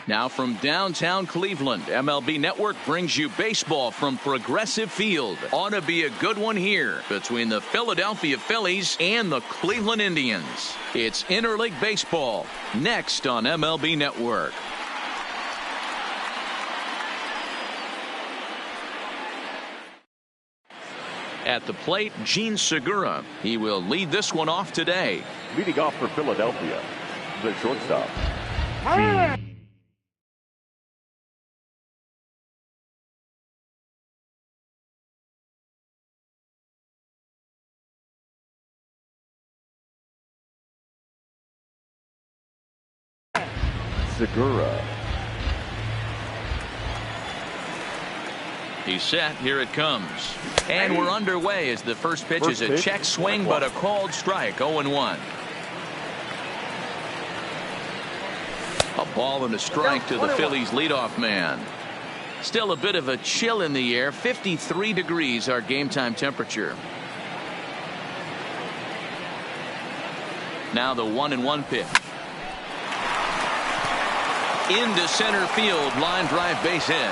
Now from downtown Cleveland, MLB Network brings you baseball from Progressive Field. Ought to be a good one here between the Philadelphia Phillies and the Cleveland Indians. It's interleague baseball next on MLB Network. At the plate, Gene Segura. He will lead this one off today. Leading off for Philadelphia, the shortstop, Segura. He's set. Here it comes. And we're underway as the first pitch is a check swing, but a called strike. 0-1. A ball and a strike to the Phillies leadoff man. Still a bit of a chill in the air. 53 degrees our game time temperature. Now the 1-1 pitch. Into center field. Line drive, base hit.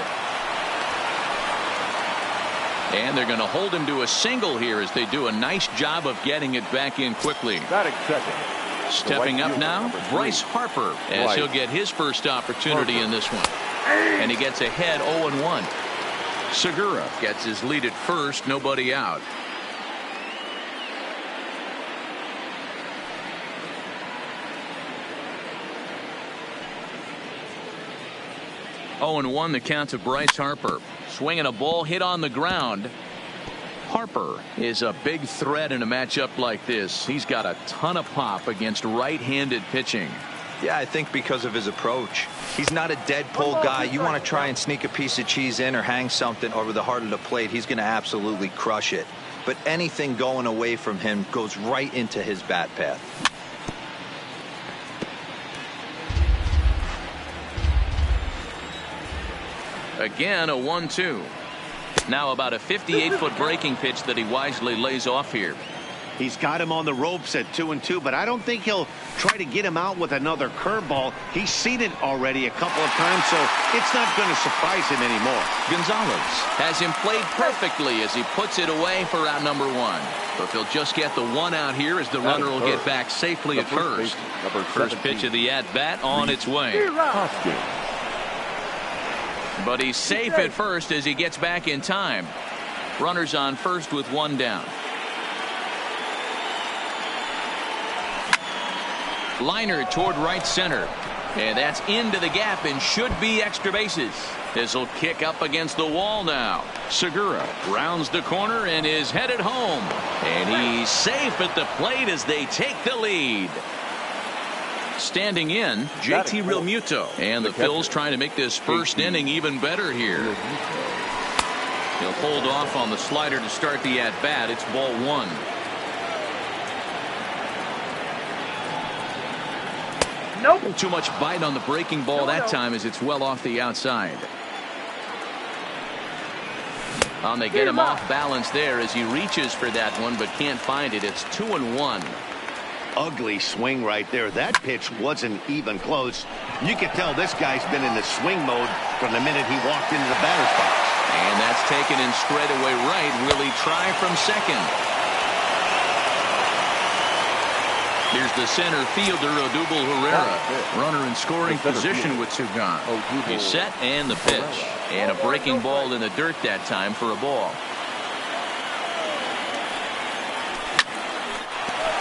And they're going to hold him to a single here as they do a nice job of getting it back in quickly. Batting second. Stepping up now, Bryce Harper, as he'll get his first opportunity in this one. And he gets ahead 0-1. Segura gets his lead at first, nobody out. Oh, and 1 the count to Bryce Harper. Swinging a ball hit on the ground. Harper is a big threat in a matchup like this. He's got a ton of pop against right-handed pitching. Yeah, I think because of his approach. He's not a dead pull guy. You want to try and sneak a piece of cheese in or hang something over the heart of the plate, he's going to absolutely crush it. But anything going away from him goes right into his bat path. Again, a 1-2. Now about a 58-foot breaking pitch that he wisely lays off here. He's got him on the ropes at 2-2, but I don't think he'll try to get him out with another curveball. He's seen it already a couple of times, so it's not going to surprise him anymore. Gonzalez has him played perfectly as he puts it away for out number 1. But if he'll just get the 1 out here as the runner will get back safely at first. First pitch of the at-bat on its way. But he's safe at first as he gets back in time. Runners on first with 1 down. Liner toward right center. And that's into the gap and should be extra bases. This will kick up against the wall now. Segura rounds the corner and is headed home. And he's safe at the plate as they take the lead. Standing in, JT Realmuto. And the Phils trying to make this first inning even better here. He'll hold off on the slider to start the at-bat. It's ball 1. Nope. Too much bite on the breaking ball that time as it's well off the outside. And they get him off balance there as he reaches for that one but can't find it. It's 2-1. Ugly swing right there. That pitch wasn't even close. You can tell this guy's been in the swing mode from the minute he walked into the batter's box. And that's taken in straightaway right. Will he try from second? Here's the center fielder, Odubel Herrera. Runner in scoring position with 2 gone. He's set and the pitch. And a breaking ball in the dirt that time for a ball.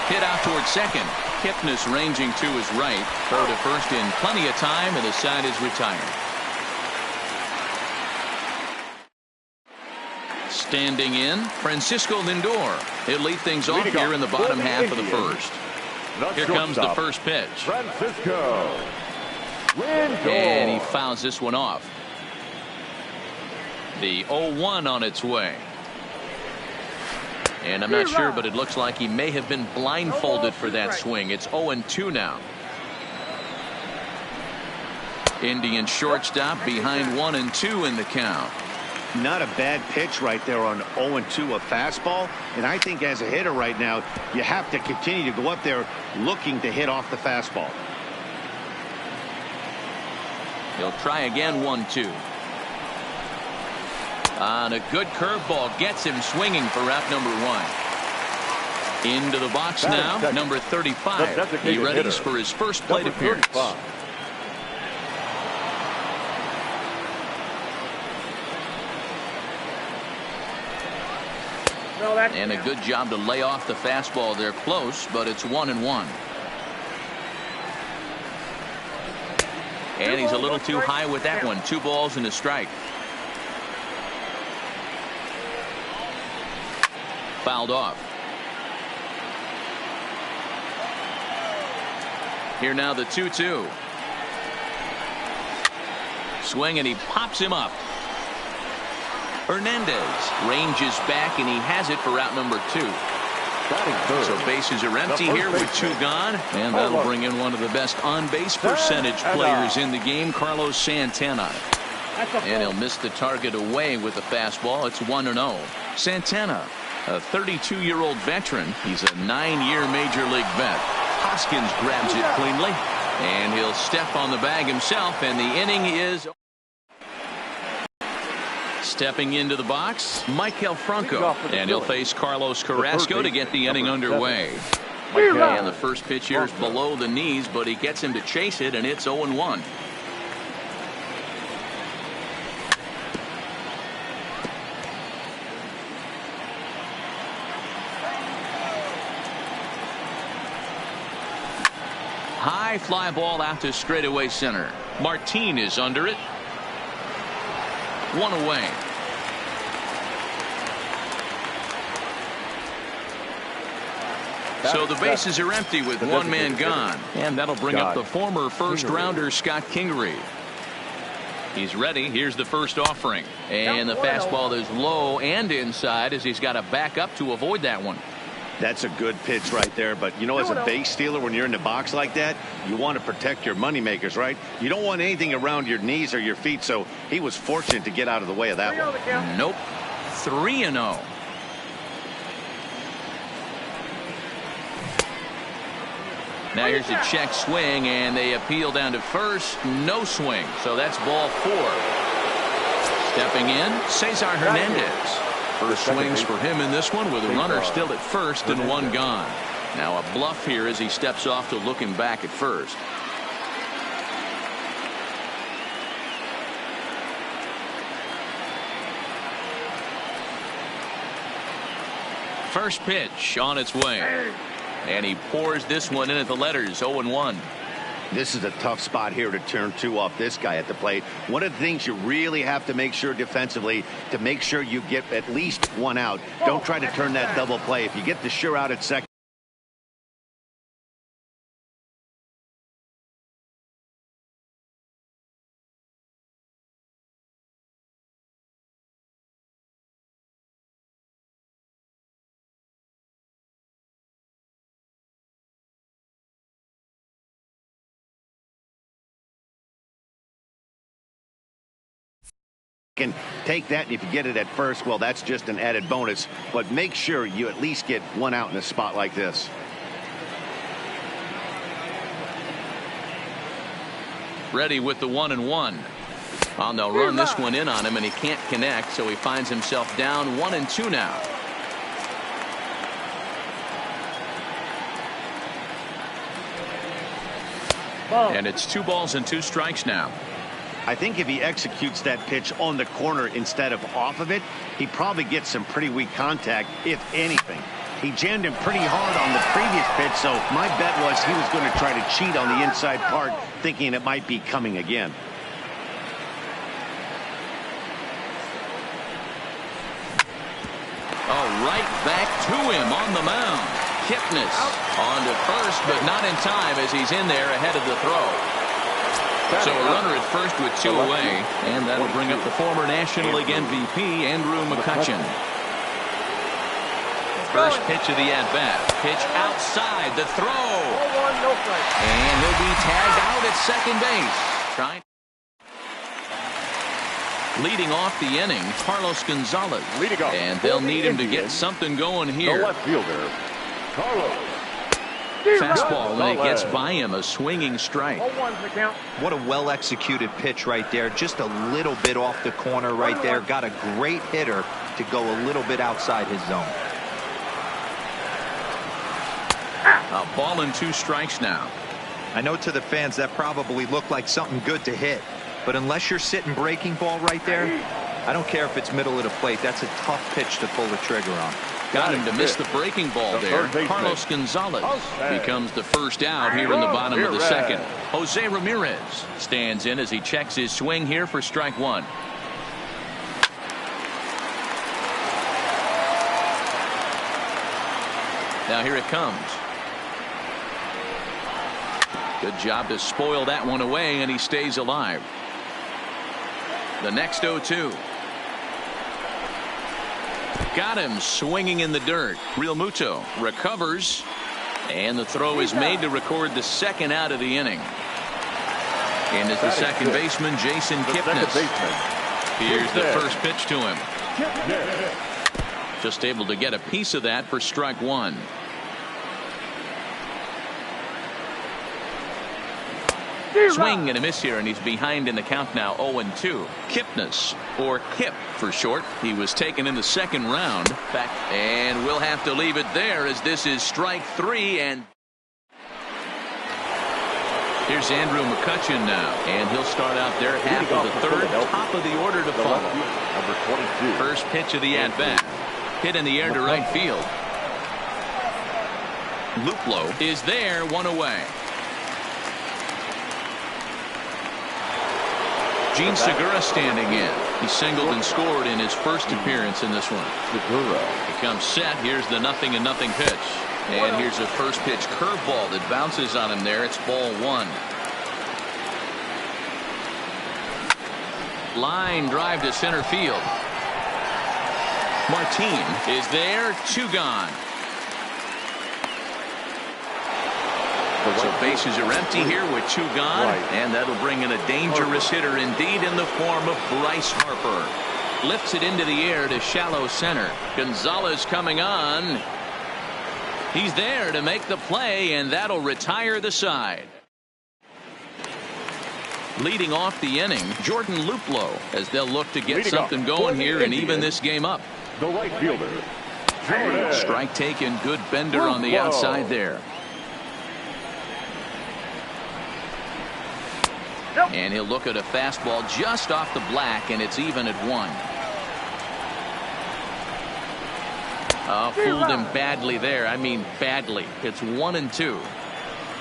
Hit out towards second. Kipnis ranging to his right. Throw to first in plenty of time, and the side is retired. Standing in, Francisco Lindor. He'll lead things off here in the bottom half of the first. Here comes the first pitch. Francisco Lindor. And he fouls this one off. The 0-1 on its way. And I'm not sure, but it looks like he may have been blindfolded for that swing. It's 0-2 now. Indian shortstop behind 1-2 in the count. Not a bad pitch right there on 0-2, a fastball. And I think as a hitter right now, you have to continue to go up there looking to hit off the fastball. He'll try again, 1-2. On a good curveball gets him swinging for out number 1. Into the box now, number 35. He readies for his first plate appearance. And a good job to lay off the fastball. They're close, but it's 1-1. And he's a little too high with that one. 2 balls and a strike. Fouled off. Here now the 2-2. Swing and he pops him up. Hernandez ranges back and he has it for out number 2. So bases are empty here with 2 gone. And that'll bring in one of the best on-base percentage players in the game, Carlos Santana. And he'll miss the target away with the fastball. It's 1-0. Santana, a 32-year-old veteran. He's a 9-year major league vet. Hoskins grabs it cleanly. And he'll step on the bag himself. And the inning is... Stepping into the box, Maikel Franco, and he'll face Carlos Carrasco to get the inning underway. And the first pitch here is below the knees, but he gets him to chase it, and it's 0-1. High fly ball out to straightaway center. Martin is under it. 1 away. So the bases are empty with 1 man gone. And that'll bring up the former first-rounder Scott Kingery. He's ready. Here's the first offering. And the fastball is low and inside as he's got to back up to avoid that one. That's a good pitch right there. But, you know, as a base stealer, when you're in the box like that, you want to protect your moneymakers, right? You don't want anything around your knees or your feet, so he was fortunate to get out of the way of that one. Nope. 3-0. Now here's a check swing, and they appeal down to first. No swing, so that's ball 4. Stepping in, Cesar Hernandez. First swings for him in this one with a runner still at first and 1 gone. Now a bluff here as he steps off to looking back at first. First pitch on its way. And he pours this one in at the letters. 0-1. This is a tough spot here to turn 2 off this guy at the plate. One of the things you really have to make sure defensively to make sure you get at least 1 out. Don't try to turn that double play. If you get the sure out at second. Can take that, and if you get it at first, well, that's just an added bonus. But make sure you at least get 1 out in a spot like this. Ready with the 1-1. Oh, they'll run this one in on him, and he can't connect, so he finds himself down 1-2 now. And it's 2 balls and 2 strikes now. I think if he executes that pitch on the corner instead of off of it, he probably gets some pretty weak contact, if anything. He jammed him pretty hard on the previous pitch, so my bet was he was going to try to cheat on the inside part, thinking it might be coming again. Oh, right back to him on the mound. Kipnis on to first, but not in time as he's in there ahead of the throw. So a runner at first with 2 away, and that'll bring up the former National League MVP, Andrew McCutchen. First pitch of the at-bat. Pitch outside the throw. And he'll be tagged out at second base. Leading off the inning, Carlos Gonzalez. And they'll need him to get something going here. The left fielder, Carlos. Fastball, and it gets by him, a swinging strike. What a well-executed pitch right there. Just a little bit off the corner right there. Got a great hitter to go a little bit outside his zone. A ball and 2 strikes now. I know to the fans that probably looked like something good to hit, but unless you're sitting breaking ball right there, I don't care if it's middle of the plate. That's a tough pitch to pull the trigger on. Got him to miss the breaking ball there. Carlos Gonzalez becomes the first out here in the bottom of the second. Jose Ramirez stands in as he checks his swing here for strike 1. Now here it comes. Good job to spoil that one away, and he stays alive. The next 0-2. Got him swinging in the dirt. Realmuto recovers, and the throw is made to record the second out of the inning. And is the second baseman, Jason Kipnis. Here's the first pitch to him. Just able to get a piece of that for strike 1. Swing and a miss here, and he's behind in the count now, 0-2. Kipnis, or Kip for short. He was taken in the second round. Back, and we'll have to leave it there as this is strike 3. And here's Andrew McCutchen now, and he'll start out there half of the third, top of the order to follow. Number 22. First pitch of the at-bat. Hit in the air to right field. Luplow is there, 1 away. Gene Segura standing in. He singled and scored in his first appearance in this one. Segura becomes set. Here's the 0-0 pitch. And here's a first pitch curveball that bounces on him there. It's ball 1. Line drive to center field. Martin is there. 2 gone. So bases are empty here with 2 gone, and that'll bring in a dangerous hitter indeed in the form of Bryce Harper. Lifts it into the air to shallow center. Gonzalez coming on. He's there to make the play, and that'll retire the side. Leading off the inning, Jordan Luplow, as they'll look to get something going here and even this game up. The right fielder, Jordan. Strike taken, good bender on the outside there. And he'll look at a fastball just off the black, and it's even at 1. Fooled him badly there. I mean badly. It's 1-2.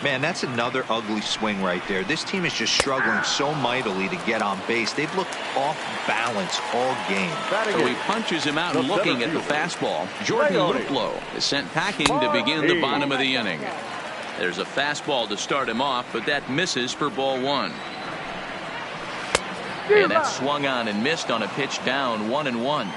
Man, that's another ugly swing right there. This team is just struggling so mightily to get on base. They've looked off balance all game. So he punches him out and looking at the fastball. Jordan Luplow is sent packing to begin the bottom of the inning. There's a fastball to start him off, but that misses for ball 1. And that swung on and missed on a pitch down, 1-1.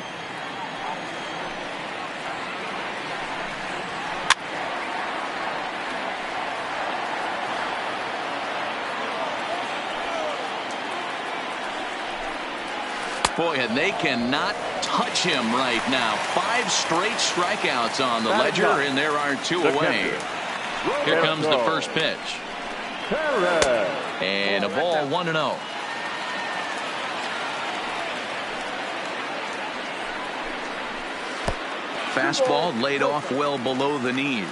Boy, and they cannot touch him right now. 5 straight strikeouts on the ledger, and there are 2 away. Here comes the first pitch. And a ball, 1-0. Fastball laid off well below the knees.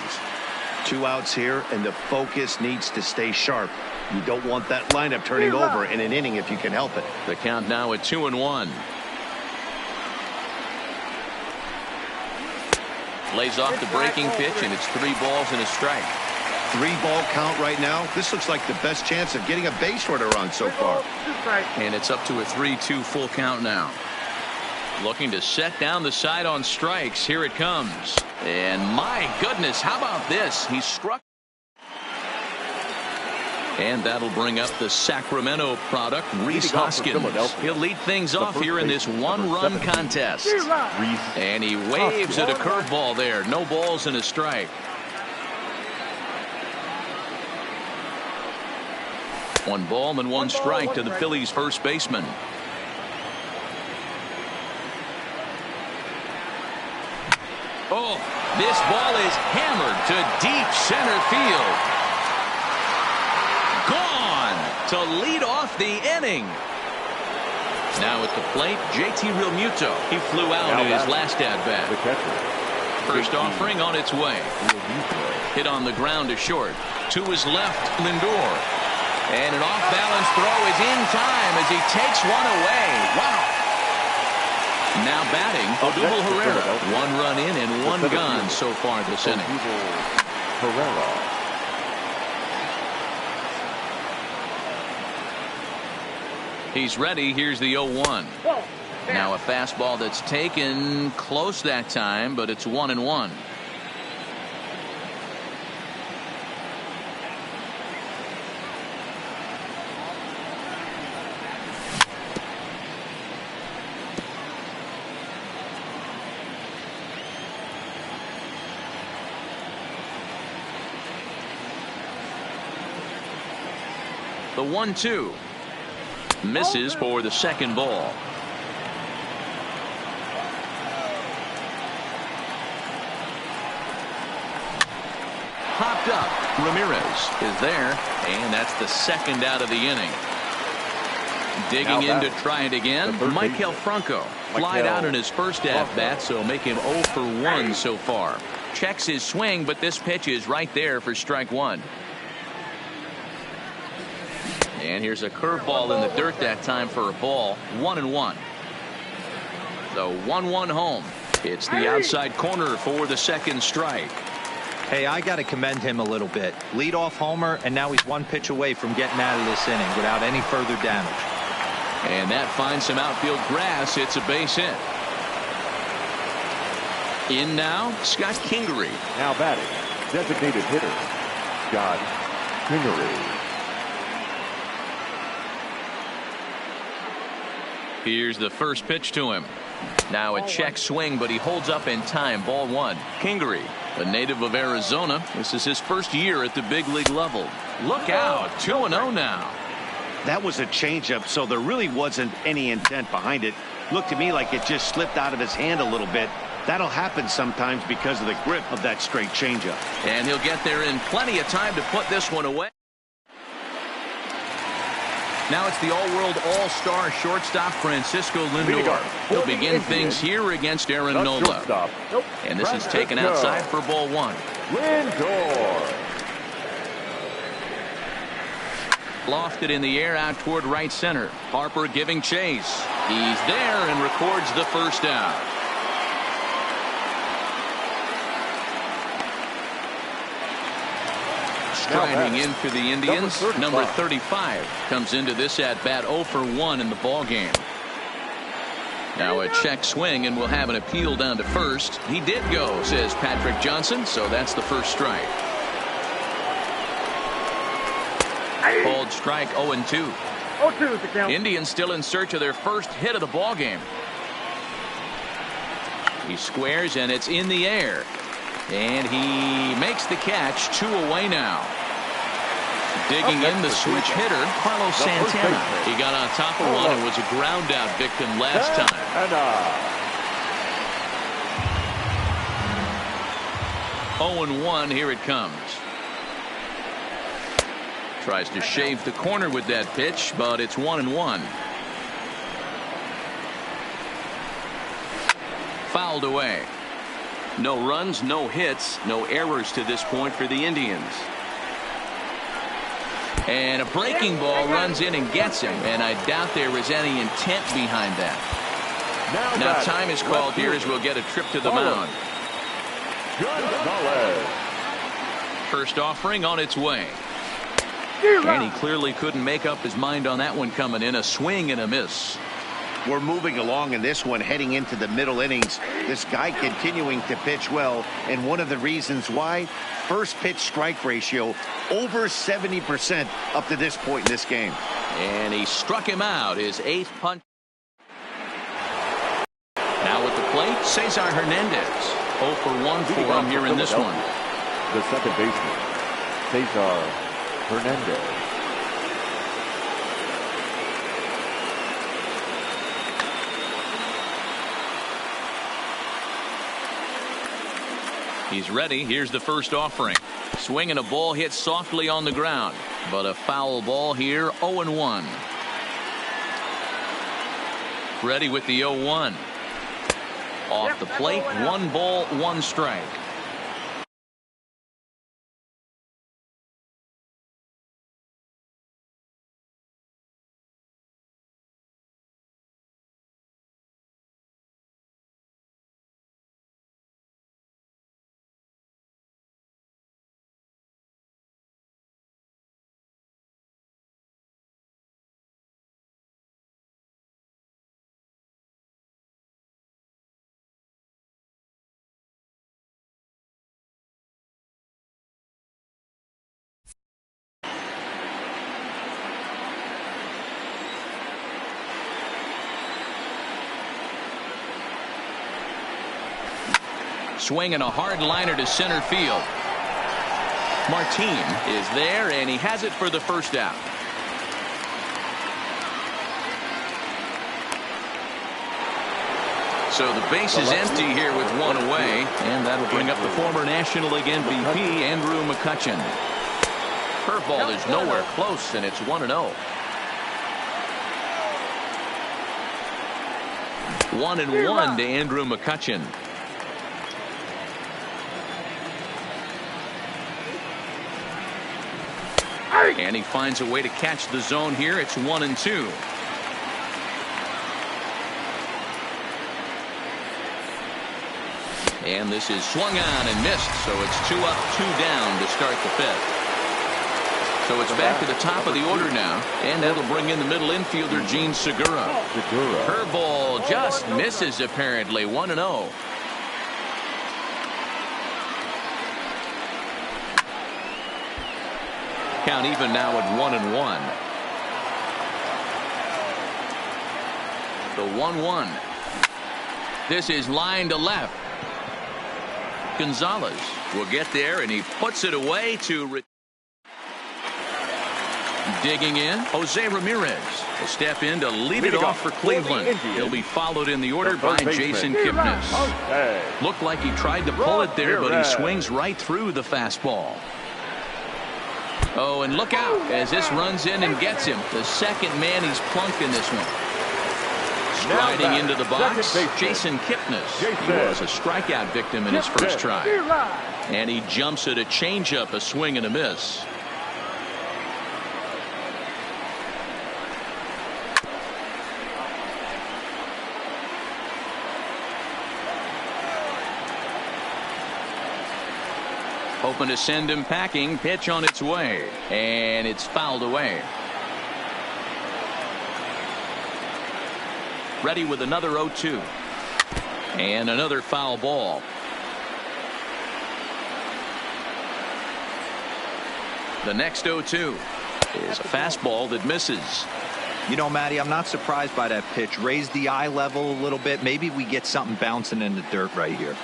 2 outs here, and the focus needs to stay sharp. You don't want that lineup turning over in an inning if you can help it. The count now at 2-1. Lays off the breaking pitch, and it's 3 balls and a strike. 3-ball count right now. This looks like the best chance of getting a base runner on so far. And it's up to a 3-2 full count now. Looking to set down the side on strikes. Here it comes. And my goodness, how about this? He struck. And that'll bring up the Sacramento product, Rhys Hoskins. He'll lead things off here in this 1-run contest. And he waves at a curveball there. No balls and a strike. 1 ball and 1 strike to the Phillies first baseman. Oh, this ball is hammered to deep center field. Gone to lead off the inning. Now at the plate, JT Realmuto. He flew out in his last at-bat. The catcher. First offering on its way. Hit on the ground to short. To his left, Lindor. And an off-balance throw is in time as he takes one away. Wow. Now batting, Odubel Herrera. 1 run in and 1 gone so far this inning. Herrera. He's ready. Here's the 0-1. Now a fastball that's taken close that time, but it's 1-1. The 1-2. Misses for the second ball. Popped up. Ramirez is there, and that's the second out of the inning. Digging in to try it again, Maikel Franco. Flied out in his first at-bat, so make him 0 for 1 so far. Checks his swing, but this pitch is right there for strike 1. And here's a curveball in the dirt that time for a ball. 1-1. The 1-1 home. It's the outside corner for the second strike. Hey, I got to commend him a little bit. Leadoff homer, and now he's 1 pitch away from getting out of this inning without any further damage. And that finds some outfield grass. It's a base hit. In now, Scott Kingery. Now batting, designated hitter, Scott Kingery. Here's the first pitch to him. Now a check swing, but he holds up in time. Ball 1. Kingery, a native of Arizona. This is his first year at the big league level. Look out. 2-0 now. That was a changeup, so there really wasn't any intent behind it. Looked to me like it just slipped out of his hand a little bit. That'll happen sometimes because of the grip of that straight changeup. And he'll get there in plenty of time to put this one away. Now it's the all-world all-star shortstop Francisco Lindor. He'll begin things here against Aaron Nola. And this is taken outside for ball 1. Lindor. Lofted in the air out toward right center. Harper giving chase. He's there and records the first down. Striding in for the Indians, number 35 comes into this at bat 0 for 1 in the ball game. Now a check swing, and we'll have an appeal down to first. He did go, says Patrick Johnson, so that's the first strike. Called strike 0-2. 0-2 is the count. Indians still in search of their first hit of the ball game. He squares, and it's in the air. And he makes the catch. 2 away now. Digging in the switch hitter, Carlos Santana. He got on top of one and was a ground out victim last time. 0-1, here it comes. Tries to shave the corner with that pitch, but it's 1-1. Fouled away. No runs, no hits, no errors to this point for the Indians. And a breaking ball runs in and gets him, and I doubt there is any intent behind that. Now time is called here as we'll get a trip to the mound. First offering on its way. And he clearly couldn't make up his mind on that one coming in. A swing and a miss. We're moving along in this one, heading into the middle innings. This guy continuing to pitch well, and one of the reasons why, first pitch strike ratio over 70% up to this point in this game. And he struck him out, his 8th punch. Now at the plate, Cesar Hernandez. 0 for 1 for him here in this one. The second baseman, Cesar Hernandez. He's ready. Here's the first offering. Swinging a ball hit softly on the ground, but a foul ball here. 0-1. Ready with the 0-1. Off the plate. 1 ball, 1 strike. Swinging a hard liner to center field. Martin is there, and he has it for the first out. So the base is empty here with 1 away, and that'll bring up the former National League MVP, Andrew McCutchen. Curveball is nowhere close, and it's 1-0. 1-1 to Andrew McCutchen. And he finds a way to catch the zone here. It's 1-2. And this is swung on and missed, so it's 2 up, 2 down to start the 5th. So it's back to the top of the order now, and that'll bring in the middle infielder, Gene Segura. Curveball just misses, apparently. 1-0. Count even now at 1-1. The 1-1. This is line to left. Gonzalez will get there, and he puts it away to digging in. Jose Ramirez will step in to lead it off for Cleveland. He'll be followed in the order by Jason Kipnis. Looked like he tried to pull it there, but he swings right through the fastball. Oh, and look out as this runs in and gets him. The second man he's plunked in this one. Striding into the box, Jason Kipnis. He was a strikeout victim in his first try. And he jumps at a changeup, a swing and a miss. Hoping to send him packing. Pitch on its way, and it's fouled away. Ready with another 0-2. And another foul ball. The next 0-2 is a fastball that misses. You know, Matty, I'm not surprised by that pitch. Raise the eye level a little bit. Maybe we get something bouncing in the dirt right here.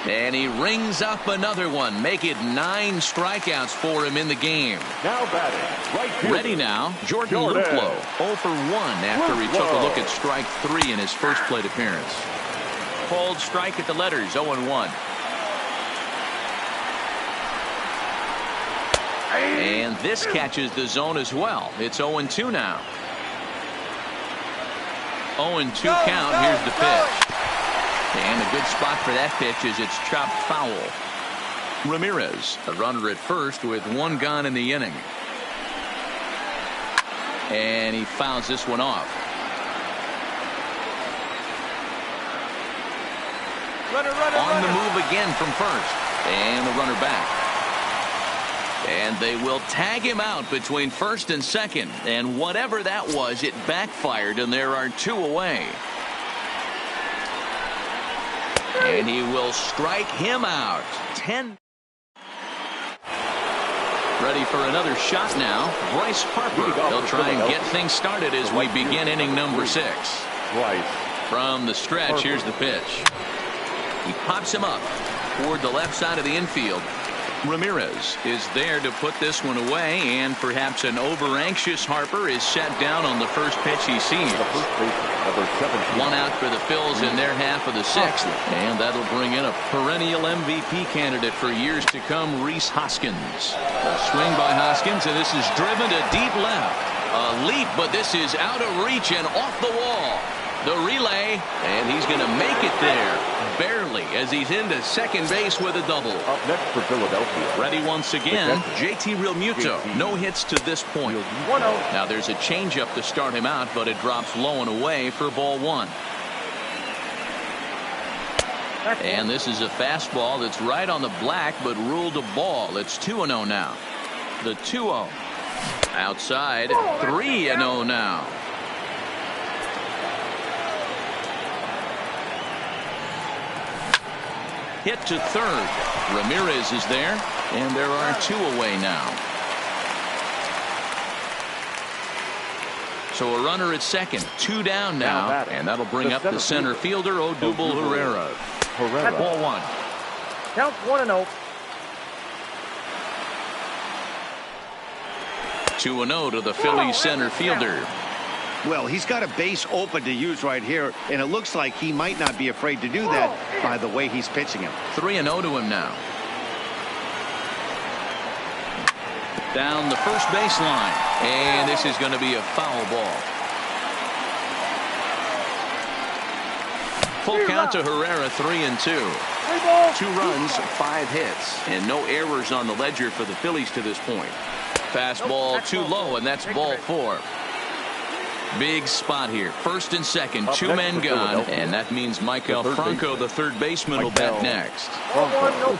And he rings up another one. Make it 9 strikeouts for him in the game. Now batting, right fielder. Ready now, Jordan Luplow. 0 for 1 after he took a look at strike 3 in his first plate appearance. Called strike at the letters, 0-1. And this catches the zone as well. It's 0-2 now. 0-2 count. Here's the pitch. And a good spot for that pitch as it's chopped foul. Ramirez, a runner at first with 1 gone in the inning. And he fouls this one off. On the move again from first. And the runner back. And they will tag him out between first and second. And whatever that was, it backfired, and there are 2 away. And he will strike him out. 10. Ready for another shot now. Bryce Harper. They'll try and get things started as we begin inning number 6. From the stretch, here's the pitch. He pops him up toward the left side of the infield. Ramirez is there to put this one away, and perhaps an over-anxious Harper is set down on the first pitch he sees. One out for the Phils in their half of the sixth, and that'll bring in a perennial MVP candidate for years to come, Rhys Hoskins. A swing by Hoskins, and this is driven to deep left. A leap, but this is out of reach and off the wall. The relay, and he's going to make it there. Barely, as he's into second base with a double. Up next for Philadelphia. Ready once again, JT Realmuto. No hits to this point. Now there's a changeup to start him out, but it drops low and away for ball one. And this is a fastball that's right on the black, but ruled a ball. It's 2-0 now. The 2-0. Outside, 3-0 now. Hit to third. Ramirez is there, and there are 2 away now. So a runner at second, 2 down now, and that'll bring up the center fielder, Odubel Herrera. Ball one. Count 1-0. 2-0 to the Phillies center fielder. Well, he's got a base open to use right here, and it looks like he might not be afraid to do that by the way he's pitching him. 3-0 to him now. Down the first baseline, and this is going to be a foul ball. Full count to Herrera, 3-2. 2 runs, 5 hits, and no errors on the ledger for the Phillies to this point. Fastball too low, and that's ball 4. Big spot here. First and second, 2 men gone, and that means Michael Franco, the third baseman, will bat next.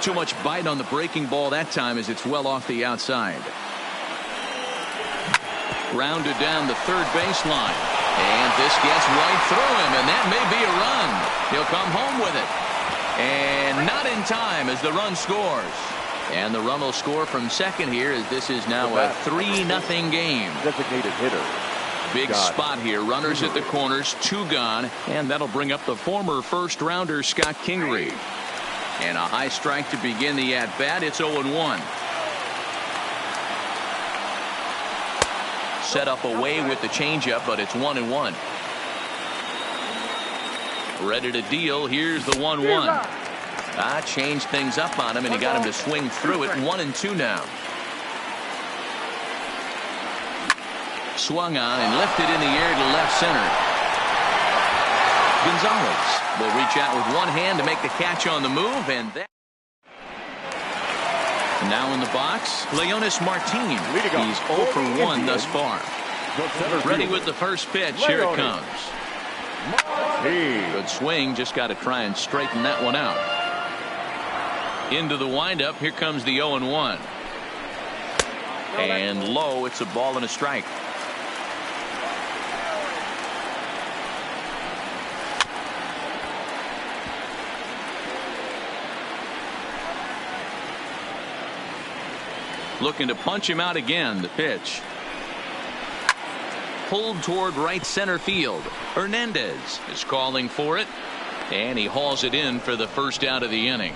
Too much bite on the breaking ball that time as it's well off the outside. Grounded down the third baseline, and this gets right through him, and that may be a run. He'll come home with it, and not in time as the run scores. And the run will score from second here as this is now a 3-0 game. Designated hitter. Big spot here. Runners at the corners, 2 gone, and that'll bring up the former first-rounder Scott Kingery. And a high strike to begin the at-bat. It's 0-1. Set up away with the changeup, but it's 1-1. Ready to deal. Here's the 1-1. Changed things up on him, and he got him to swing through it. 1-2 now. Swung on and lifted in the air to left center. Gonzalez will reach out with one hand to make the catch on the move, and that. Now in the box, Leonis Martin. He's 0 for 1 thus far. Ready with the first pitch. Here it comes. Good swing. Just got to try and straighten that one out. Into the windup. Here comes the 0-1. And low. It's a ball and a strike. Looking to punch him out again. The pitch. Pulled toward right center field. Hernandez is calling for it, and he hauls it in for the first out of the inning.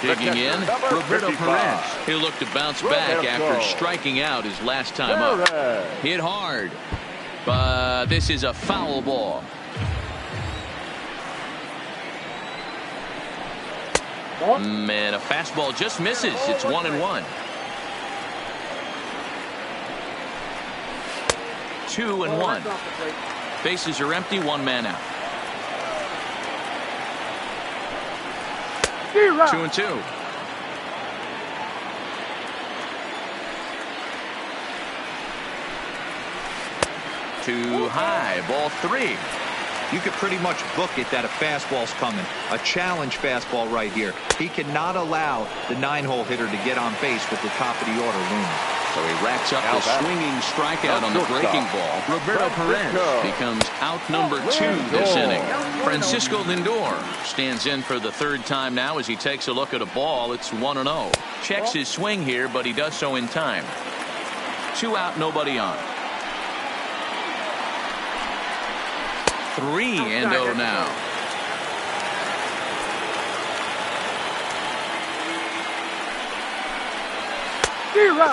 Digging in, Roberto Perez. He'll look to bounce back after striking out his last time up. Hit hard, but this is a foul ball. And a fastball just misses. It's 1-1. 2-1. Bases are empty. 1 man out. 2-2. Too high. Ball 3. You could pretty much book it that a fastball's coming. A challenge fastball right here. He cannot allow the 9-hole hitter to get on base with the top of the order looming. So he racks up the swinging strikeout on the breaking ball. Roberto Perez becomes out number 2 this inning. Francisco Lindor stands in for the 3rd time now as he takes a look at a ball. It's 1-0. Checks his swing here, but he does so in time. 2 out, nobody on. 3-0 now.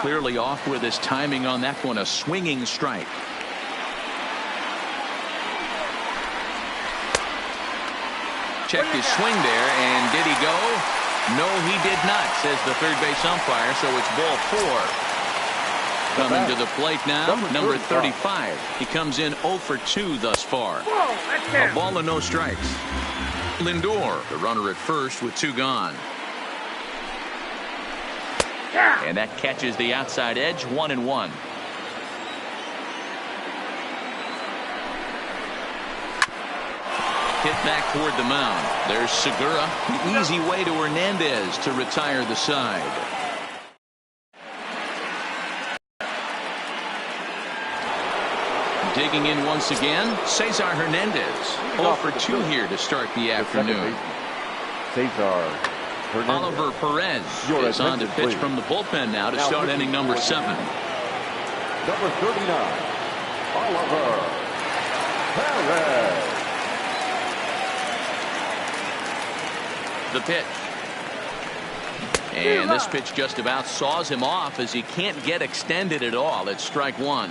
Clearly off with his timing on that one. A swinging strike. Checked his swing there, and did he go? No, he did not, says the third base umpire, so it's ball 4. Coming to the plate now, number 35. He comes in 0 for 2 thus far. A ball and no strikes. Lindor, the runner at first with 2 gone. And that catches the outside edge, 1-1. Hit back toward the mound. There's Segura. The easy way to Hernandez to retire the side. Digging in once again, Cesar Hernandez. 0 for 2 here to start the afternoon. Cesar Hernandez. Oliver Perez is on to pitch from the bullpen now to start inning number 7. Number 39, Oliver Perez. The pitch. And this pitch just about saws him off as he can't get extended at all. It's strike 1.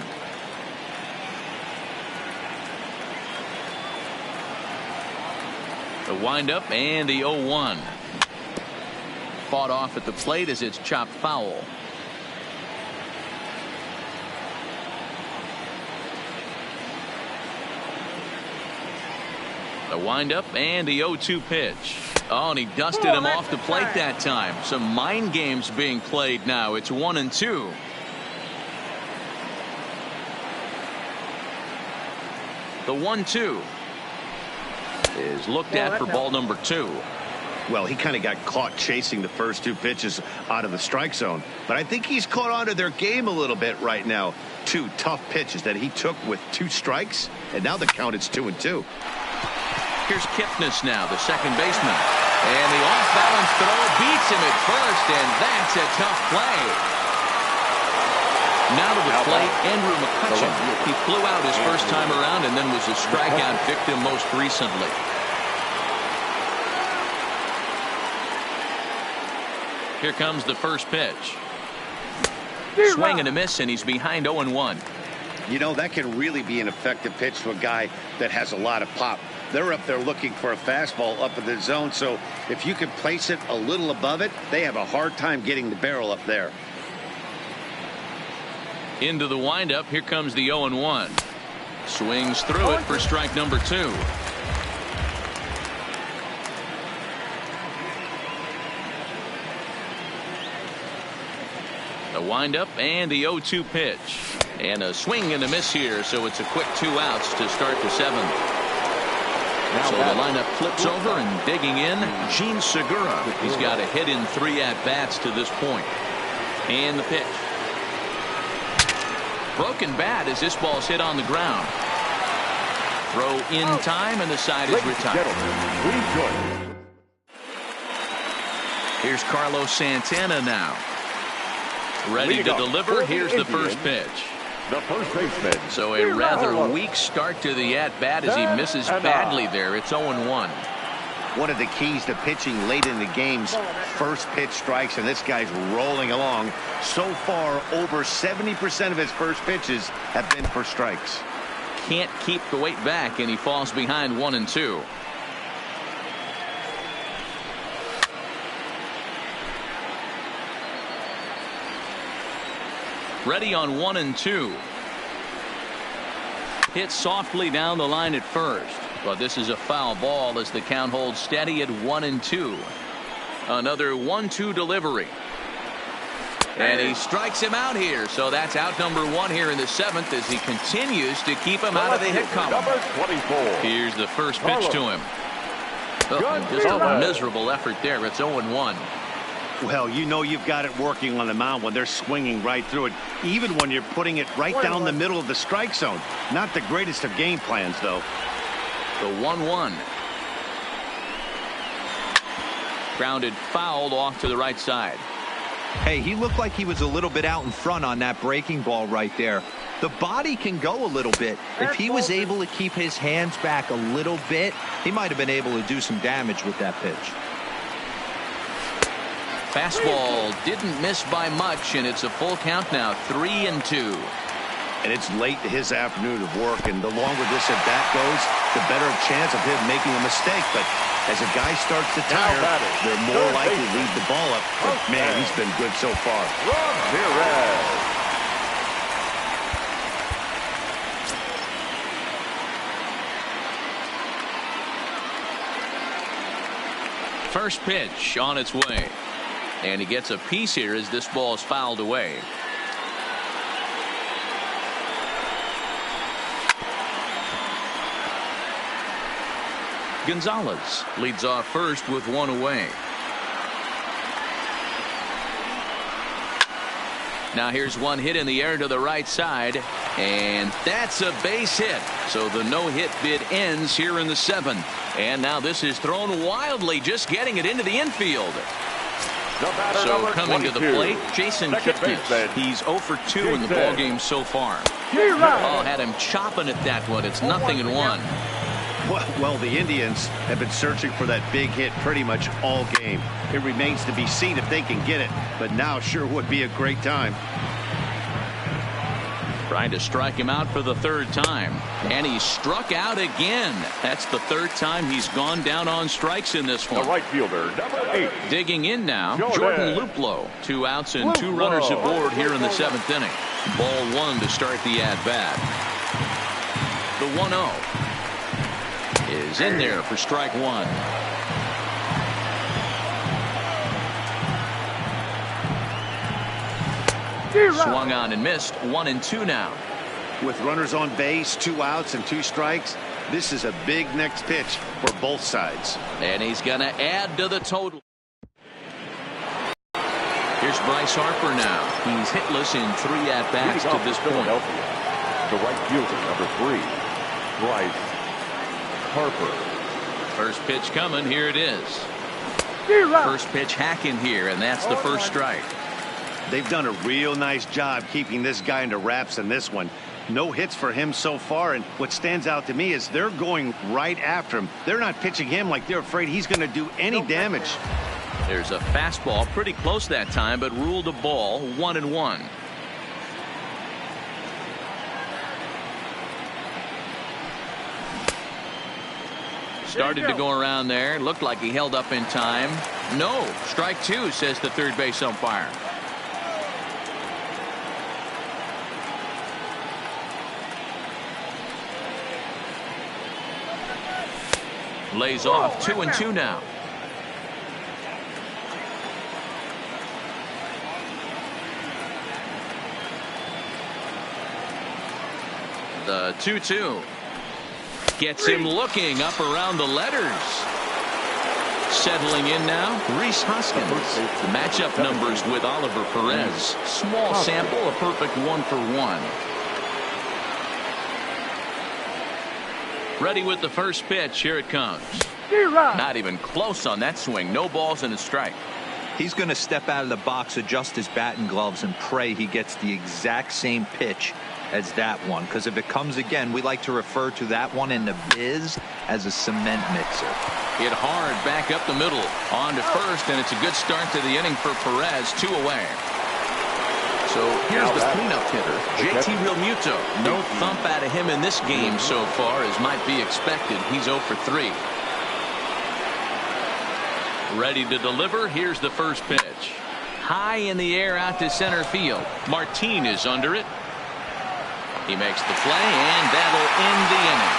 The windup and the 0-1. Fought off at the plate as it's chopped foul. The windup and the 0-2 pitch. Oh, and he dusted him off the plate that time. Some mind games being played now. It's 1-2. The 1-2 is looked at for ball number 2. Well, he kind of got caught chasing the first 2 pitches out of the strike zone. But I think he's caught on to their game a little bit right now. 2 tough pitches that he took with 2 strikes. And now the count is 2-2. Here's Kipnis now, the second baseman. And the off-balance throw beats him at first, and that's a tough play. Now to the plate, Andrew McCutchen. He flew out his first time around and then was a strikeout victim most recently. Here comes the first pitch. Swing and a miss, and he's behind 0-1. You know, that can really be an effective pitch to a guy that has a lot of pop. They're up there looking for a fastball up in the zone, so if you can place it a little above it, they have a hard time getting the barrel up there. Into the windup, here comes the 0-1. Swings through it for strike number 2. The windup and the 0-2 pitch. And a swing and a miss here, so it's a quick 2 outs to start the 7th. So the lineup flips over, and digging in, Gene Segura. He's got a hit in 3 at-bats to this point. And the pitch. Broken bat as this ball's hit on the ground. Throw in time, and the side is retired. Here's Carlos Santana now. Ready to deliver. Here's the first pitch. The first baseman. So a rather weak start to the at-bat as he misses badly there. It's 0-1. One of the keys to pitching late in the game's first pitch strikes, and this guy's rolling along. So far, over 70% of his first pitches have been for strikes. Can't keep the weight back, and he falls behind 1-2. Ready on 1-2. Hit softly down the line at first, but this is a foul ball as the count holds steady at 1-2. Another 1-2 delivery, and he strikes him out here. So that's out number 1 here in the 7th as he continues to keep him out of the hit column. Here's the first pitch to him. Just a miserable effort there. It's 0-1. Well, you know you've got it working on the mound when they're swinging right through it, even when you're putting it right down the middle of the strike zone. Not the greatest of game plans, though. The 1-1. Grounded fouled off to the right side. Hey, he looked like he was a little bit out in front on that breaking ball right there. The body can go a little bit. If he was able to keep his hands back a little bit, he might have been able to do some damage with that pitch. Fastball didn't miss by much, and it's a full count now, 3-2. And it's late to his afternoon of work, and the longer this at bat goes, the better chance of him making a mistake. But as a guy starts to tire, they're more likely to leave the ball up. But man, he's been good so far. Ramirez. First pitch on its way. And he gets a piece here as this ball is fouled away. Gonzalez leads off first with one away. Now here's one hit in the air to the right side, and that's a base hit. So the no-hit bid ends here in the seventh. And now this is thrown wildly, just getting it into the infield. So coming to the plate, Jason Kipnis. He's 0 for 2 in the ballgame so far. Oh, had him chopping at that one. It's 0-1. Well, the Indians have been searching for that big hit pretty much all game. It remains to be seen if they can get it, but now sure would be a great time. Trying to strike him out for the third time, and he struck out again. That's the third time he's gone down on strikes in this one. The right fielder, number 8. Digging in now, Jordan Luplow. 2 outs and 2 runners aboard here in the seventh inning. Ball 1 to start the at-bat. The 1-0 is in there for strike 1. Swung on and missed. 1-2 now. With runners on base, 2 outs and 2 strikes, this is a big next pitch for both sides. And he's going to add to the total. Here's Bryce Harper now. He's hitless in 3 at-bats to this point. The right fielder, number 3, Bryce Harper. First pitch coming. Here it is. First pitch hacking here, and that's the first strike. They've done a real nice job keeping this guy into wraps in this one. No hits for him so far, and what stands out to me is they're going right after him. They're not pitching him like they're afraid he's going to do any damage. There's a fastball pretty close that time, but ruled a ball. 1-1. Started to go around there. Looked like he held up in time. No. Strike 2, says the third base umpire. Lays off. 2-2 now. The 2-2 gets him looking up around the letters. Settling in now, Rhys Hoskins. The matchup numbers with Oliver Perez. Small sample, a perfect 1 for 1. Ready with the first pitch. Here it comes. Not even close on that swing. No balls and a strike. He's going to step out of the box, adjust his batting gloves, and pray he gets the exact same pitch as that one. Because if it comes again, we like to refer to that one in the biz as a cement mixer. Hit hard back up the middle. On to first, and it's a good start to the inning for Perez. 2 away. So here's the cleanup hitter, JT Realmuto. No thump out of him in this game so far, as might be expected. He's 0 for 3. Ready to deliver. Here's the first pitch. High in the air out to center field. Martin is under it. He makes the play, and that'll end the inning.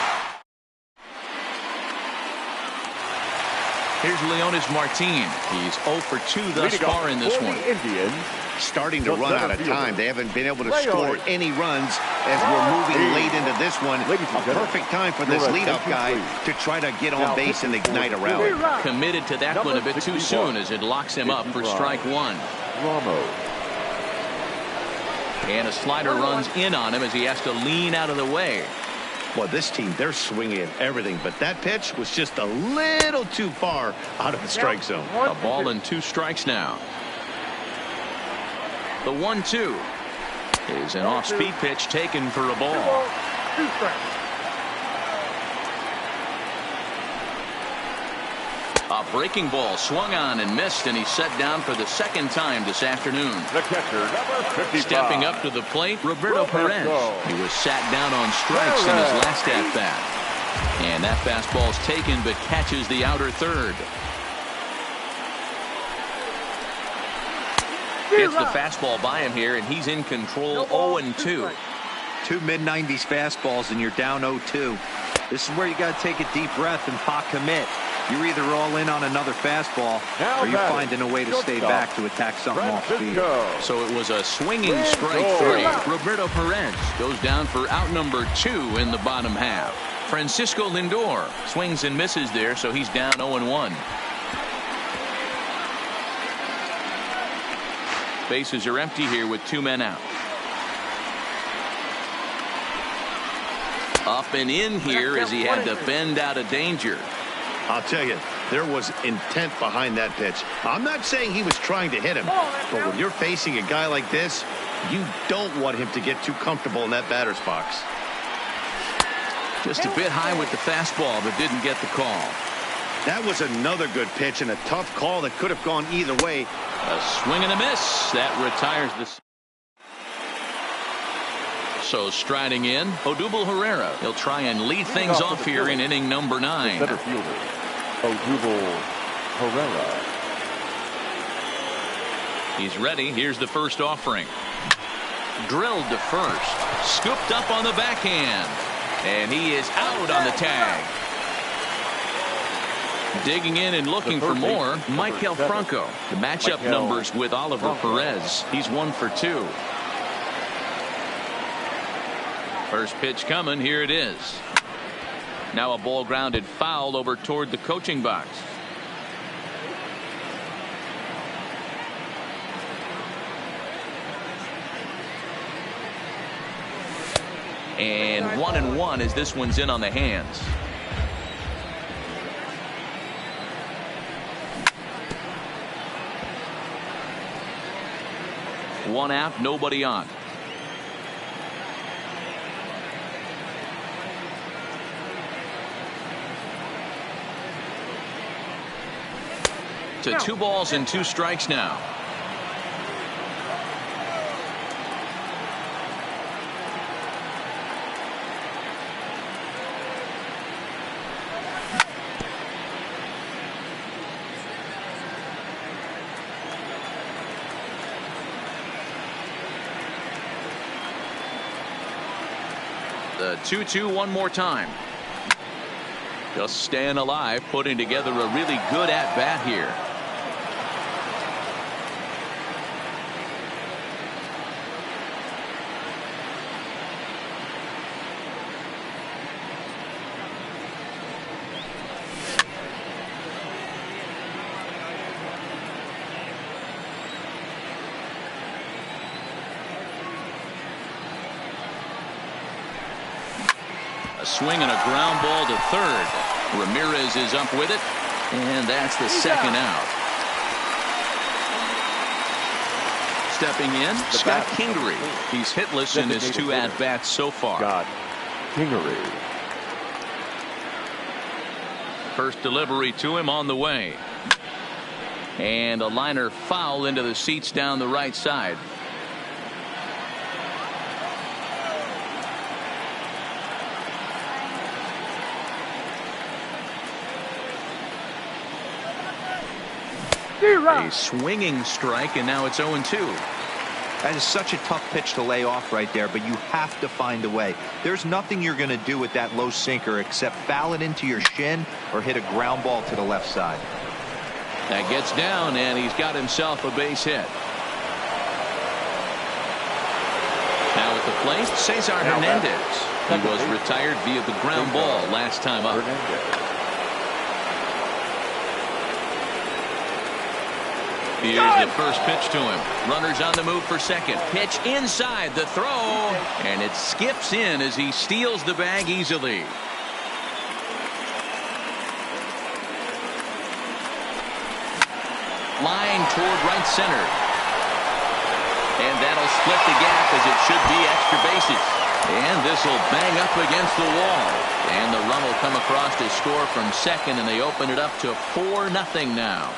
Here's Leonis Martin. He's 0 for 2 thus far in this one. Indians starting to run out of time. They haven't been able to score any runs as we're moving late into this one. A perfect time for this leadoff guy to try to get on base and ignite a rally. Committed to that one a bit too soon as it locks him up for strike 1. Ramos. And a slider runs in on him as he has to lean out of the way. Well, this team, they're swinging at everything, but that pitch was just a little too far out of the strike zone. A ball and 2 strikes now. The 1-2 is an off-speed pitch taken for a ball. 2 strikes. A breaking ball swung on and missed, and he's set down for the second time this afternoon. The catcher, number 55. Stepping up to the plate, Roberto Perez. He was sat down on strikes in his last at-bat. And that fastball's taken, but catches the outer third. Gets the fastball by him here, and he's in control. 0-2. Two mid-90s fastballs, and you're down 0-2. This is where you got to take a deep breath and pot commit. You're either all in on another fastball, or you're finding a way to stay back to attack something off speed. So it was a swinging strike three. Roberto Perez goes down for out number 2 in the bottom half. Francisco Lindor swings and misses there, so he's down 0-1. Bases are empty here with 2 men out. Up and in here as he had to bend out of danger. I'll tell you, there was intent behind that pitch. I'm not saying he was trying to hit him, but when you're facing a guy like this, you don't want him to get too comfortable in that batter's box. Just a bit high with the fastball, but didn't get the call. That was another good pitch and a tough call that could have gone either way. A swing and a miss. That retires this. So striding in, Odubel Herrera. He'll try and lead things off here in inning number 9. Center fielder, Odubel Herrera. He's ready. Here's the first offering. Drilled to first. Scooped up on the backhand. And he is out on the tag. Digging in and looking for more, Michael Franco. The matchup numbers with Oliver Perez. He's 1 for 2. First pitch coming. Here it is. Now a ball grounded foul over toward the coaching box. And 1-1 as this one's in on the hands. One out, nobody on. To 2 balls and 2 strikes now. The 2-2 one more time. Just staying alive, putting together a really good at-bat here. A swing and a ground ball to third. Ramirez is up with it, and that's the second out. Stepping in, Scott Kingery. He's hitless in his 2 at-bats so far. Scott Kingery. First delivery to him on the way. And a liner foul into the seats down the right side. A swinging strike, and now it's 0-2. That is such a tough pitch to lay off right there, but you have to find a way. There's nothing you're going to do with that low sinker except foul it into your shin or hit a ground ball to the left side. That gets down, and he's got himself a base hit. Now at the plate, Cesar Hernandez. He was retired via the ground ball last time up. Here's the first pitch to him. Runners on the move for second. Pitch inside the throw. And it skips in as he steals the bag easily. Line toward right center. And that'll split the gap as it should be extra bases. And this will bang up against the wall. And the run will come across to score from second, and they open it up to 4-0 now.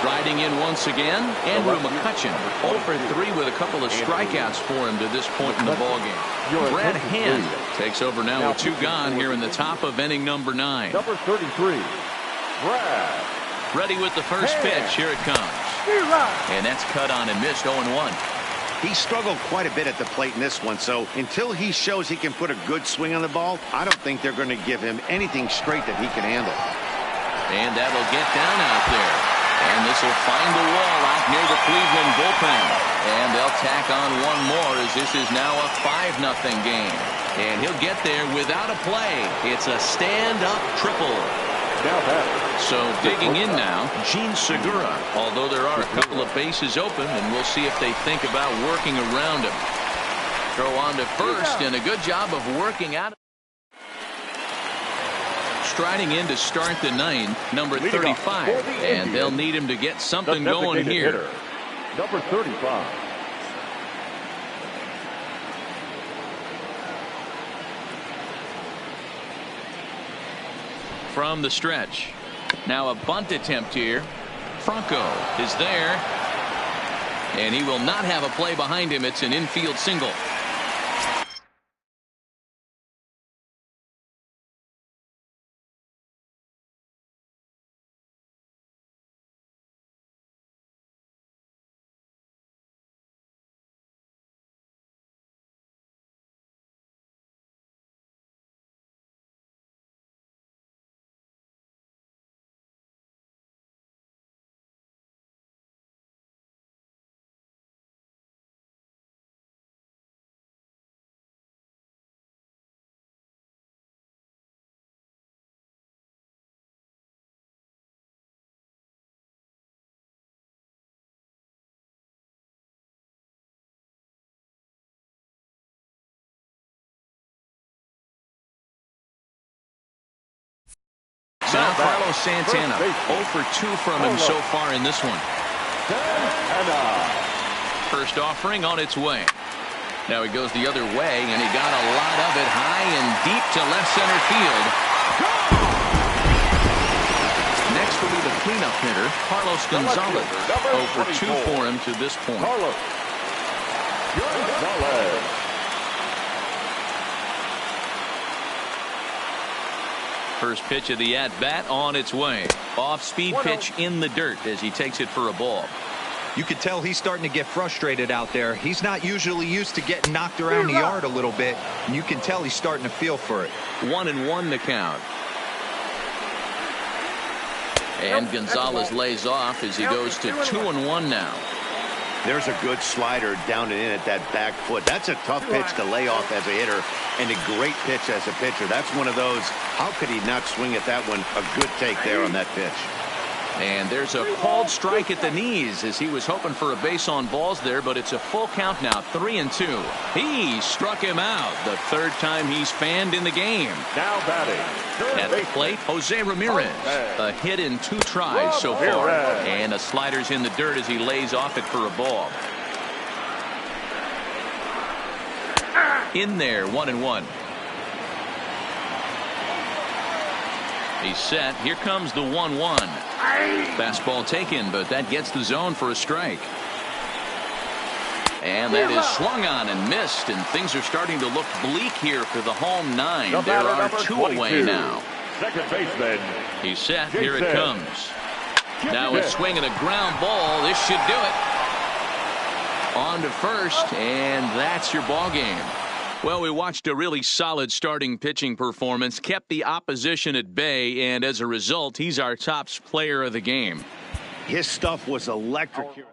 Riding in once again, Andrew McCutcheon, 0 for 3 with a couple of strikeouts for him to this point in the ballgame. Brad Hand takes over now with 2 gone here in the top of inning number 9. Number 33, Brad. Ready with the first pitch. Here it comes. And that's cut on and missed 0-1. He struggled quite a bit at the plate in this one, so until he shows he can put a good swing on the ball, I don't think they're going to give him anything straight that he can handle. And that'll get down out there. And this will find the wall out near the Cleveland bullpen. And they'll tack on one more as this is now a 5-0 game. And he'll get there without a play. It's a stand-up triple. So digging in now, Gene Segura. Although there are a couple of bases open, and we'll see if they think about working around him. Throw on to first, and a good job of working out. Striding in to start the 9th, number 35, and they'll need him to get something going here. Hitter, number 35. From the stretch. Now a bunt attempt here. Franco is there, and he will not have a play behind him. It's an infield single. So now Carlos Santana, 0 for 2 from him so far in this one. First offering on its way. Now he goes the other way, and he got a lot of it high and deep to left center field. Next will be the cleanup hitter, Carlos Gonzalez. 0 for 2 for him to this point. Carlos Gonzalez. First pitch of the at-bat on its way. Off-speed pitch in the dirt as he takes it for a ball. You could tell he's starting to get frustrated out there. He's not usually used to getting knocked around the yard a little bit, and you can tell he's starting to feel for it. 1-1 to count. And Gonzalez lays off as he goes to 2-1 now. There's a good slider down and in at that back foot. That's a tough pitch to lay off as a hitter, and a great pitch as a pitcher. That's one of those, how could he not swing at that one? A good take there on that pitch. And there's a called strike at the knees as he was hoping for a base on balls there, but it's a full count now, 3-2. He struck him out the 3rd time he's fanned in the game. Now batting. At the plate, Jose Ramirez. A hit in 2 tries so far. And a slider's in the dirt as he lays off it for a ball. In there, 1-1. He's set. Here comes the 1-1. Fastball taken, but that gets the zone for a strike. And that is swung on and missed, and things are starting to look bleak here for the home 9. There are 2 away now. Second baseman. He's set. Here it comes. Now it's swinging a ground ball. This should do it. On to first, and that's your ball game. Well, we watched a really solid starting pitching performance, kept the opposition at bay, and as a result, he's our top player of the game. His stuff was electric.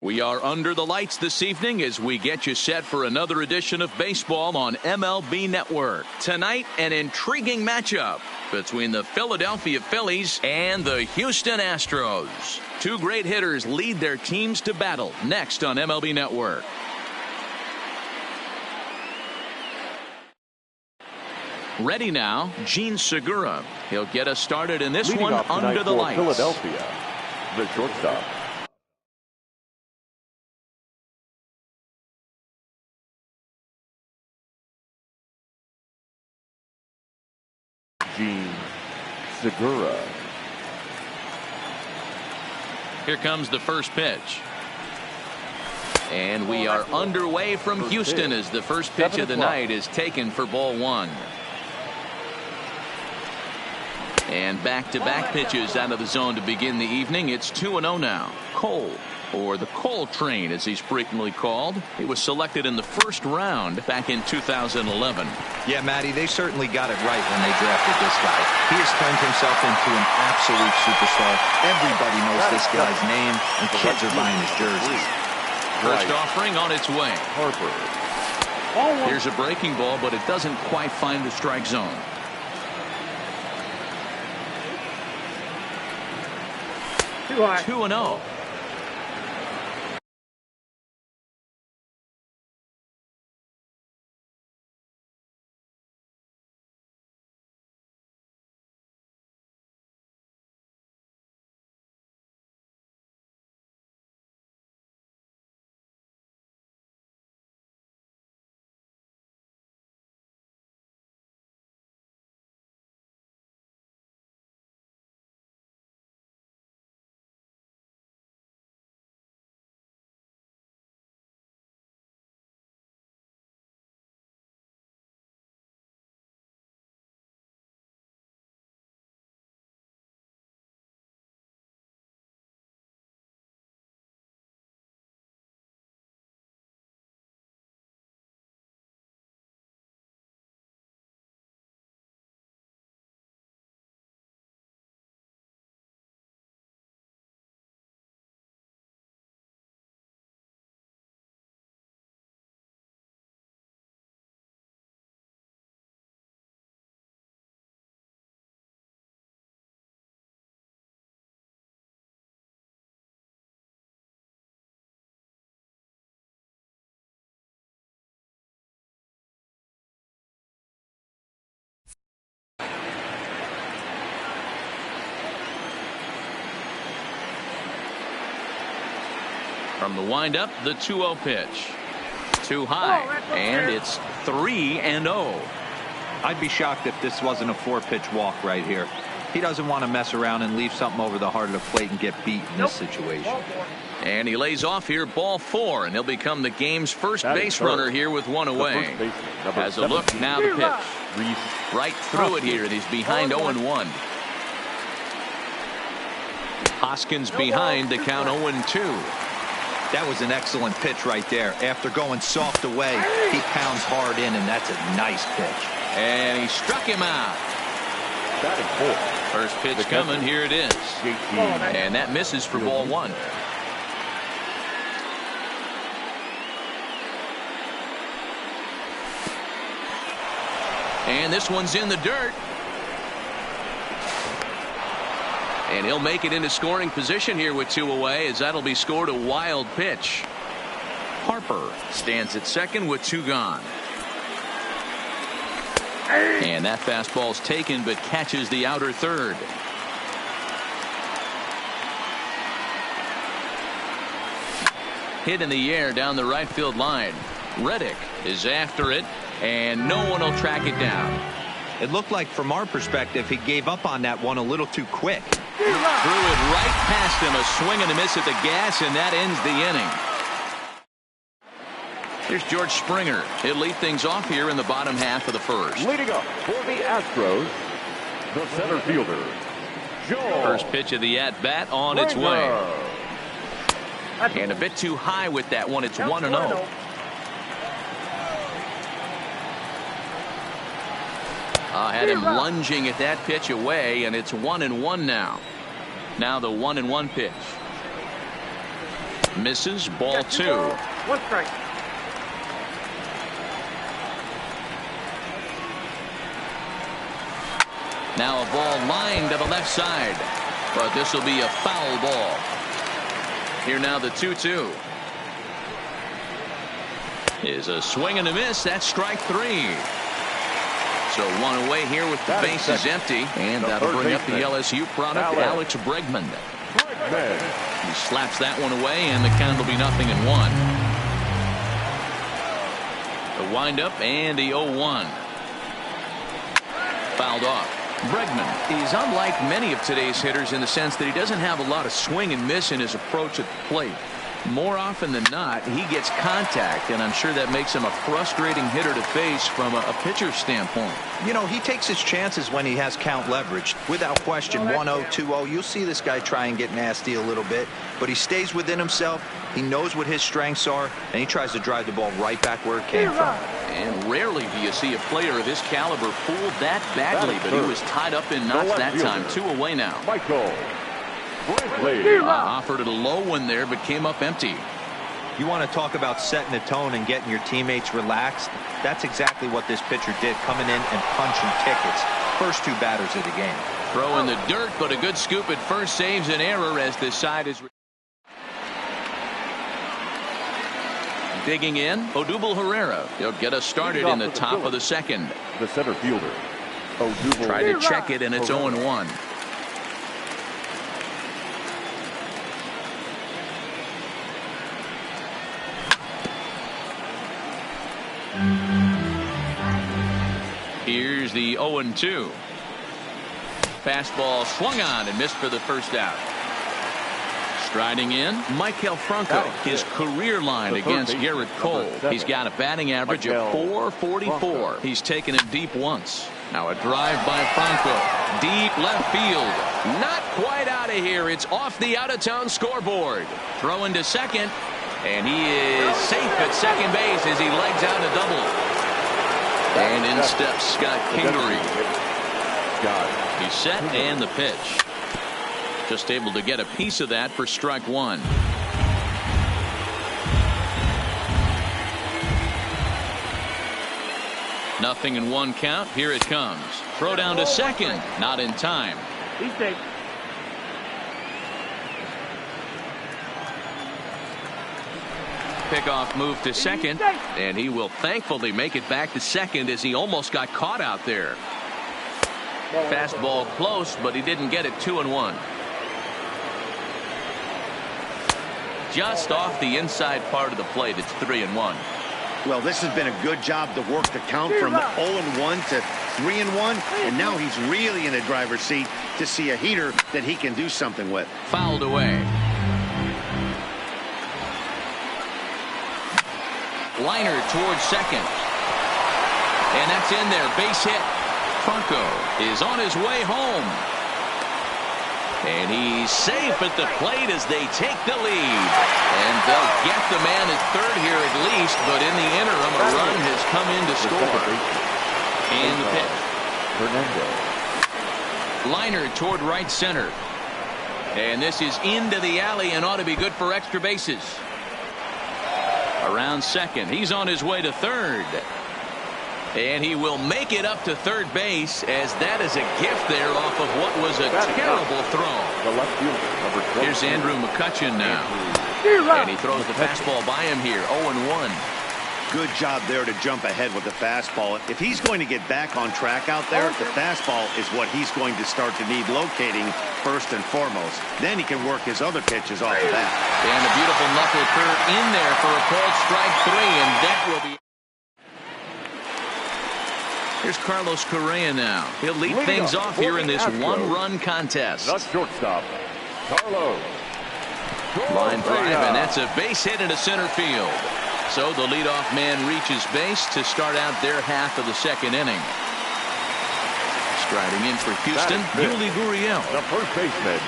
We are under the lights this evening as we get you set for another edition of baseball on MLB Network. Tonight, an intriguing matchup between the Philadelphia Phillies and the Houston Astros. Two great hitters lead their teams to battle next on MLB Network. Ready now, Gene Segura. He'll get us started in this one under the lights. Philadelphia, the shortstop. Gene Segura. Here comes the first pitch. And we are underway from Houston as the first pitch of the night is taken for ball one. And back-to-back pitches out of the zone to begin the evening. It's 2-0 now. Cole, or the Cole train as he's frequently called. He was selected in the first round back in 2011. Yeah, Matty, they certainly got it right when they drafted this guy. He has turned himself into an absolute superstar. Everybody knows this guy's name, and kids are buying his jerseys. First offering on its way. Harper. Here's a breaking ball, but it doesn't quite find the strike zone. 2-0. From the windup, the 2-0 pitch. Too high, and it's 3-0. I'd be shocked if this wasn't a 4-pitch walk right here. He doesn't want to mess around and leave something over the heart of the plate and get beat in this situation. And he lays off here, ball 4, and he'll become the game's first base runner here with one away. Has a look, now the pitch. Right through it here, and he's behind 0-1. Hoskins behind to count 0-2. That was an excellent pitch right there. After going soft away, he pounds hard in, and that's a nice pitch. And he struck him out. First pitch coming, here it is. And that misses for ball 1. And this one's in the dirt. And he'll make it into scoring position here with 2 away, as that'll be scored a wild pitch. Harper stands at second with 2 gone. And that fastball's taken but catches the outer third. Hit in the air down the right field line. Reddick is after it, and no one will track it down. It looked like, from our perspective, he gave up on that one a little too quick. Threw it right past him, a swing and a miss at the gas, and that ends the inning. Here's George Springer. He'll lead things off here in the bottom half of the first. Leading up for the Astros, the center fielder, George. First pitch of the at-bat on its way. And a bit too high with that one. It's 1-0. Had him lunging at that pitch away, and it's 1-1 now. Now the 1-1 pitch. Misses, ball 2. One strike. Now a ball lined to the left side, but this will be a foul ball. Here now the 2-2. Is a swing and a miss. That's strike 3. So one away here with the bases empty, and that'll bring up the LSU product, Alex Bregman. He slaps that one away, and the count will be 0-1. The windup and the 0-1. Fouled off. Bregman is unlike many of today's hitters in the sense that he doesn't have a lot of swing and miss in his approach at the plate. More often than not, he gets contact, and I'm sure that makes him a frustrating hitter to face from a pitcher's standpoint. You know, he takes his chances when he has count leverage. Without question, 1-0, 2-0. You'll see this guy try and get nasty a little bit, but he stays within himself. He knows what his strengths are, and he tries to drive the ball right back where it came from. And rarely do you see a player of his caliber fooled that badly, but he was tied up in knots that time. 2 away now. Offered it a low one there, but came up empty. You want to talk about setting the tone and getting your teammates relaxed? That's exactly what this pitcher did, coming in and punching tickets. First 2 batters of the game. Throw in the dirt, but a good scoop at first saves an error as this side is digging in. Odubel Herrera. He'll get us started in the top of the second. The center fielder, Odubel. Try to check it, and it's 0-1. Here's the 0-2. Fastball swung on and missed for the first out. Striding in, Maikel Franco, his career line against Garrett Cole. He's got a batting average of .444. He's taken it deep once. Now a drive by Franco. Deep left field. Not quite out of here. It's off the out-of-town scoreboard. Throw into second, and he is safe at second base as he legs out a double. And in steps Scott Kingery. He's set, and the pitch. Just able to get a piece of that for strike 1. Nothing in 1 count. Here it comes. Throw down to second. Not in time. He's safe. Pickoff move to second, and he will thankfully make it back to second as he almost got caught out there. Fastball close, but he didn't get it. 2-1. Just off the inside part of the plate. It's 3-1. Well, this has been a good job to work the count from 0-1 to 3-1, and now he's really in a driver's seat to see a heater that he can do something with. Fouled away. Liner towards second. And that's in there. Base hit. Franco is on his way home. And he's safe at the plate as they take the lead. And they'll get the man at third here at least, but in the interim, a run has come in to score. And the pitch. Liner toward right center. And this is into the alley and ought to be good for extra bases. Around second. He's on his way to third. And he will make it up to third base as that is a gift there off of what was a terrible throw. Here's Andrew McCutchen now. And he throws the fastball by him here. 0-1. Good job there to jump ahead with the fastball. If he's going to get back on track out there, the fastball is what he's going to start to need locating first and foremost. Then he can work his other pitches off the bat. And a beautiful knuckle curve in there for a called strike 3, and that will be. Here's Carlos Correa now. He'll lead things off here in this one-run contest. The shortstop, Carlos. Line drive, and that's a base hit into center field. So the leadoff man reaches base to start out their half of the second inning. Striding in for Houston, Yuli Gurriel. The first baseman,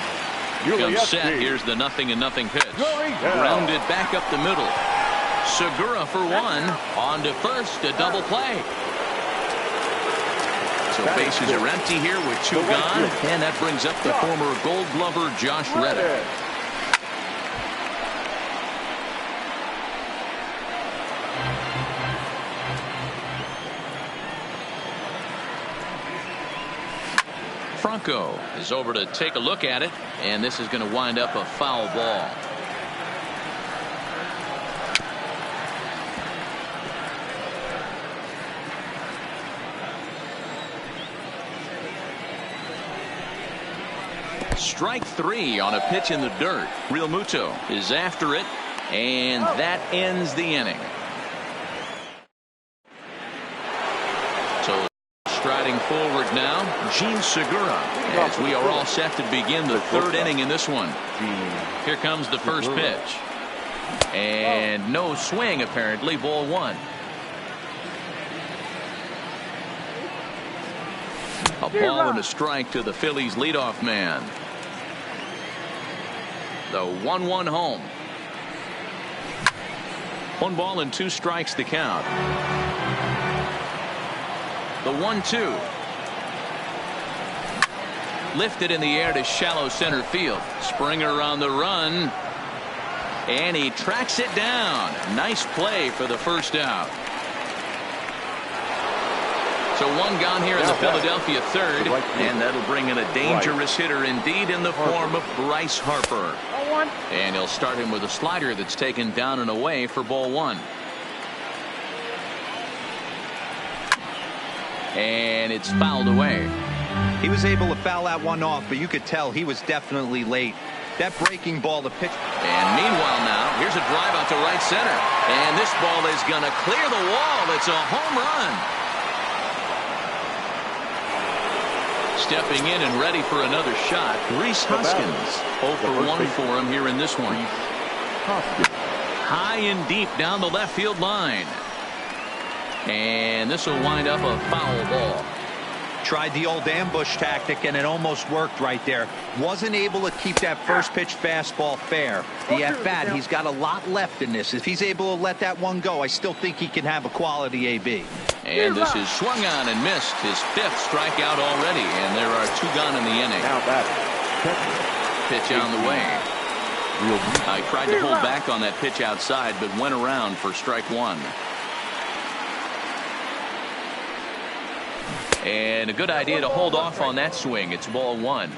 Comes set. Here's the 0-0 pitch. Grounded back up the middle. Segura for 1. On to first, a double play. So bases are empty here with 2 gone, and that brings up the former Gold Glover Josh Reddick. Franco is over to take a look at it, and this is going to wind up a foul ball. Strike 3 on a pitch in the dirt. Real Muto is after it, and that ends the inning. So striding forward now, Gene Segura, as we are all set to begin the third inning in this one. Here comes the first pitch. And no swing, apparently. Ball 1. A ball and a strike to the Phillies leadoff man. The 1-1 home. 1 ball and 2 strikes to count. The 1-2. Lifted in the air to shallow center field. Springer on the run. And he tracks it down. Nice play for the first out. So 1 gone here in the Philadelphia third, and that'll bring in a dangerous hitter indeed in the form of Bryce Harper. And he'll start him with a slider that's taken down and away for ball 1. And it's fouled away. He was able to foul that one off, but you could tell he was definitely late. That breaking ball to pitch. And meanwhile now, here's a drive out to right center. And this ball is going to clear the wall. It's a home run. Stepping in and ready for another shot, Rhys Hoskins. 0 for 1 for him here in this one. High and deep down the left field line. And this will wind up a foul ball. Tried the old ambush tactic, and it almost worked right there. Wasn't able to keep that first pitch fastball fair. The at-bat, he's got a lot left in this. If he's able to let that one go, I still think he can have a quality AB. And this is swung on and missed. His 5th strikeout already, and there are 2 gone in the inning. Now that pitch on the way. I tried to hold back on that pitch outside, but went around for strike 1. And a good idea to hold off on that swing. It's ball 1.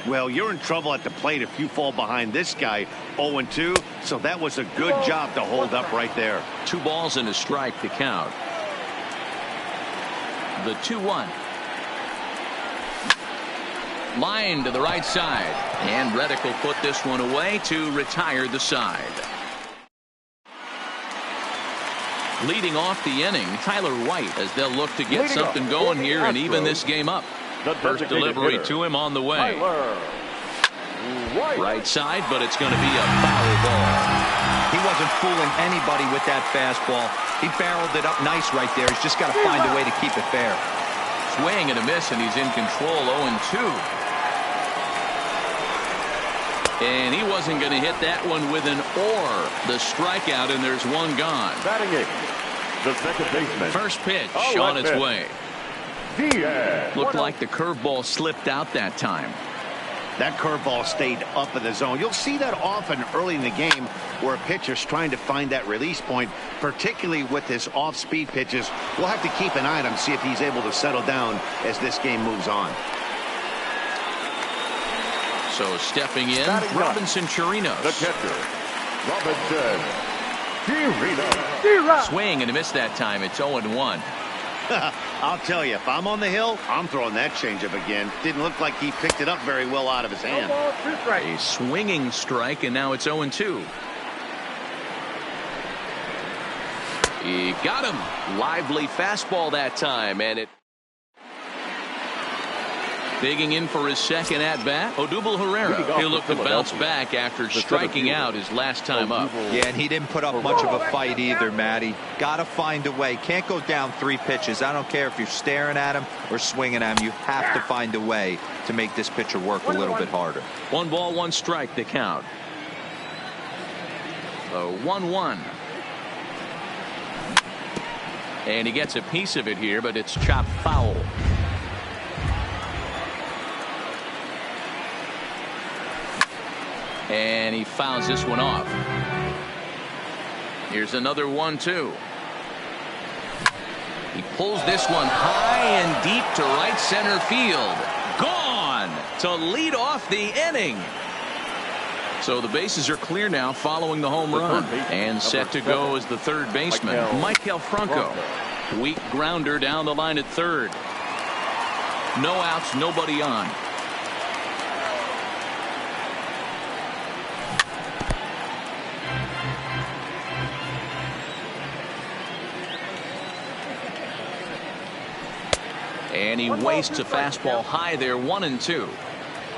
Well, you're in trouble at the plate if you fall behind this guy 0-2, so that was a good job to hold up right there. 2 balls and a strike to count. The 2-1. Line to the right side, and Reddick will put this one away to retire the side. Leading off the inning, Tyler White, as they'll look to get something going here and even this game up. First delivery to him on the way. Right side, but it's going to be a foul ball. He wasn't fooling anybody with that fastball. He barreled it up nice right there. He's just got to find a way to keep it fair. Swing and a miss, and he's in control. 0-2. And he wasn't going to hit that one with an or. The strikeout, and there's 1 gone. batting it, the second baseman. First pitch on its way. Looked like the curveball slipped out that time. That curveball stayed up in the zone. You'll see that often early in the game where a pitcher's trying to find that release point, particularly with his off-speed pitches. We'll have to keep an eye on him, see if he's able to settle down as this game moves on. So stepping in, Robinson Chirinos. The catcher, Robinson Chirinos. Swing and a miss that time. It's 0-1. I'll tell you, if I'm on the hill, I'm throwing that changeup again. Didn't look like he picked it up very well out of his hand. A swinging strike, and now it's 0-2. He got him. Lively fastball that time, and it. Digging in for his second at-bat, Odubel Herrera. He'll look to bounce back after striking out his last time up. Yeah, and he didn't put up much of a fight either, Matty. Got to find a way. Can't go down 3 pitches. I don't care if you're staring at him or swinging at him. You have to find a way to make this pitcher work a little bit harder. 1 ball, 1 strike to count. So 1-1. And he gets a piece of it here, but it's chopped foul. And he fouls this one off. Here's another 1-2. He pulls this one high and deep to right center field. Gone! to lead off the inning. So the bases are clear now following the home run. And set to go is the third baseman, Michael Franco. Weak grounder down the line at third. No outs, nobody on. And he wastes a fastball high there, 1-2.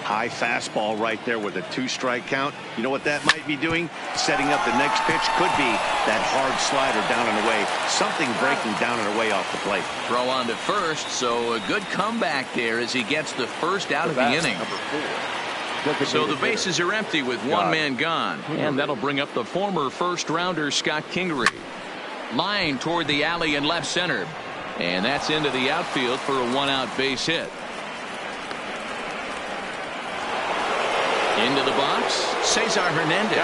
High fastball right there with a 2-strike count. You know what that might be doing? Setting up the next pitch. Could be that hard slider down and away. Something breaking down and away off the plate. Throw on to first, so a good comeback there as he gets the first out of the inning. So the bases are empty with one man gone. And that'll bring up the former first-rounder Scott Kingery. Line toward the alley in left center. And that's into the outfield for a one-out base hit. Into the box, Cesar Hernandez.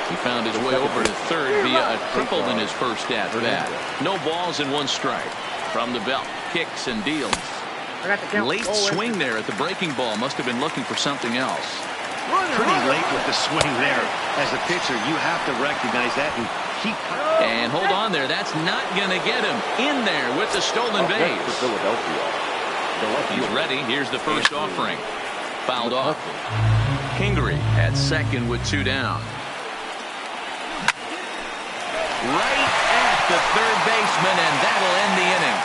He found his way over to third via a triple in his first at-bat. No balls and 1 strike. From the belt, kicks and deals. Late swing there at the breaking ball. Must have been looking for something else. Pretty late with the swing there. As a pitcher, you have to recognize that and keep. And hold on there. That's not going to get him in there with the stolen base. He's ready. Here's the first offering. Fouled off. Kingery at second with 2 down. Right at the third baseman, and that'll end the inning.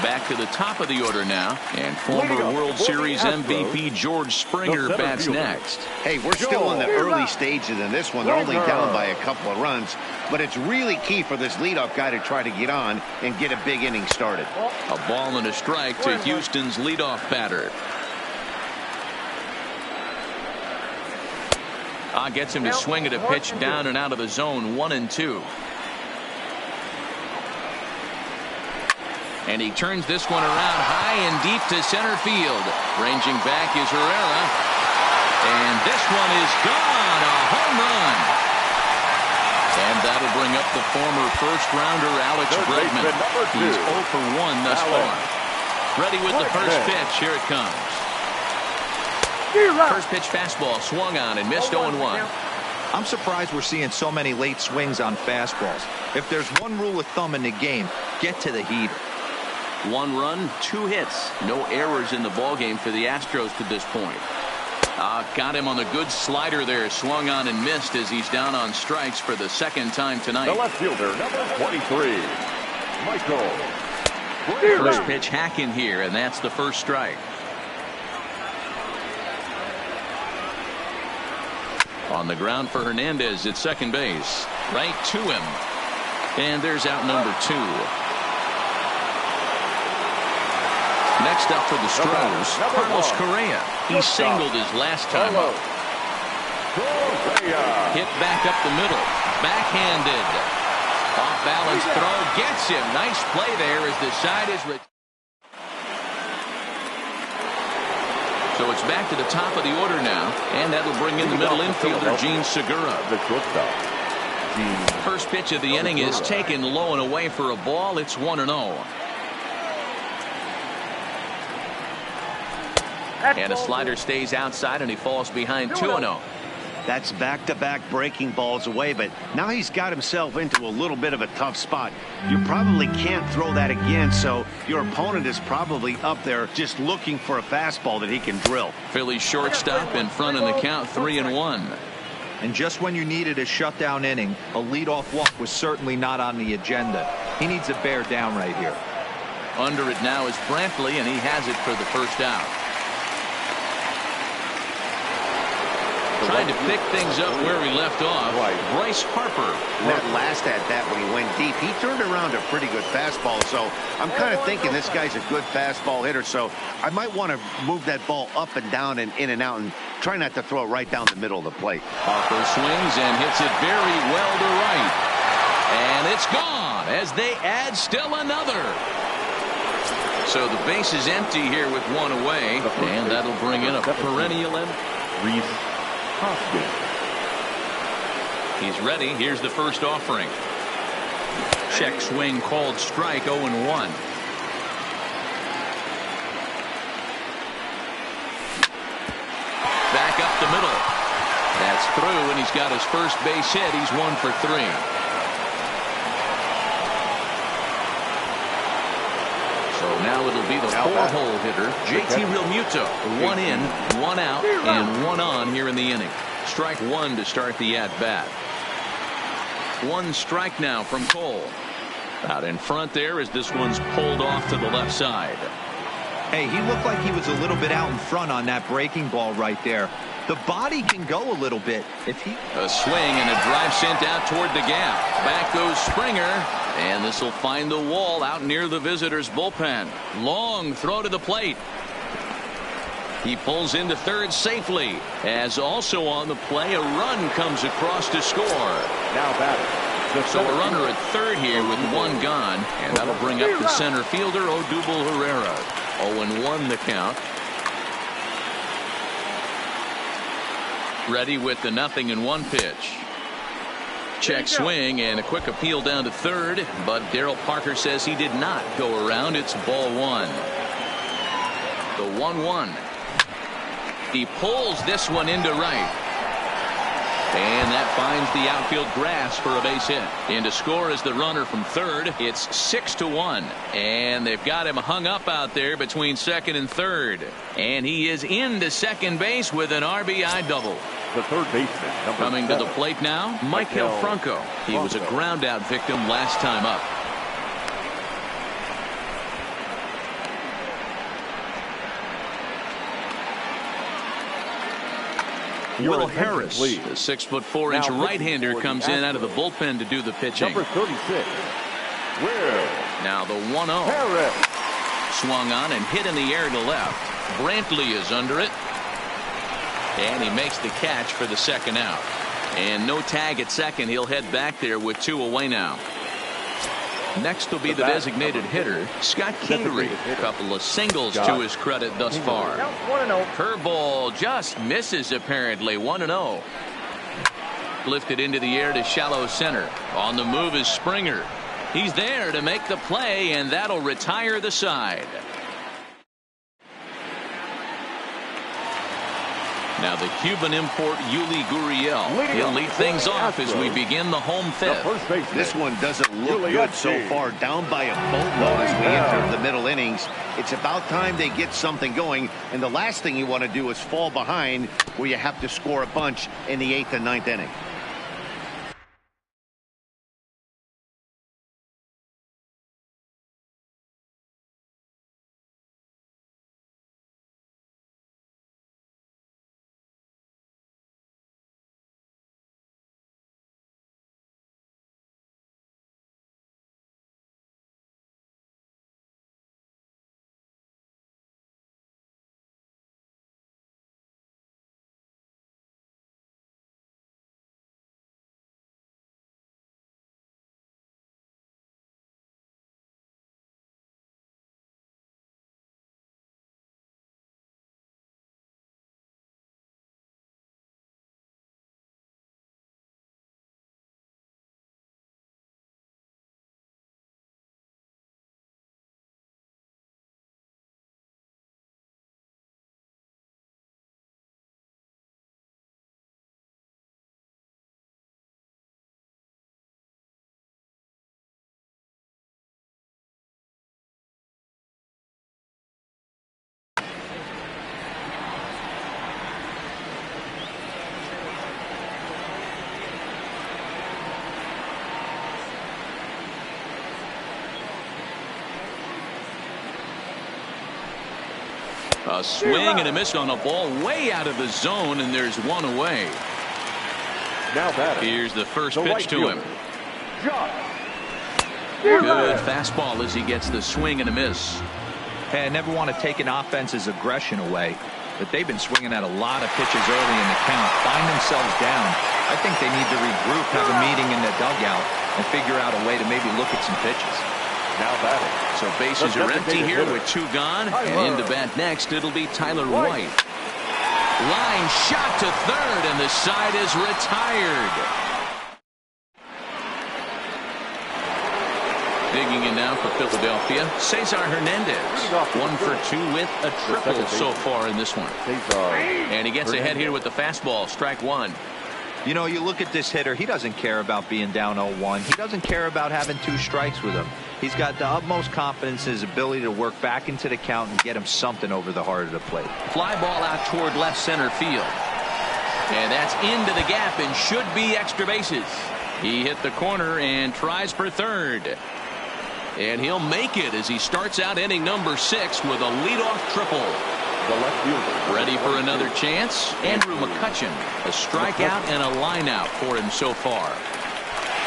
Back to the top of the order now, and former World Series MVP George Springer bats next. Hey, we're still in the early stages in this one. They're only down by a couple of runs, but it's really key for this leadoff guy to try to get on and get a big inning started. A ball and a strike to Houston's leadoff batter. Gets him to swing at a pitch down and out of the zone, 1-2. And he turns this one around high and deep to center field. Ranging back is Herrera. And this one is gone. A home run. And that'll bring up the former first-rounder Alex Bregman. He's 0 for 1 thus far. Ready with the first pitch. Here it comes. First pitch fastball swung on and missed 0-1. I'm surprised we're seeing so many late swings on fastballs. If there's one rule of thumb in the game, get to the heater. 1 run, 2 hits. No errors in the ballgame for the Astros to this point. Got him on the good slider there. Swung on and missed as he's down on strikes for the second time tonight. The left fielder, number 23, Michael. First pitch hack in here, and that's the first strike. On the ground for Hernandez at second base. Right to him. And there's out number 2. Next up for the Stros, Carlos Correa. He singled his last time up. Hit back up the middle. Backhanded. Off balance throw. Gets him. Nice play there as the side is. So it's back to the top of the order now, and that'll bring in the middle infielder, Gene Segura. First pitch of the inning is taken low and away for a ball. It's 1-0. And a slider stays outside, and he falls behind 2-0. That's back-to-back breaking balls away, but now he's got himself into a little bit of a tough spot. You probably can't throw that again, so your opponent is probably up there just looking for a fastball that he can drill. Phillies shortstop in front in the count, 3-1. And just when you needed a shutdown inning, a leadoff walk was certainly not on the agenda. He needs a bear down right here. Under it now is Brantley, and he has it for the first out. Trying to pick things up where he left off. Bryce Harper. That last at bat when he went deep, he turned around a pretty good fastball. So I'm kind of thinking this guy's a good fastball hitter. So I might want to move that ball up and down and in and out and try not to throw it right down the middle of the plate. Harper swings and hits it very well to right. And it's gone as they add still another. So the base is empty here with 1 away. And that'll bring in a perennial Reese. He's ready. Here's the first offering. Check swing called strike, 0-1. gets through, and he's got his first base hit. He's 1 for 3. So now it'll be the 4-hole hitter, JT Realmuto. 1 in, 1 out, and 1 on here in the inning. Strike 1 to start the at-bat. 1 strike now from Cole. Out in front there as this one's pulled off to the left side. Hey, he looked like he was a little bit out in front on that breaking ball right there. The body can go a little bit. If he... A swing and a drive sent out toward the gap. Back goes Springer. And this will find the wall out near the visitors' bullpen. Long throw to the plate. He pulls into third safely. As also on the play, a run comes across to score. Now batting. So a runner at third here with 1 gone. And that'll bring up the center fielder, Odubel Herrera. 0-1 the count. Ready with the 0-1 pitch. Check swing and a quick appeal down to third, but Darryl Parker says he did not go around. It's ball 1. The 1-1. He pulls this one into right. And that finds the outfield grass for a base hit. In to score is the runner from third. It's 6-1. And they've got him hung up out there between second and third. And he is into second base with an RBI double. The third baseman. Coming to the plate now, Michael Franco. He was a ground out victim last time up. Will Harris, the 6'4" right-hander, comes in out of the bullpen to do the pitching. Number 36. Will. Now the 1-0. Harris. Swung on and hit in the air to left. Brantley is under it. And he makes the catch for the second out. And no tag at second. He'll head back there with 2 away now. Next will be the designated hitter, Scott Kingery. A couple of singles to his credit thus far. Curveball just misses apparently. 1-0. Lifted into the air to shallow center. On the move is Springer. He's there to make the play, and that'll retire the side. Now the Cuban import Yuli Gurriel. He'll lead things off as we begin the home fifth. This one doesn't look good so far. Down by a boatload as we enter the middle innings. It's about time they get something going. And the last thing you want to do is fall behind where you have to score a bunch in the 8th and 9th inning. A swing and a miss on a ball way out of the zone, and there's 1 away. Now batting. Here's the first pitch to him. Good Good fastball as he gets the swing and a miss. Hey, I never want to take an offense's aggression away, but they've been swinging at a lot of pitches early in the count. Find themselves down. I think they need to regroup, have a meeting in the dugout, and figure out a way to maybe look at some pitches. Now batting. So bases are empty here with 2 gone. And into bat next, it'll be Tyler White. Line shot to third, and the side is retired. Digging in now for Philadelphia, Cesar Hernandez. 1 for 2 with a triple so far in this one. And he gets ahead here with the fastball. Strike 1. You know, you look at this hitter, he doesn't care about being down 0-1. He doesn't care about having 2 strikes with him. He's got the utmost confidence in his ability to work back into the count and get him something over the heart of the plate. Fly ball out toward left center field. And that's into the gap and should be extra bases. He hit the corner and tries for third. And he'll make it as he starts out inning number 6 with a leadoff triple. The left fielder. Ready for another chance? Andrew McCutchen. A strikeout and a line out for him so far.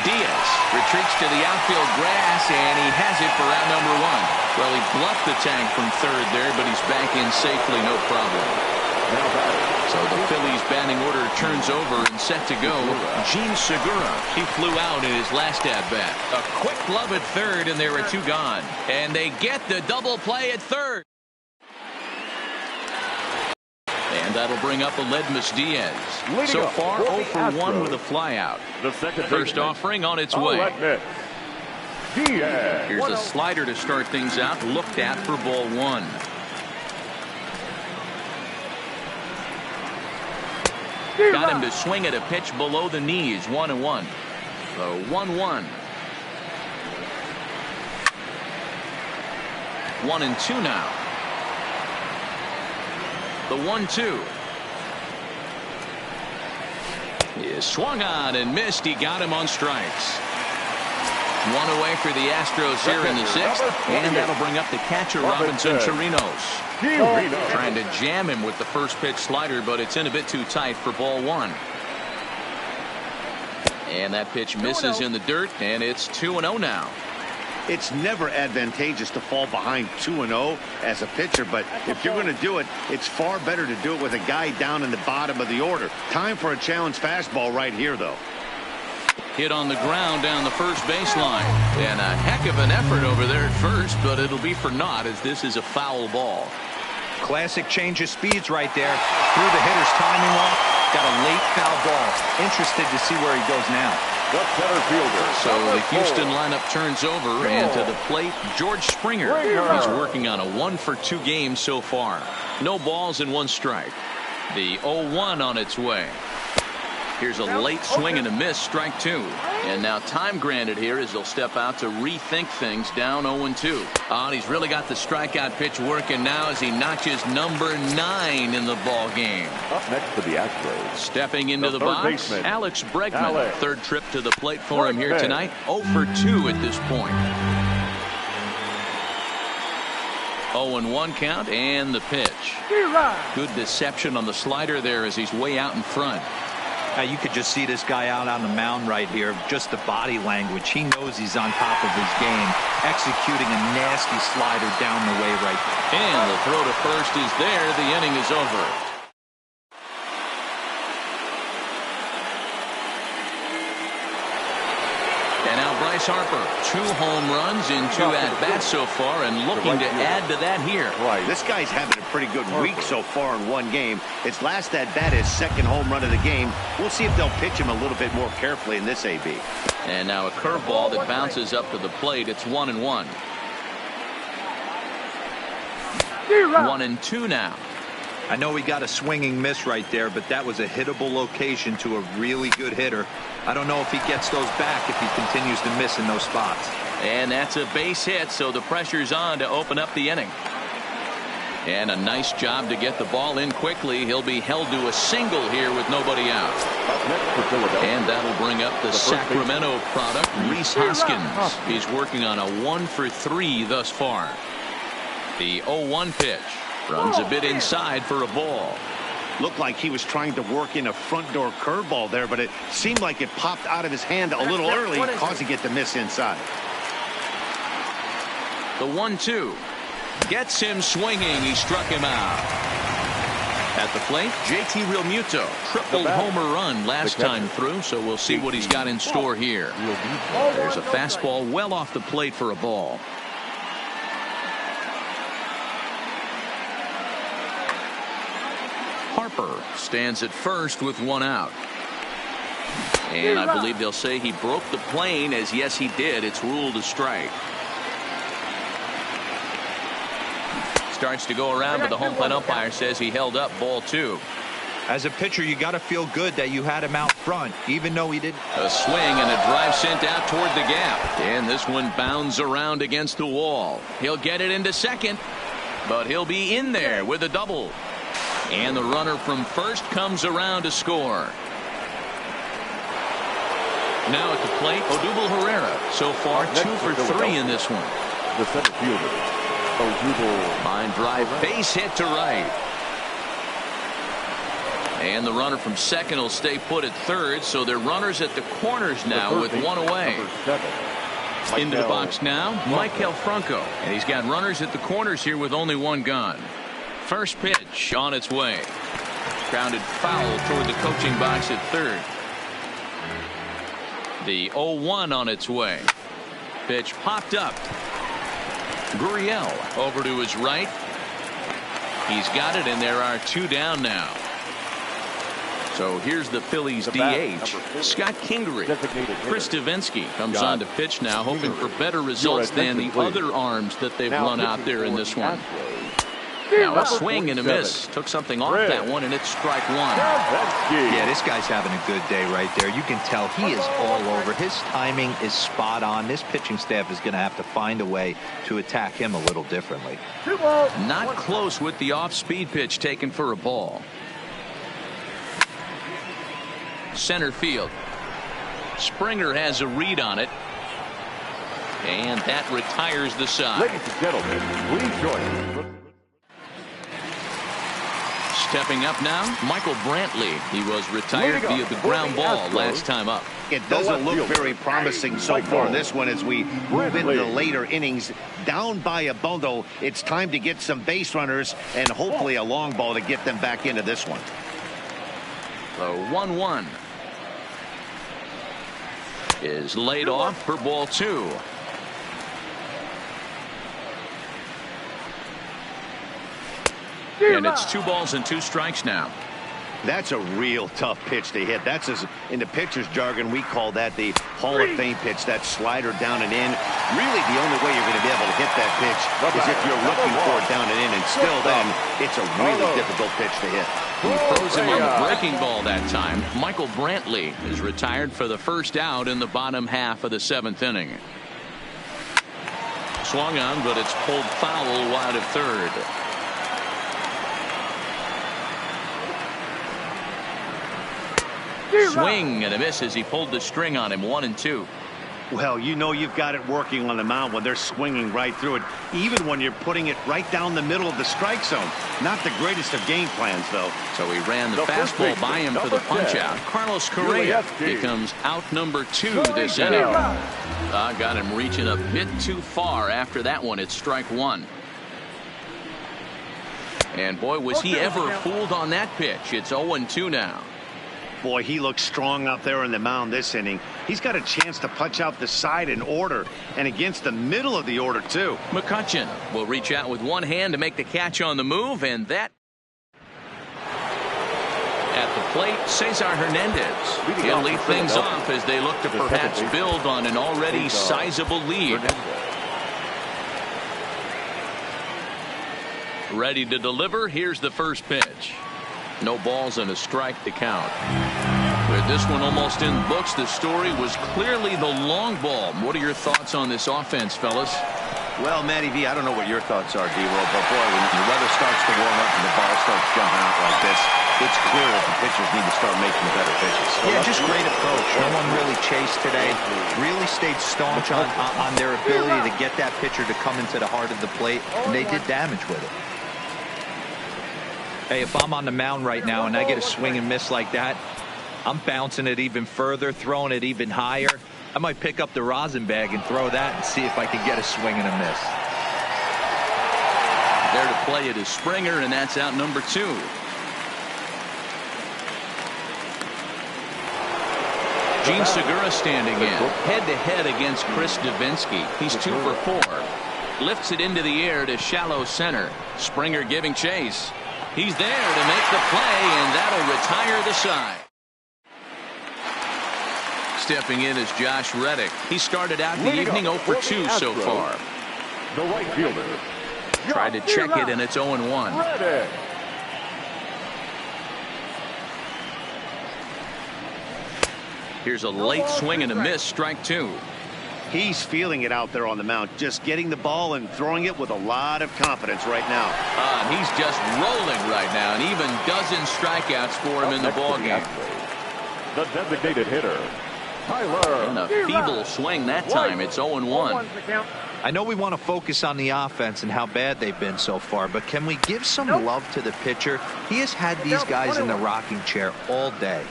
Diaz retreats to the outfield grass, and he has it for out number 1. Well, he bluffed the tank from third there, but he's back in safely, no problem. So the Phillies batting order turns over and set to go. Gene Segura. He flew out in his last at-bat. A quick glove at third, and there are 2 gone. And they get the double play at third. And that'll bring up Aledmus Diaz. So far, 0 for 1 with a flyout. First offering on its way. Here's a slider to start things out. Looked at for ball 1. Got him to swing at a pitch below the knees. 1-1. So 1-1. 1-2 now. The 1-2 is swung on and missed. He got him on strikes. 1 away for the Astros here in the 6th, and that'll bring up the catcher Robinson Chirinos. Trying to jam him with the first pitch slider, but it's in a bit too tight for ball 1. And that pitch misses in the dirt, and it's 2-0 now. It's never advantageous to fall behind 2-0 as a pitcher, but if you're going to do it, it's far better to do it with a guy down in the bottom of the order. Time for a challenge fastball right here, though. Hit on the ground down the first baseline. And a heck of an effort over there at first, but it'll be for naught as this is a foul ball. Classic change of speeds right there. Threw the hitter's timing off. Got a late foul ball. Interested to see where he goes now. The center fielder. So the Houston lineup turns over, and to the plate, George Springer. He's working on a 1-for-2 game so far. No balls and 1 strike. The 0-1 on its way. Here's a late swing and a miss, strike 2. And now time granted here as he'll step out to rethink things down 0-2. Oh, and he's really got the strikeout pitch working now as he notches number 9 in the ball game. Up next for the Astros. Stepping into the box, baseman, Alex Bregman. Alex. Third trip to the plate for him here tonight. 0 for 2 at this point. 0-1 count and the pitch. Good deception on the slider there as he's way out in front. You could just see this guy out on the mound right here. Just the body language. He knows he's on top of his game. Executing a nasty slider down the way right there. And the throw to first is there. The inning is over. And now Bryce Harper. 2 home runs in 2 at-bats so far and looking to add to that here. This guy's having a pretty good week so far in 1 game. His last at-bat is 2nd home run of the game. We'll see if they'll pitch him a little bit more carefully in this AB. And now a curveball that bounces up to the plate. It's 1-1. 1-2 now. I know he got a swinging miss right there, but that was a hittable location to a really good hitter. I don't know if he gets those back if he continues to miss in those spots. And that's a base hit, so the pressure's on to open up the inning. And a nice job to get the ball in quickly. He'll be held to a single here with nobody out. And that'll bring up the Sacramento product, Rhys Hoskins. He's working on a 1 for 3 thus far. The 0-1 pitch. Runs a bit inside for a ball. Looked like he was trying to work in a front door curveball there, but it seemed like it popped out of his hand a little early, causing it to miss inside. The 1-2 gets him swinging. He struck him out. At the plate, JT Realmuto. Triple homer run last time through, so we'll see what he's got in store here. There's a fastball well off the plate for a ball. Harper stands at first with 1 out. And I believe they'll say he broke the plane, as yes he did. It's ruled a strike. Starts to go around, but the home plate umpire says he held up ball 2. As a pitcher, you got to feel good that you had him out front, even though he didn't. A swing and a drive sent out toward the gap. And this one bounds around against the wall. He'll get it into second, but he'll be in there with a double. And the runner from first comes around to score. Now at the plate, Odubel Herrera. So far, 2 for 3 in this one. The center fielder, Odubel. Line drive, base hit to right. And the runner from second will stay put at third, so they're runners at the corners now with one away. Into the box now, Michael Franco. And he's got runners at the corners here with only one gone. First pitch on its way. Grounded foul toward the coaching box at third. The 0-1 on its way. Pitch popped up. Gurriel over to his right. He's got it, and there are 2 down now. So here's the Phillies DH, Scott Kingery. Chris Davinsky comes on to pitch now, hoping for better results than the other arms that they've run out there in this one. Now a swing and a miss. Took something off that one, and it's strike one. Yeah, this guy's having a good day right there. You can tell he is all over. His timing is spot on. This pitching staff is going to have to find a way to attack him a little differently. Not close with the off-speed pitch taken for a ball. Center field. Springer has a read on it. And that retires the side. Ladies and gentlemen, please join. Stepping up now, Michael Brantley. He was retired via the ground ball last time up. It doesn't look very promising so far in this one as we move into the later innings. Down by a bundle, it's time to get some base runners and hopefully a long ball to get them back into this one. The 1-1 is laid off for ball 2. And it's 2 balls and 2 strikes now. That's a real tough pitch to hit. That's, as in the pitcher's jargon, we call that the Hall of Fame pitch. That slider down and in. Really, the only way you're going to be able to hit that pitch is if you're looking for it down and in. And still then, it's a really difficult pitch to hit. He throws him on the breaking ball that time. Michael Brantley is retired for the first out in the bottom half of the 7th inning. Swung on, but it's pulled foul wide of third. Swing and a miss as he pulled the string on him. 1-2. Well, you know you've got it working on the mound when they're swinging right through it, even when you're putting it right down the middle of the strike zone. Not the greatest of game plans, though. So he ran the fastball by him for the punch-out. Carlos Correa becomes out number 2 this inning. Got him reaching a bit too far after that one. It's strike 1. And boy, was he ever fooled on that pitch. It's 0-2 now. Boy, he looks strong out there on the mound this inning. He's got a chance to punch out the side in order, and against the middle of the order, too. McCutchen will reach out with one hand to make the catch on the move, and that at the plate, Cesar Hernandez. He'll lead things off as they look to perhaps build on an already sizable lead. Ready to deliver. Here's the first pitch. No balls and a strike to count. With this one almost in books, the story was clearly the long ball. What are your thoughts on this offense, fellas? Well, Matty V, I don't know what your thoughts are, D-Roll, but boy, when the weather starts to warm up and the ball starts jumping out like this, it's clear that the pitchers need to start making better pitches. Yeah, just great approach. No one really chased today. Really stayed staunch on their ability to get that pitcher to come into the heart of the plate, and they did damage with it. Hey, if I'm on the mound right now and I get a swing and miss like that, I'm bouncing it even further, throwing it even higher. I might pick up the rosin bag and throw that and see if I can get a swing and a miss. There to play it is Springer, and that's out number 2. Gene Segura standing in, head-to-head against Chris Davinsky. He's 2 for 4. Lifts it into the air to shallow center. Springer giving chase. He's there to make the play, and that'll retire the side. Stepping in is Josh Reddick. He started out the evening 0 for 2 so far. The right fielder. Tried to check it, and it's 0-1. Here's a late swing and a miss, strike two. He's feeling it out there on the mound, just getting the ball and throwing it with a lot of confidence right now. And he's just rolling right now, and even dozens strikeouts for him in the ballgame. The designated hitter, Tyler. And a feeble swing that time. It's 0-1. I know we want to focus on the offense and how bad they've been so far, but can we give some love to the pitcher? He has had these guys in the rocking chair all day.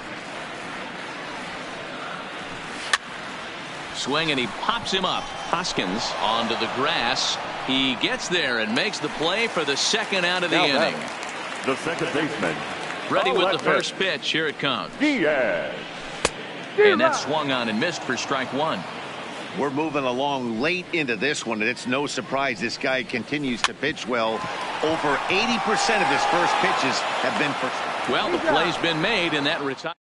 Swing, and he pops him up. Hoskins onto the grass. He gets there and makes the play for the second out of the inning. The second baseman. Ready with the first pitch. Here it comes. Diaz. And that swung on and missed for strike one. We're moving along late into this one, and it's no surprise this guy continues to pitch well. Over 80% of his first pitches have been for... Well, the play's been made, and that retires.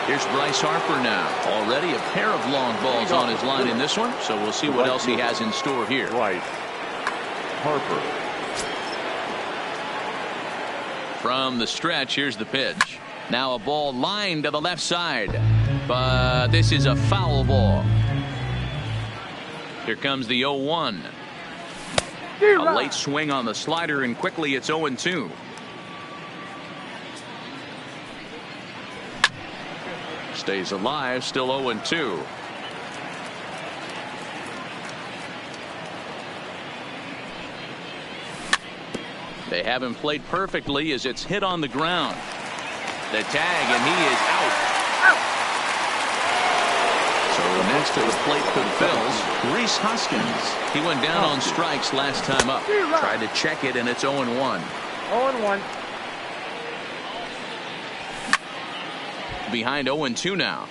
Here's Bryce Harper now. Already a pair of long balls on his line in this one, so we'll see what else he has in store here. Bryce Harper. From the stretch, here's the pitch. Now a ball lined to the left side, but this is a foul ball. Here comes the 0-1. A late swing on the slider, and quickly it's 0-2. Stays alive, still 0-2. They haven't played perfectly as it's hit on the ground. The tag, and he is out. So next to the plate for the Phils, Rhys Hoskins. He went down on strikes last time up. Tried to check it, and it's 0-1. 0-1. Behind 0-2 now.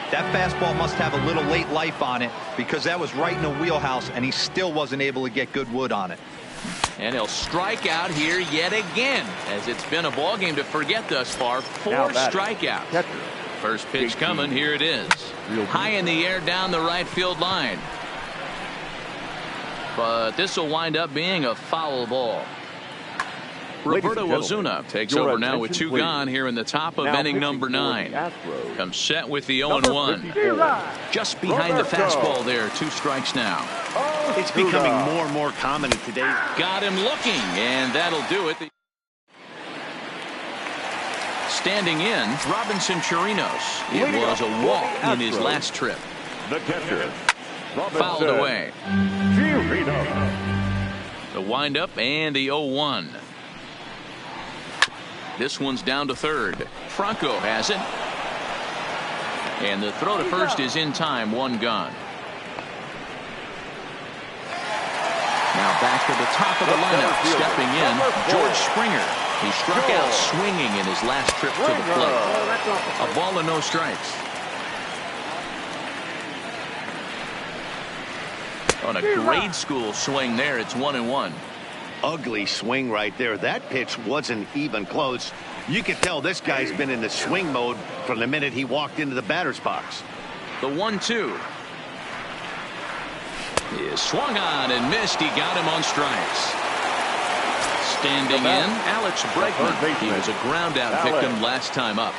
That fastball must have a little late life on it because that was right in the wheelhouse, and he still wasn't able to get good wood on it. And he'll strike out here yet again, as it's been a ball game to forget thus far. 4 strikeouts. Catcher. First pitch coming. Here it is. High in the air down the right field line. But this will wind up being a foul ball. Roberto Ozuna takes over now with 2 gone here in the top of inning number 9. Comes set with the 0-1. Just behind the fastball there. 2 strikes now. It's becoming more and more common in today's... Got him looking, and that'll do it. Standing in, Robinson Chirinos. It was a walk in his last trip. The catcher, Fouled away. Chirinos. The windup and the 0-1. This one's down to third. Franco has it. And the throw to first is in time. 1 gone. Now back to the top of the lineup. Stepping in, George Springer. He struck out swinging in his last trip to the plate. A ball and no strikes. On a grade school swing there, it's 1-1. Ugly swing right there. That pitch wasn't even close. You could tell this guy's been in the swing mode from the minute he walked into the batter's box. The 1-2 is swung on and missed. He got him on strikes. Standing in, Alex Bregman. He was a ground out victim last time up.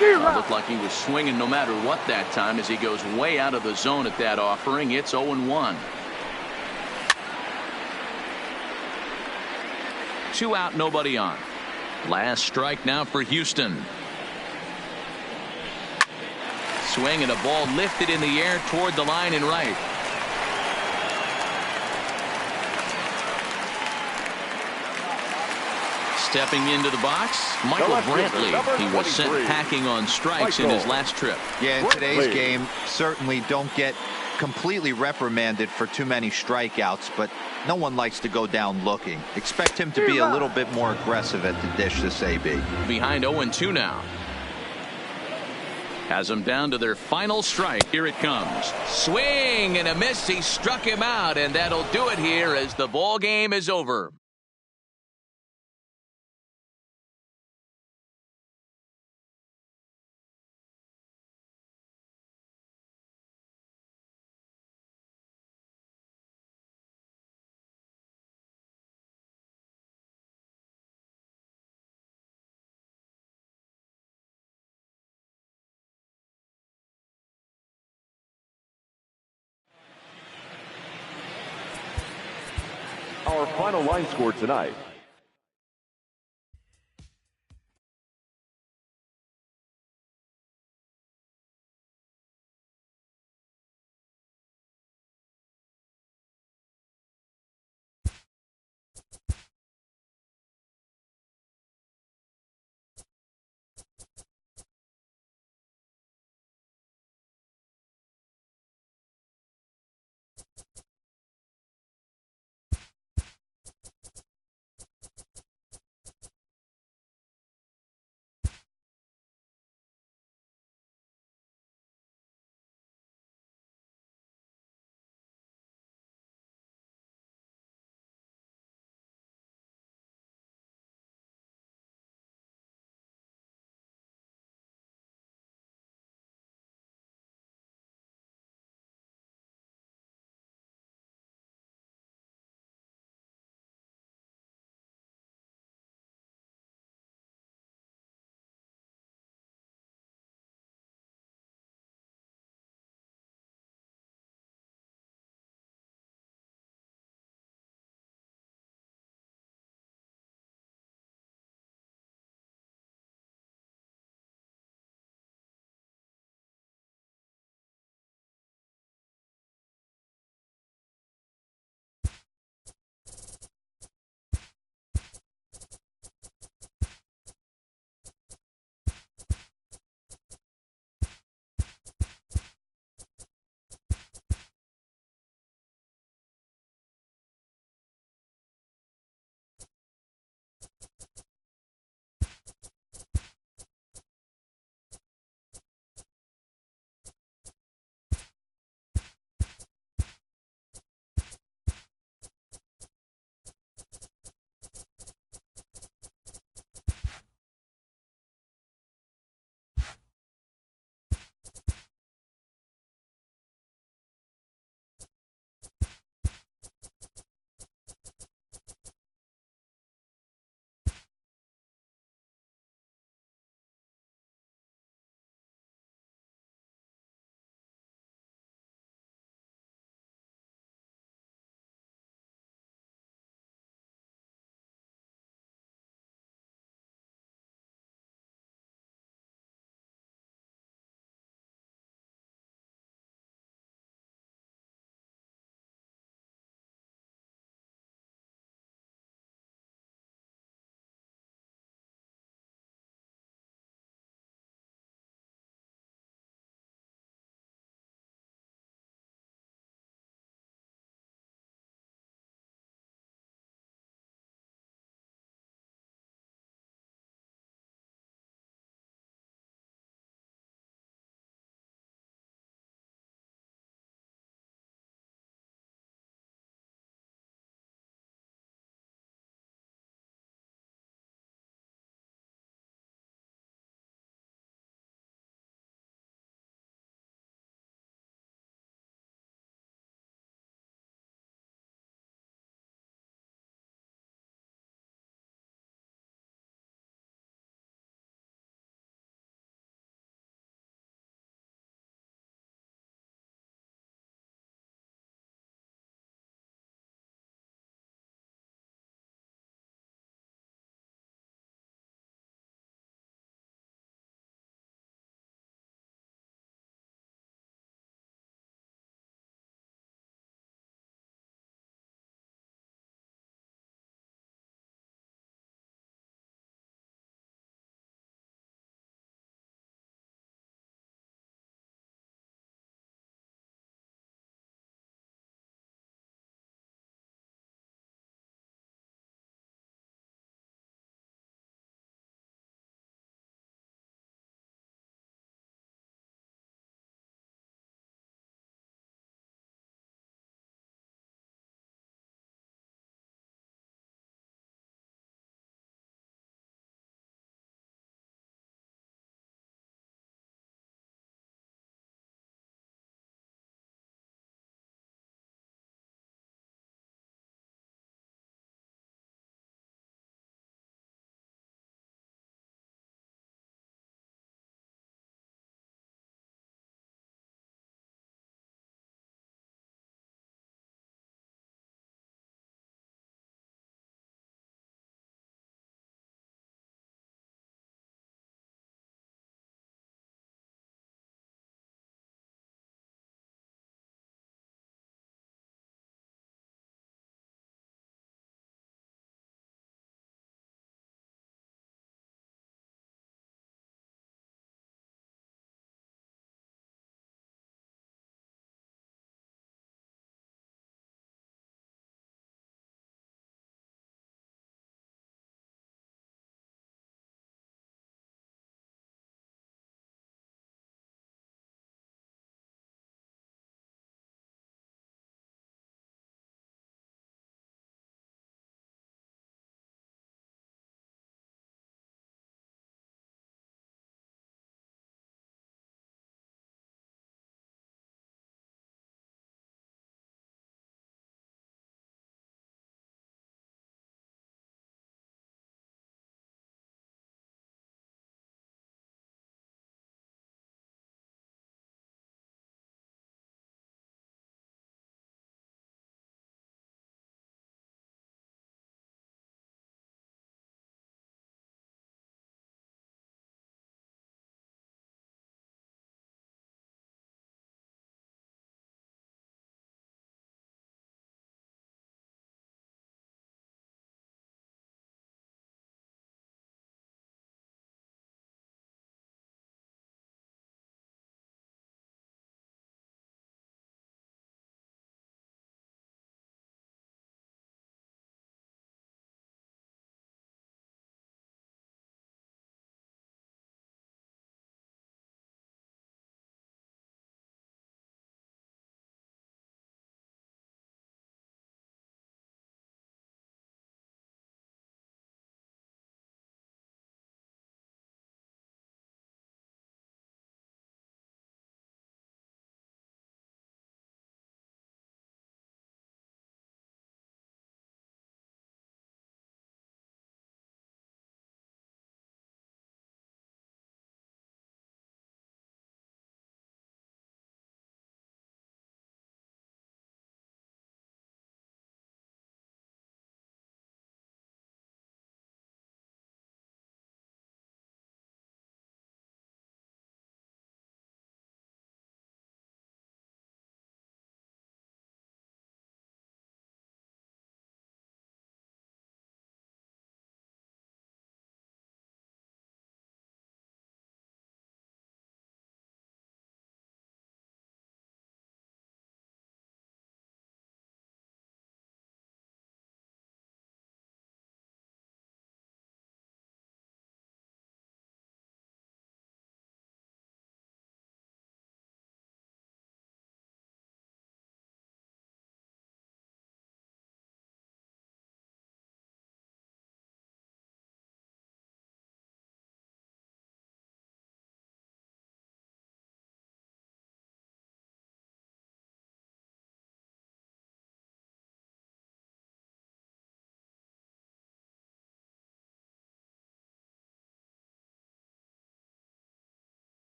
Looked like he was swinging no matter what that time as he goes way out of the zone at that offering. It's 0-1. 2 out, nobody on. Last strike now for Houston. Swing and a ball lifted in the air toward the line and right. Stepping into the box, Michael Brantley. He was sent packing on strikes in his last trip. Yeah, in today's game, certainly don't get completely reprimanded for too many strikeouts, but no one likes to go down looking. Expect him to be a little bit more aggressive at the dish this AB. Behind 0-2 now. Has them down to their final strike. Here it comes. Swing and a miss. He struck him out, and that'll do it here as the ball game is over. our final line score tonight.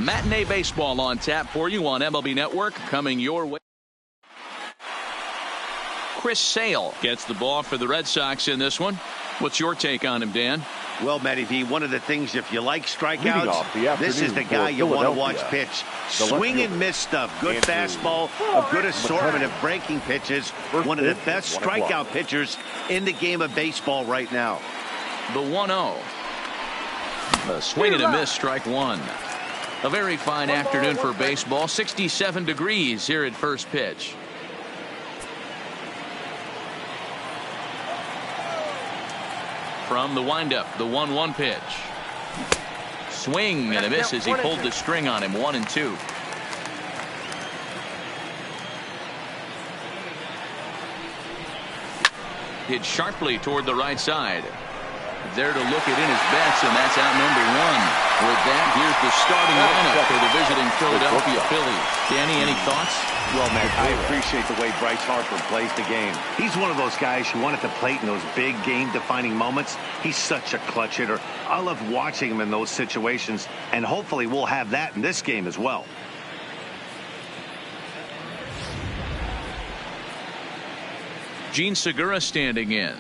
Matinee baseball on tap for you on MLB Network, coming your way. Chris Sale gets the ball for the Red Sox in this one. What's your take on him, Dan? Well, Matty V, one of the things, if you like Leading off the strikeouts, this is afternoon the guy for you want to Philadelphia, watch pitch. the left Swing and fielder, miss stuff. Good Andrew fastball, a good assortment of breaking pitches. First One of the pitch, best 1 o'clock. strikeout pitchers in the game of baseball right now. The 1-0. A swing and a miss, strike one. A very fine afternoon for baseball. 67 degrees here at first pitch. From the windup, the 1-1 pitch. Swing and a miss as he pulled the string on him. 1-2. Hit sharply toward the right side. There to look it in his bets, and that's out number one. With that, here's the starting lineup for the visiting Philadelphia Phillies. Danny, any thoughts? Well, man, I appreciate the way Bryce Harper plays the game. He's one of those guys who want at the plate in those big game-defining moments. He's such a clutch hitter. I love watching him in those situations, and hopefully we'll have that in this game as well. Gene Segura standing in.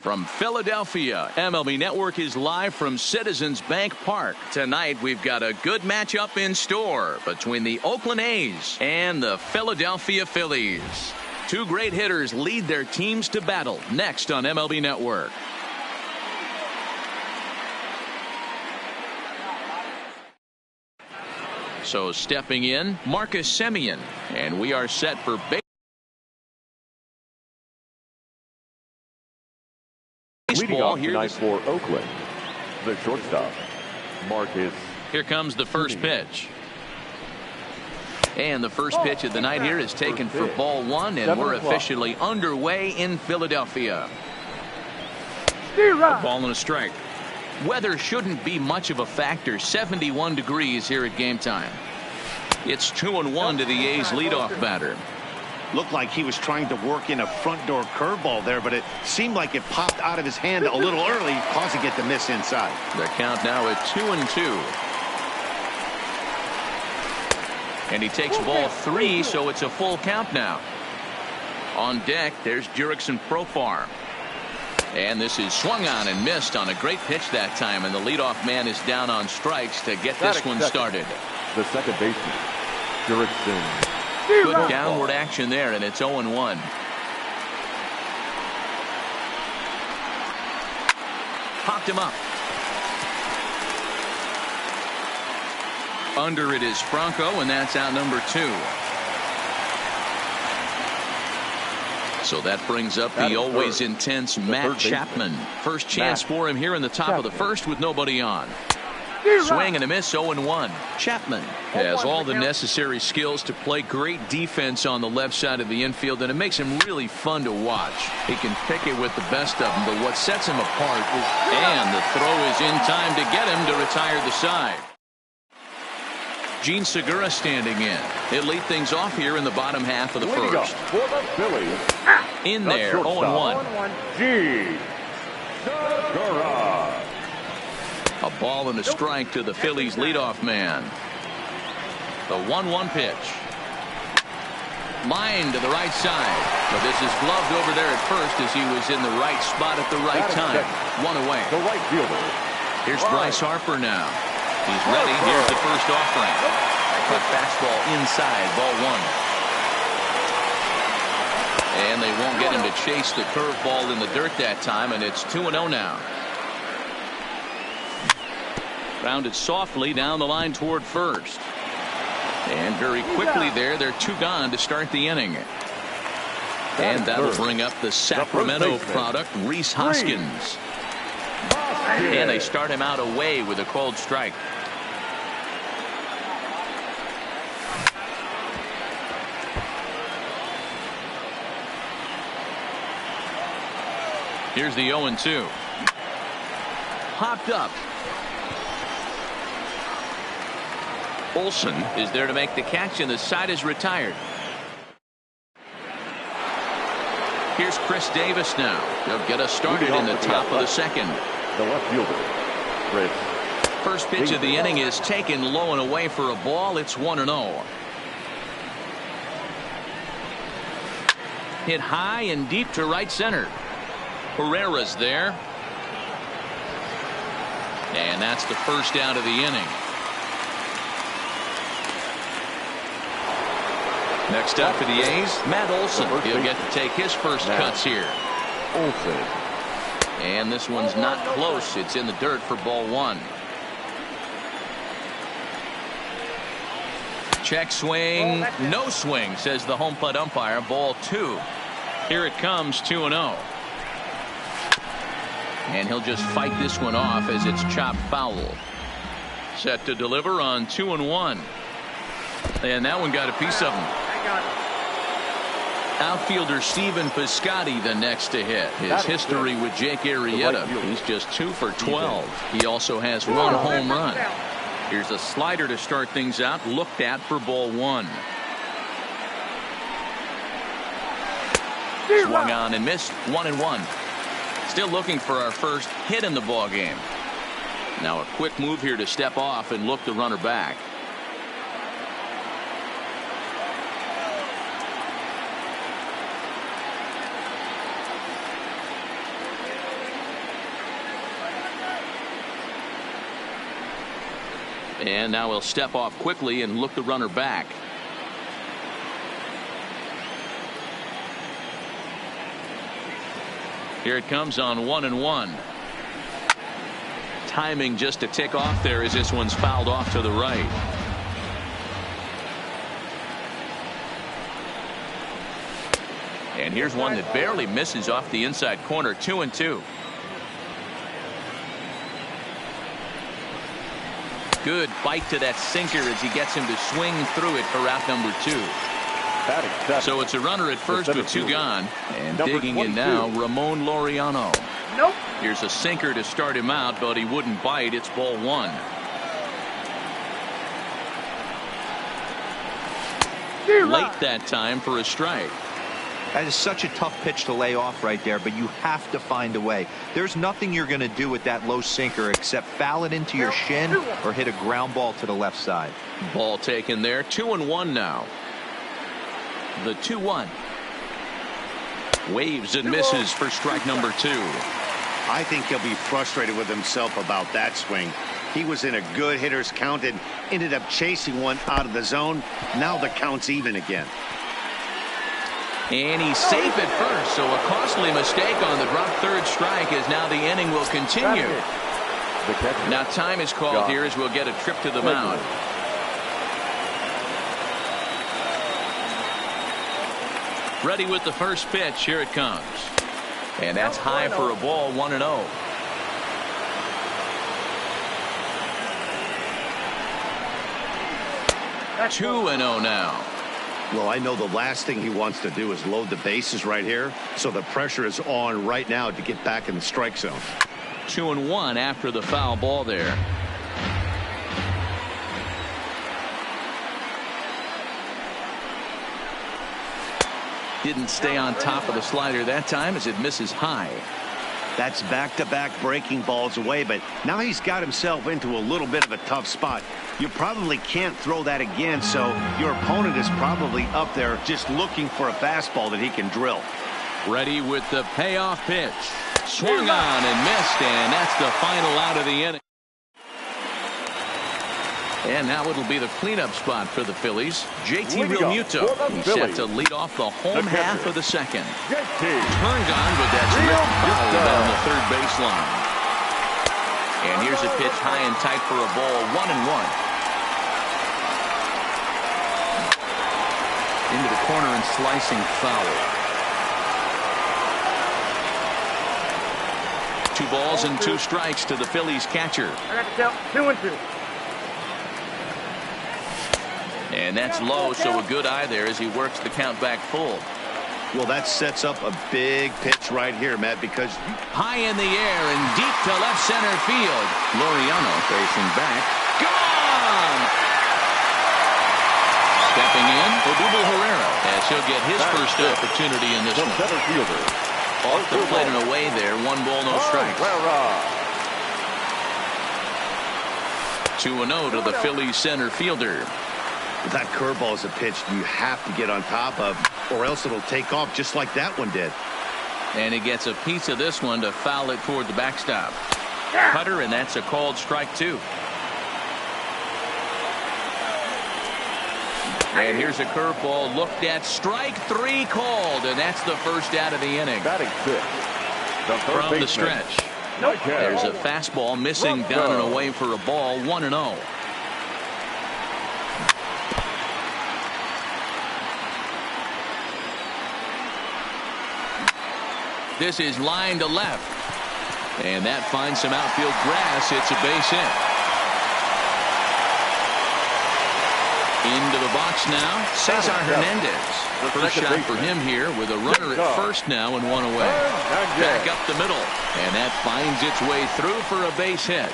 From Philadelphia, MLB Network is live from Citizens Bank Park. Tonight, we've got a good matchup in store between the Oakland A's and the Philadelphia Phillies. Two great hitters lead their teams to battle next on MLB Network. So stepping in, Marcus Semien, and we are set for Leading baseball off here tonight for Oakland, the shortstop, Marcus. Here comes the first pitch. And the first pitch of the night here is taken for ball one, and we're officially underway in Philadelphia. A ball and a strike. Weather shouldn't be much of a factor. 71 degrees here at game time. It's 2-1 to the A's leadoff batter. Looked like he was trying to work in a front door curveball there, but it seemed like it popped out of his hand a little early, causing it to miss inside. The count now at 2-2. And he takes ball three, so it's a full count now. On deck, there's Jurickson Profar. And this is swung on and missed on a great pitch that time, and the leadoff man is down on strikes to get this one started. The second baseman, Jurickson. Good downward action there, and it's 0-1. Popped him up. Under it is Franco, and that's out number 2. So that brings up the always intense Matt Chapman. First chance for him here in the top of the first with nobody on. Swing and a miss, 0-1. Chapman has all the necessary skills to play great defense on the left side of the infield, and it makes him really fun to watch. He can pick it with the best of them, but what sets him apart is, and the throw is in time to get him to retire the side. Gene Segura standing in. He'll lead things off here in the bottom half of the first. For the Phillies, in there, 0-1. Gene Segura. A ball and a strike to the Phillies leadoff man. The 1-1 pitch. Line to the right side. But this is gloved over there at first as he was in the right spot at the right time. One away. The right fielder. Here's Bryce Harper now. He's ready. Here's the first offering. Cut fastball inside, ball one. And they won't get him to chase the curveball in the dirt that time, and it's 2-0 now. Grounded softly down the line toward first. And very quickly there, they're 2 gone to start the inning. And that'll bring up the Sacramento product, Rhys Hoskins. And they start him out away with a called strike. Here's the 0-2. Popped up. Olsen is there to make the catch, and the side is retired. Here's Chris Davis now. He'll get us started in the top of the second. The left fielder, Chris. First pitch of the inning is taken low and away for a ball. It's 1-0. Hit high and deep to right center. Herrera's there. And that's the first out of the inning. Next up for the A's, Matt Olson. He'll get to take his first cuts here. Olson. And this one's not close. It's in the dirt for ball one. Check swing. No swing, says the home plate umpire. Ball 2. Here it comes, 2-0. And he'll just fight this one off as it's chopped foul. Set to deliver on 2-1. And that one got a piece of him. Outfielder Stephen Piscotty the next to hit. His history with Jake Arrieta. He's just 2 for 12. He also has 1 home run. Here's a slider to start things out. Looked at for ball 1. Swung on and missed. 1-1. Still looking for our first hit in the ball game. Now a quick move here to step off and look the runner back. And now he'll step off quickly and look the runner back. Here it comes on 1-1. Timing just to tick off there as this one's fouled off to the right. And here's one that barely misses off the inside corner. 2-2. Good bite to that sinker as he gets him to swing through it for out number 2. So it's a runner at first with 2 gone. And digging in now, Ramon Laureano. Nope. Here's a sinker to start him out, but he wouldn't bite. It's ball 1. Late that time for a strike. That is such a tough pitch to lay off right there, but you have to find a way. There's nothing you're going to do with that low sinker except foul it into your shin or hit a ground ball to the left side. Ball taken there. 2-1 now. The 2-1. Waves and misses for strike number 2. I think he'll be frustrated with himself about that swing. He was in a good hitter's count and ended up chasing one out of the zone. Now the count's even again. And he's safe at first, so a costly mistake on the drop third strike as now the inning will continue. Now time is called here as we'll get a trip to the mound. Ready with the first pitch. Here it comes. And that's high for a ball. 1-0. That's 2-0 now. Well, I know the last thing he wants to do is load the bases right here, so the pressure is on right now to get back in the strike zone. 2-1 after the foul ball there. Didn't stay on top of the slider that time as it misses high. That's back-to-back breaking balls away, but now he's got himself into a little bit of a tough spot. You probably can't throw that again, so your opponent is probably up there just looking for a fastball that he can drill. Ready with the payoff pitch. Swung on and missed, and that's the final out of the inning. And now it'll be the cleanup spot for the Phillies. JT Realmuto. He's set to lead off the home half of the second. Turned on, but that's ripped foul down the third baseline. And here's a pitch high and tight for a ball. 1-1. Into the corner and slicing foul. 2 balls and 2 strikes to the Phillies catcher. I got to count 2-2. And that's low, so a good eye there as he works the count back full. Well, that sets up a big pitch right here, Matt, because high in the air and deep to left center field. Laureano facing back. Gone! Stepping in, Odubel Herrera, as he'll get his first opportunity in this one. Center fielder. Off the plate and away there. 1 ball, no strikes. 2-0 to the Phillies center fielder. that curveball is a pitch you have to get on top of, or else it'll take off just like that one did. And he gets a piece of this one to foul it toward the backstop. Cutter, and that's a called strike 2. And here's a curveball looked at, strike 3 called, and that's the first out of the inning. Batting fifth, From the stretch. There's a fastball missing down and away for a ball. 1-0. This is line to left, and that finds some outfield grass. It's a base hit. Into the box now, Cesar Hernandez. First shot for him here with a runner at first now and one away. Back up the middle, and that finds its way through for a base hit.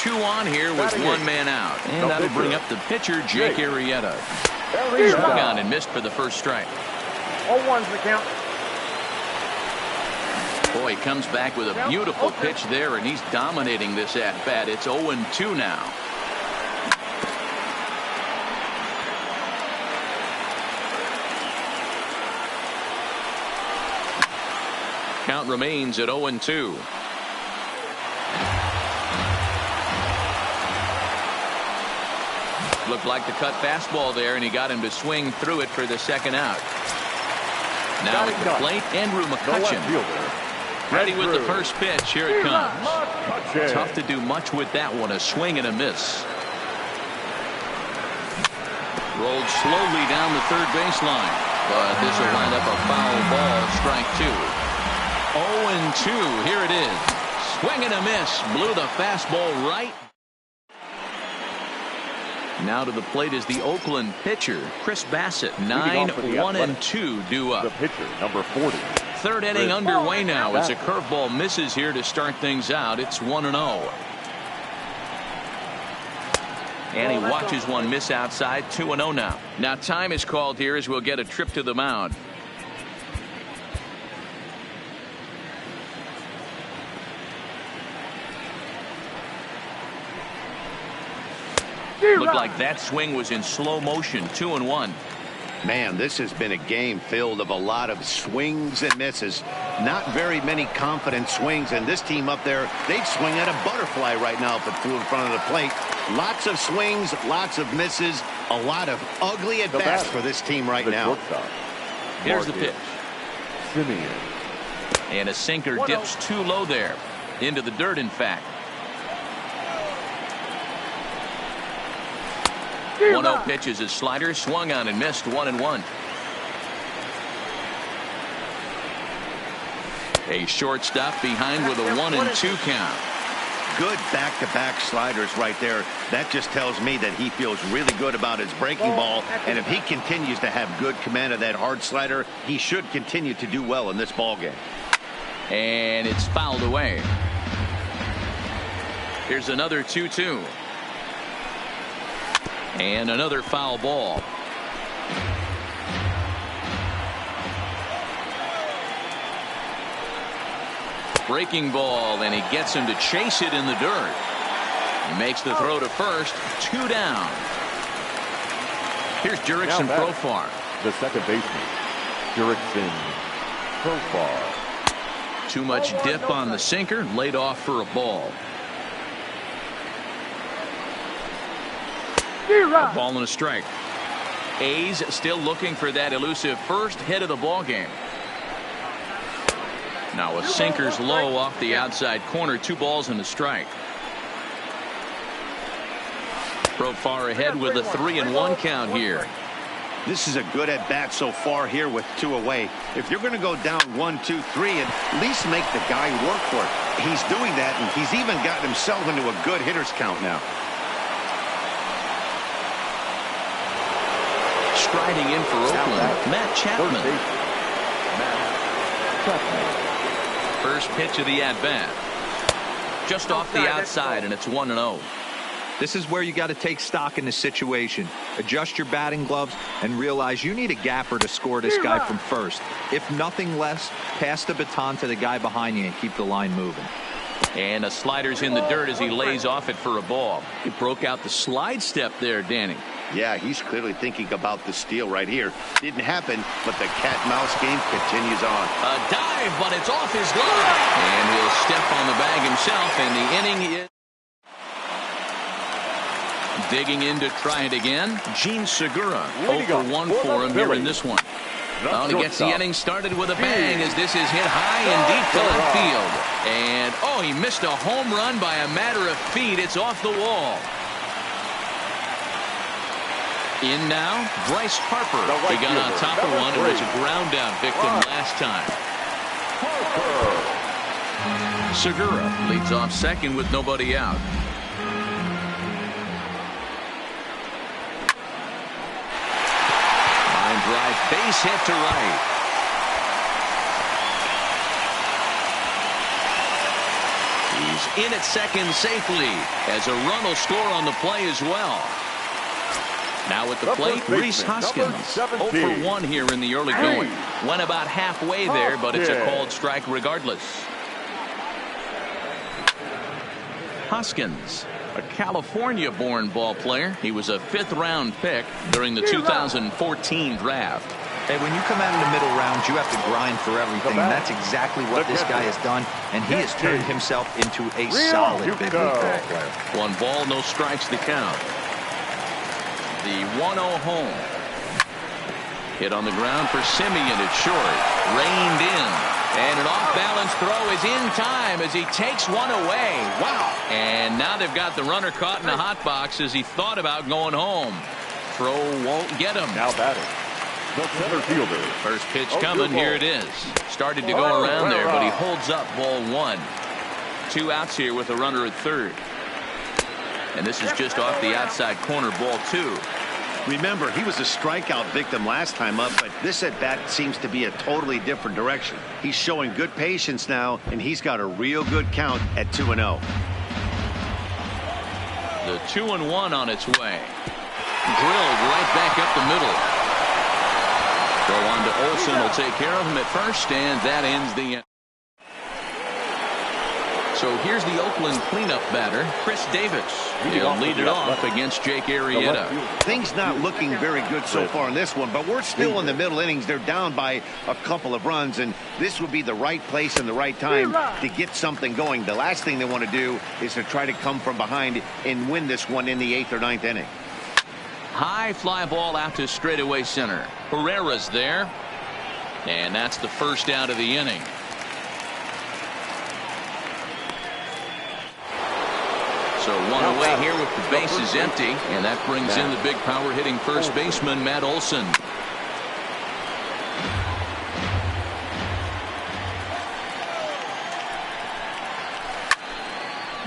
2 on here with 1 man out, and that'll bring up the pitcher, Jake Arrieta. Swung on and missed for the first strike. 0-1's the count. Boy, he comes back with a beautiful pitch there, and he's dominating this at-bat. It's 0-2 now. Count remains at 0-2. Looked like the cut fastball there, and he got him to swing through it for the second out. Now at the plate, Andrew McCutcheon. Ready with the first pitch. Here it comes. Tough to do much with that one. A swing and a miss. Rolled slowly down the third baseline, but this will wind up a foul ball. Strike 2. 0-2. Here it is. Swing and a miss. Blew the fastball right. Now to the plate is the Oakland pitcher, Chris Bassett. 9-1-2 due up. The pitcher, number 40. Third inning underway now as a curveball misses here to start things out. It's 1-0. And he watches one miss outside. 2-0 now. Now time is called here as we'll get a trip to the mound. Looked like that swing was in slow motion. 2-1. Man, this has been a game filled of a lot of swings and misses. Not very many confident swings, and this team up there, they'd swing at a butterfly right now if it flew in front of the plate. Lots of swings, lots of misses, a lot of ugly at-bats for this team right now. Here's the pitch. Simeon. And a sinker dips too low there. Into the dirt, in fact. 1-0 pitch is a slider, swung on and missed. 1-1. A shortstop behind with a 1-2 count. Good back-to-back sliders right there. That just tells me that he feels really good about his breaking ball, and if he continues to have good command of that hard slider, he should continue to do well in this ball game. And it's fouled away. Here's another 2-2. And another foul ball. Breaking ball, and he gets him to chase it in the dirt. He makes the throw to first. 2 down. Here's Jurickson Profar. The second baseman, Jurickson Profar. Too much dip on the sinker, laid off for a ball. A ball and a strike. A's still looking for that elusive first hit of the ball game. Now a sinker's low off the outside corner. 2 balls and a strike. Profar ahead with a 3-1 count here. This is a good at-bat so far here with 2 away. If you're going to go down 1-2-3, at least make the guy work for it. He's doing that, and he's even gotten himself into a good hitter's count now. Striding in for Oakland, Matt Chapman. First pitch of the at-bat. Just off the outside, and it's 1-0. This is where you got to take stock in the situation. Adjust your batting gloves and realize you need a gapper to score this guy from first. If nothing less, pass the baton to the guy behind you and keep the line moving. And a slider's in the dirt as he lays off it for a ball. He broke out the slide step there, Danny. Yeah, he's clearly thinking about the steal right here. Didn't happen, but the cat-mouse game continues on. A dive, but it's off his glove. And he'll step on the bag himself, and the inning is... Digging in to try it again, Gene Segura. 0-for-1 for him here in this one. Well, he gets the inning started with a bang as this is hit high and deep to left field. And, oh, he missed a home run by a matter of feet. It's off the wall. In now, Bryce Harper. He got on top of one and was a ground out victim last time. Segura leads off second with nobody out. Line drive, base hit to right. He's in at second safely as a run will score on the play as well. Now at the plate, Rhys Hoskins. 0-for-1 here in the early going. Went about halfway there, but it's a called strike regardless. Hoskins, a California-born ball player. He was a 5th-round pick during the 2014 draft. Hey, when you come out in the middle rounds, you have to grind for everything, and that's exactly what this guy has done, and he has turned himself into a solid big league ball player. 1 ball, no strikes to count. The 1-0 home. Hit on the ground for Simeon. It's short. Reined in. And an off-balance throw is in time as he takes one away. Wow. And now they've got the runner caught in the hot box as he thought about going home. Throw won't get him. Now batting, the center fielder. First pitch coming. Here it is. Started to go around there, but he holds up ball 1. 2 outs here with a runner at third. And this is just off the outside corner, ball 2. Remember, he was a strikeout victim last time up, but this at-bat seems to be a totally different direction. He's showing good patience now, and he's got a real good count at 2-0. The 2-1 on its way. Drilled right back up the middle. Go on to Olsen. Will take care of him at first, and that ends the inning. So here's the Oakland cleanup batter, Chris Davis. He'll lead it off against Jake Arrieta. Things not looking very good so far in this one, but we're still in the middle innings. They're down by a couple of runs, and this would be the right place and the right time to get something going. The last thing they want to do is to try to come from behind and win this one in the 8th or 9th inning. High fly ball out to straightaway center. Herrera's there, and that's the first out of the inning. So one away here with the bases empty, and that brings in the big power hitting first baseman Matt Olson.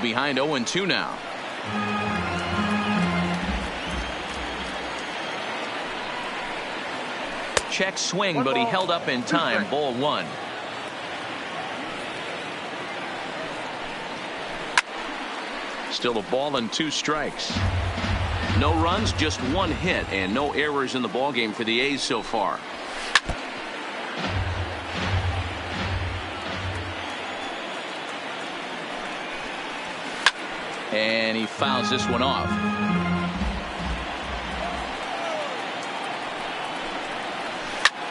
Behind 0-2 now. Check swing, but he held up in time. Ball 1. Still a ball and 2 strikes. No runs, just 1 hit, and no errors in the ballgame for the A's so far. And he fouls this one off.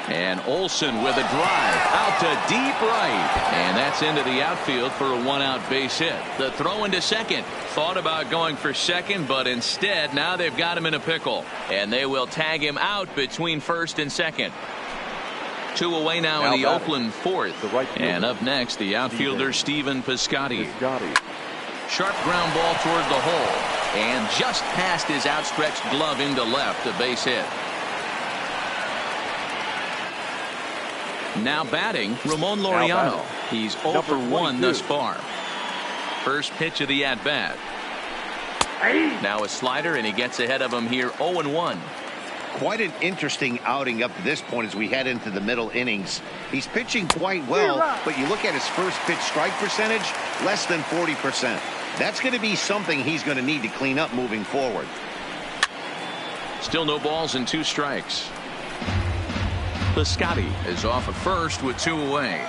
And Olsen with a drive out to deep right. And that's into the outfield for a 1-out base hit. The throw into second. Thought about going for second, but instead now they've got him in a pickle. And they will tag him out between first and second. 2 away now in the Oakland 4th. And up next, the outfielder Stephen Piscotty. Sharp ground ball toward the hole. And just past his outstretched glove into left, a base hit. Now batting, Ramon Laureano. He's 0 for 1 thus far. First pitch of the at-bat. Now a slider, and he gets ahead of him here, 0-1. Quite an interesting outing up to this point as we head into the middle innings. He's pitching quite well, but you look at his first pitch strike percentage, less than 40%. That's going to be something he's going to need to clean up moving forward. Still no balls and 2 strikes. Piscotty is off at first with 2 away.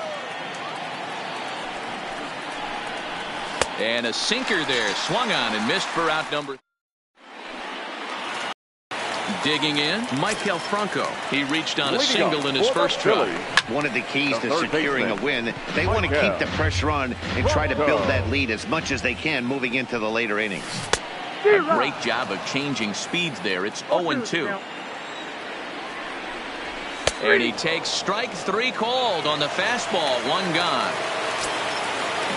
And a sinker there, swung on and missed for out number. Digging in, Maikel Franco. He reached on a single in his first try. One of the keys to securing a win, they want to keep the pressure on and try to build that lead as much as they can moving into the later innings. A great job of changing speeds there. It's 0-2. And he takes strike 3 called on the fastball. 1 gone.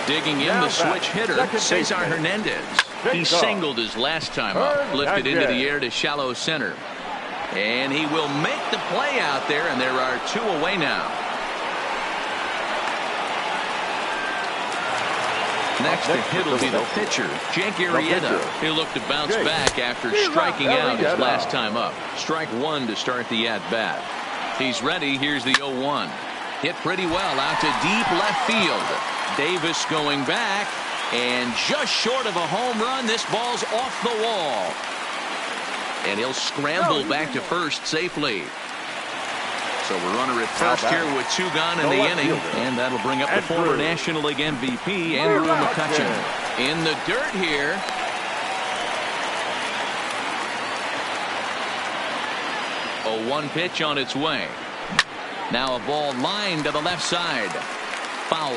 Digging in the switch hitter, Cesar Hernandez. He singled his last time up, lifted into the air to shallow center. And he will make the play out there, and there are 2 away now. Next to hit will be the pitcher, Jake Arrieta. He'll look to bounce back after striking out his last time up. Strike 1 to start the at-bat. He's ready. Here's the 0-1. Hit pretty well out to deep left field. Davis going back, and just short of a home run. This ball's off the wall. And he'll scramble back to first safely. So we're runner at first here with 2 gone in the inning. And that'll bring up the former National League MVP, Andrew McCutchen. In the dirt here. A 1 pitch on its way. Now a ball lined to the left side. Foul.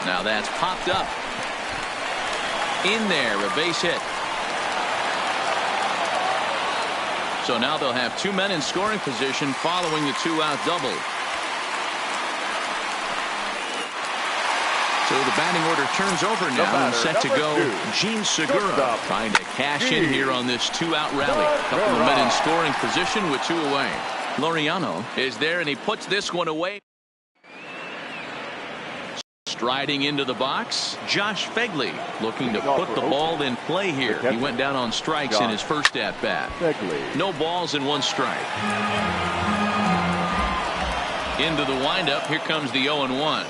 Now that's popped up. In there, a base hit. So now they'll have 2 men in scoring position following the 2-out double. So the batting order turns over now and set to go. Gene Segura trying to cash in here on this 2-out rally. Couple of men in scoring position with 2 away. Laureano is there and he puts this one away. Striding into the box, Josh Fegley looking to put the ball in play here. He went down on strikes in his first at-bat. No balls and 1 strike. Into the windup, here comes the 0-1.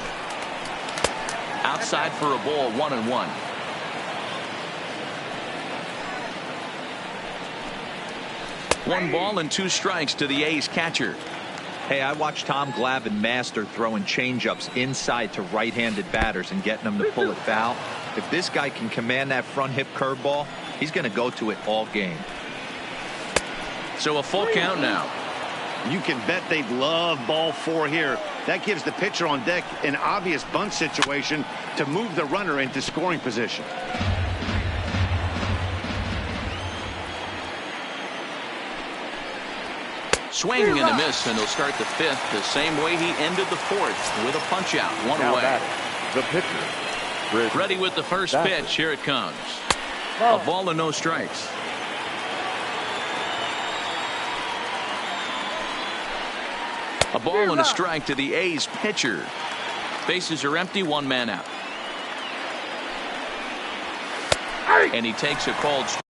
Outside for a ball, 1-1. One ball and 2 strikes to the A's catcher. Hey, I watched Tom Glavine master throwing changeups inside to right-handed batters and getting them to pull it foul. If this guy can command that front hip curveball, he's going to go to it all game. So a full count now. You can bet they'd love ball 4 here. That gives the pitcher on deck an obvious bunt situation to move the runner into scoring position. Swing and a miss, and he'll start the 5th the same way he ended the 4th with a punch out, 1 away. The pitcher. Ready with the first pitch. Here it comes. A ball and no strikes. A ball and a strike to the A's pitcher. Bases are empty, 1 man out. And he takes a called strike.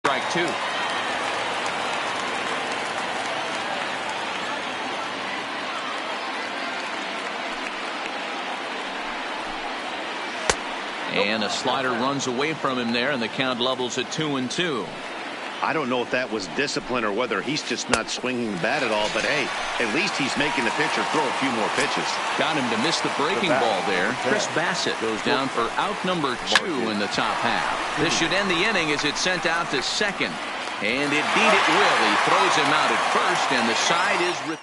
Strike 2. And a slider runs away from him there, and the count levels at 2-2. I don't know if that was discipline or whether he's just not swinging the bat at all, but hey, at least he's making the pitcher throw a few more pitches. Got him to miss the breaking ball there. Chris Bassett goes down for out number 2 in the top half. This should end the inning as it's sent out to second. And indeed it will. He throws him out at first, and the side is...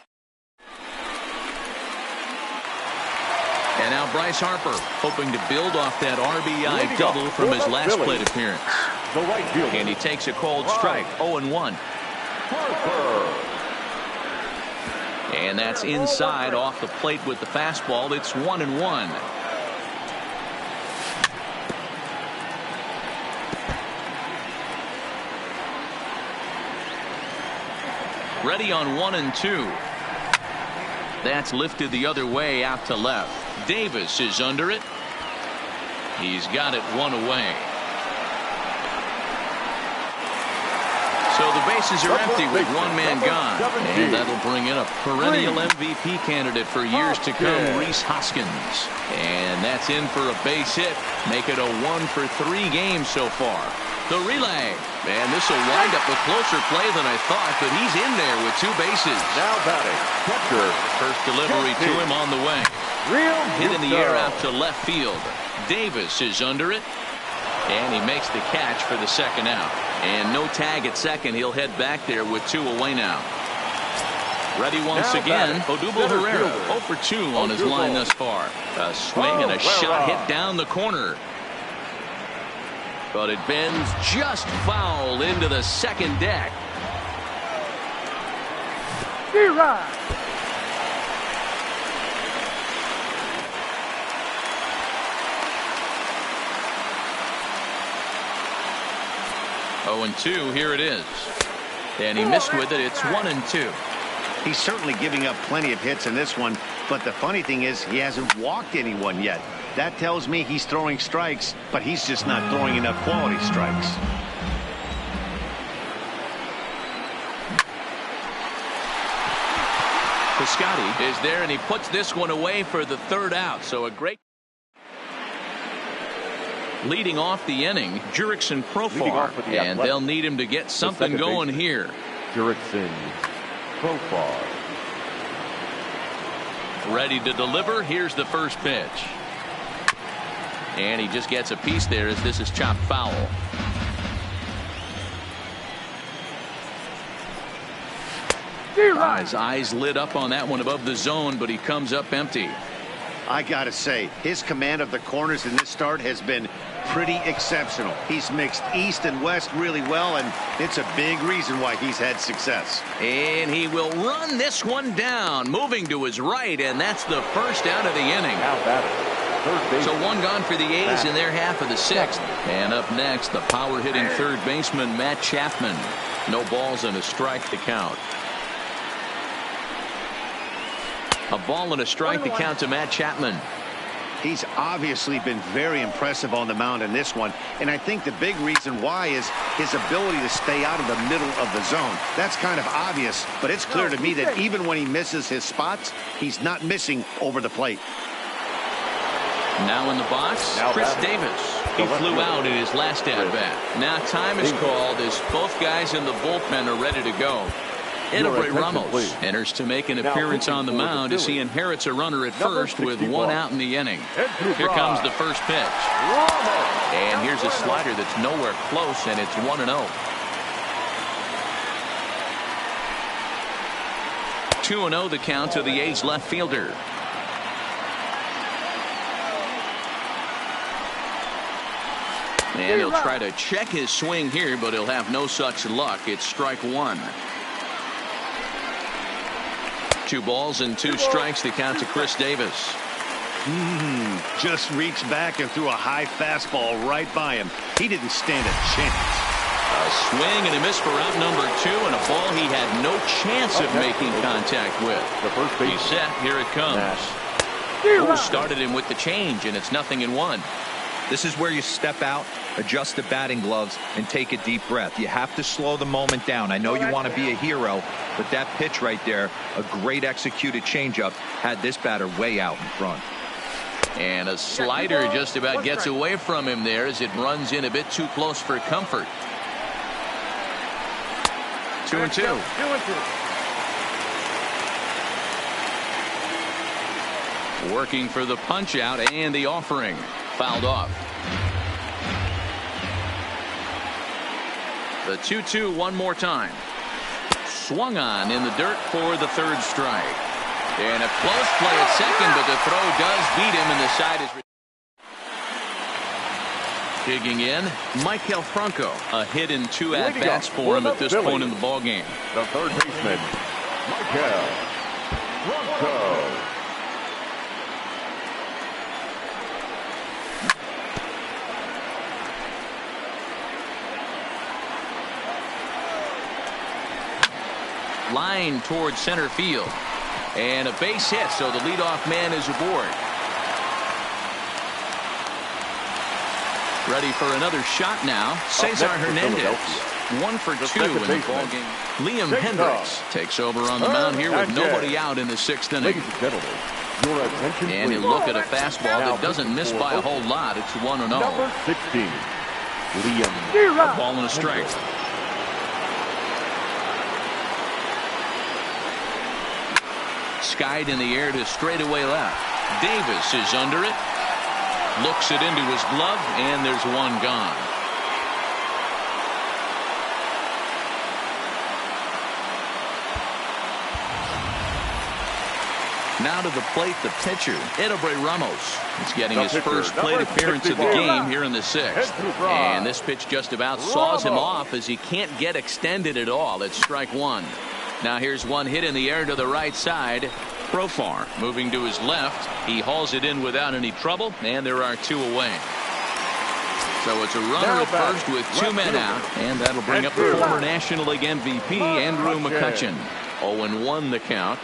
And now Bryce Harper hoping to build off that RBI double from his last plate appearance. And he takes a cold strike, 0-1. And that's inside off the plate with the fastball. It's 1-1. Ready on 1-2. That's lifted the other way out to left. Davis is under it. He's got it 1 away. So the bases are empty with 1 man gone. And that'll bring in a perennial MVP candidate for years to come, Rhys Hoskins. And that's in for a base hit. Make it a 1-for-3 game so far. The relay. And this will wind up a closer play than I thought, but he's in there with 2 bases. Now batting, catcher. First delivery to him on the way. Hit in the air out to left field. Davis is under it. And he makes the catch for the 2nd out. And no tag at second. He'll head back there with 2 away now. Ready once again. Odubel Herrera 0 for 2 on his line thus far. A swing and a shot hit down the corner. But it bends just foul into the second deck. 0-2, here it is. And he missed with it. It's 1-2. He's certainly giving up plenty of hits in this one, but the funny thing is he hasn't walked anyone yet. That tells me he's throwing strikes, but he's just not throwing enough quality strikes. Piscotty is there, and he puts this one away for the third out. So a great leading off the inning, Jurickson Profar, and they'll need him to get something going here. Jurickson Profar. Ready to deliver. Here's the first pitch. And he just gets a piece there as this is chopped foul. His eyes lit up on that one above the zone, but he comes up empty. I gotta say, his command of the corners in this start has been pretty exceptional. He's mixed east and west really well, and it's a big reason why he's had success. And he will run this one down, moving to his right, and that's the first out of the inning. Now batter. So one gone for the A's in their half of the sixth. And up next, the power-hitting third baseman, Matt Chapman. No balls and a strike to count. A ball and a strike to count to Matt Chapman. He's obviously been very impressive on the mound in this one, and I think the big reason why is his ability to stay out of the middle of the zone. That's kind of obvious, but it's clear to me that even when he misses his spots, he's not missing over the plate. Now in the box, Chris Davis. He flew out in his last at-bat. Now time is called as both guys in the bullpen are ready to go. NITESHIFTER Ramos enters to make an appearance on the mound as he inherits a runner at first with one out in the inning. Here comes the first pitch. And here's a slider that's nowhere close, and it's 1-0. 2-0 the count to the A's left fielder. And he'll try to check his swing here, but he'll have no such luck. It's strike one. 2 balls and 2 strikes to count to Chris Davis. Just reached back and threw a high fastball right by him. He didn't stand a chance. A swing and a miss for out number 2, and a ball he had no chance of making contact with. He's set. Here it comes. Who started him with the change, and it's 0-1. This is where you step out, adjust the batting gloves, and take a deep breath. You have to slow the moment down. I know you want to be a hero, but that pitch right there, a great executed changeup, had this batter way out in front. And a slider just about gets away from him there as it runs in a bit too close for comfort. 2-2. Working for the punch out and the offering. Fouled off. The 2-2 one more time. Swung on in the dirt for the third strike. And a close play at second, but the throw does beat him, and the side is digging in. Maikel Franco, a hit in 2 at-bats for him at this point in the ballgame. The third baseman, Maikel Franco. Line towards center field. And a base hit, so the leadoff man is aboard. Ready for another shot now. Cesar Hernandez. 1 for 2 in the ballgame. Liam Hendricks takes over on the mound here with nobody out in the 6th inning. Ladies and gentlemen, your attention, and he'll look at a fastball that doesn't miss by a whole lot. It's 1-0. Number 16, Liam. A ball and a strike. Skied in the air to straightaway left. Davis is under it. Looks it into his glove, and there's one gone. Now to the plate, the pitcher, NITESHIFTER Ramos. He's getting his first plate appearance of the game here in the 6th. And this pitch just about saws him off as he can't get extended at all. It's strike one. Now here's one hit in the air to the right side. Profar moving to his left. He hauls it in without any trouble, and there are 2 away. So it's a runner at first with 2 men out, and that'll bring up the former National League MVP, Andrew McCutchen. 0-1 the count.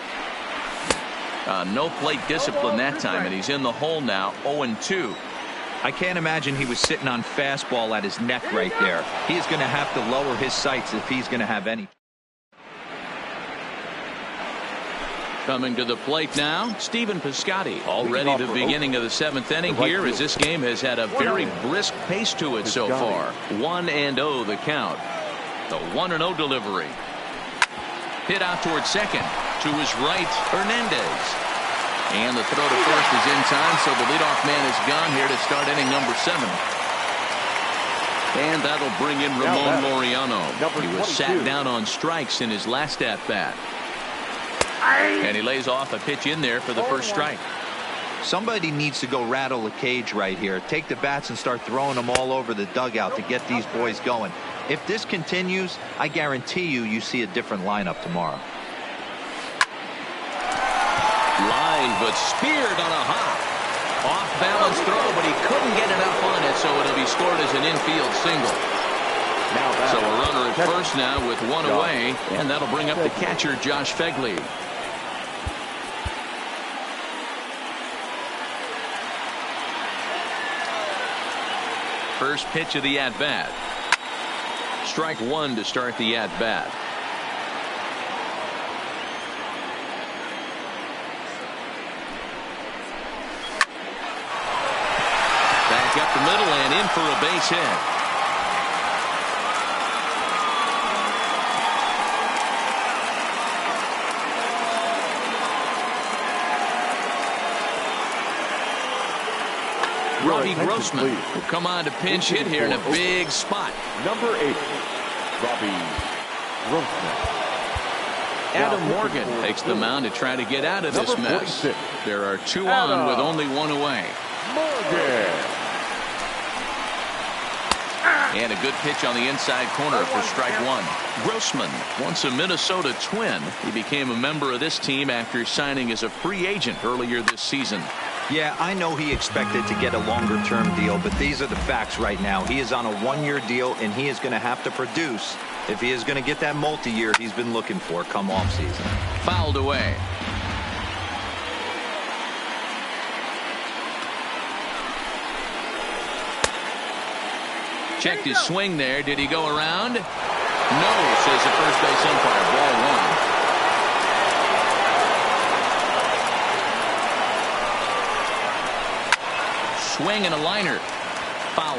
No plate discipline that time, and he's in the hole now, 0-2. I can't imagine he was sitting on fastball at his neck right there. He's going to have to lower his sights if he's going to have any. Coming to the plate now, Stephen Piscotty. Already the beginning of the 7th inning here, as this game has had a very brisk pace to it so far. 1-0 the count. The 1-0 delivery. Hit out towards second. To his right, Hernandez. And the throw to first is in time, so the leadoff man is gone here to start inning number 7. And that'll bring in Ramon Laureano. He was sat down on strikes in his last at-bat. And he lays off a pitch in there for the first strike. Somebody needs to go rattle the cage right here. Take the bats and start throwing them all over the dugout to get these boys going. If this continues, I guarantee you see a different lineup tomorrow. Line, but speared on a hop. Off balance throw, but he couldn't get it up on it, so it'll be scored as an infield single. So a runner at first now with 1 away, and that'll bring up the catcher, Josh Fegley. First pitch of the at-bat. Strike 1 to start the at-bat. Back up the middle and in for a base hit. Robbie Grossman will come on to pinch hit here in a big spot. Number 8, Robbie Grossman. Adam Morgan takes the mound to try to get out of this mess. There are 2 on with only 1 away. Morgan. And a good pitch on the inside corner for strike 1. Grossman, once a Minnesota Twin, he became a member of this team after signing as a free agent earlier this season. Yeah, I know he expected to get a longer-term deal, but these are the facts right now. He is on a 1-year deal, and he is going to have to produce if he is going to get that multi-year he's been looking for come off-season. Fouled away. Checked his swing there. Did he go around? No, says the first base umpire. Ball 1. Swing and a liner. Foul.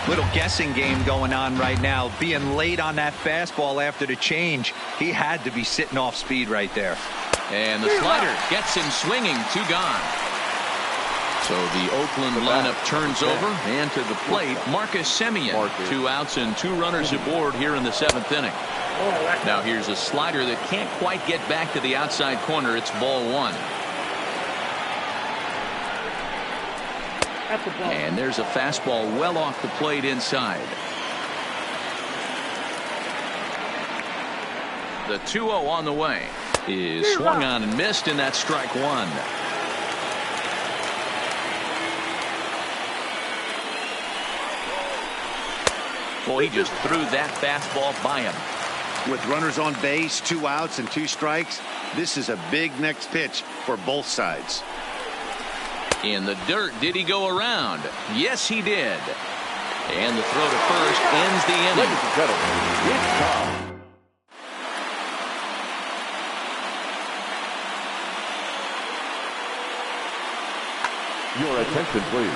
Little guessing game going on right now. Being late on that fastball after the change. He had to be sitting off speed right there. And the slider gets him swinging. 2 gone. So the Oakland lineup turns over, and to the plate, Marcus Semien. 2 outs and 2 runners aboard here in the 7th inning. Now here's a slider that can't quite get back to the outside corner. It's ball 1. And there's a fastball well off the plate inside. The 2-0 on the way is swung on and missed, and that's strike 1. Boy, he just threw that fastball by him. With runners on base, 2 outs and 2 strikes, this is a big next pitch for both sides. In the dirt, did he go around? Yes, he did. And the throw to first ends the inning. Ladies and gentlemen, it's time. Your attention, please.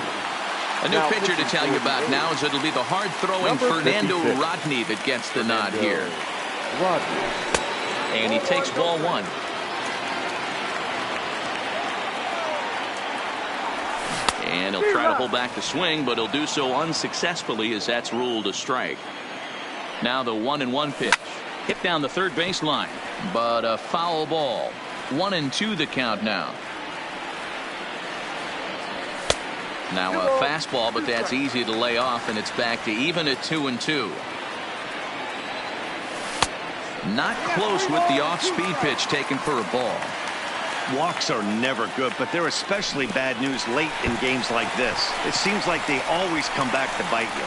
A new pitcher to tell you about now is it'll be the hard-throwing Fernando Rodney that gets the nod here. And he takes ball 1. And he'll try to hold back the swing, but he'll do so unsuccessfully as that's ruled a strike. Now the 1-1 pitch. Hit down the third baseline, but a foul ball. 1-2 the count now. Now a fastball, but that's easy to lay off, and it's back to even at 2-2. Not close with the off-speed pitch taken for a ball. Walks are never good, but they're especially bad news late in games like this. It seems like they always come back to bite you.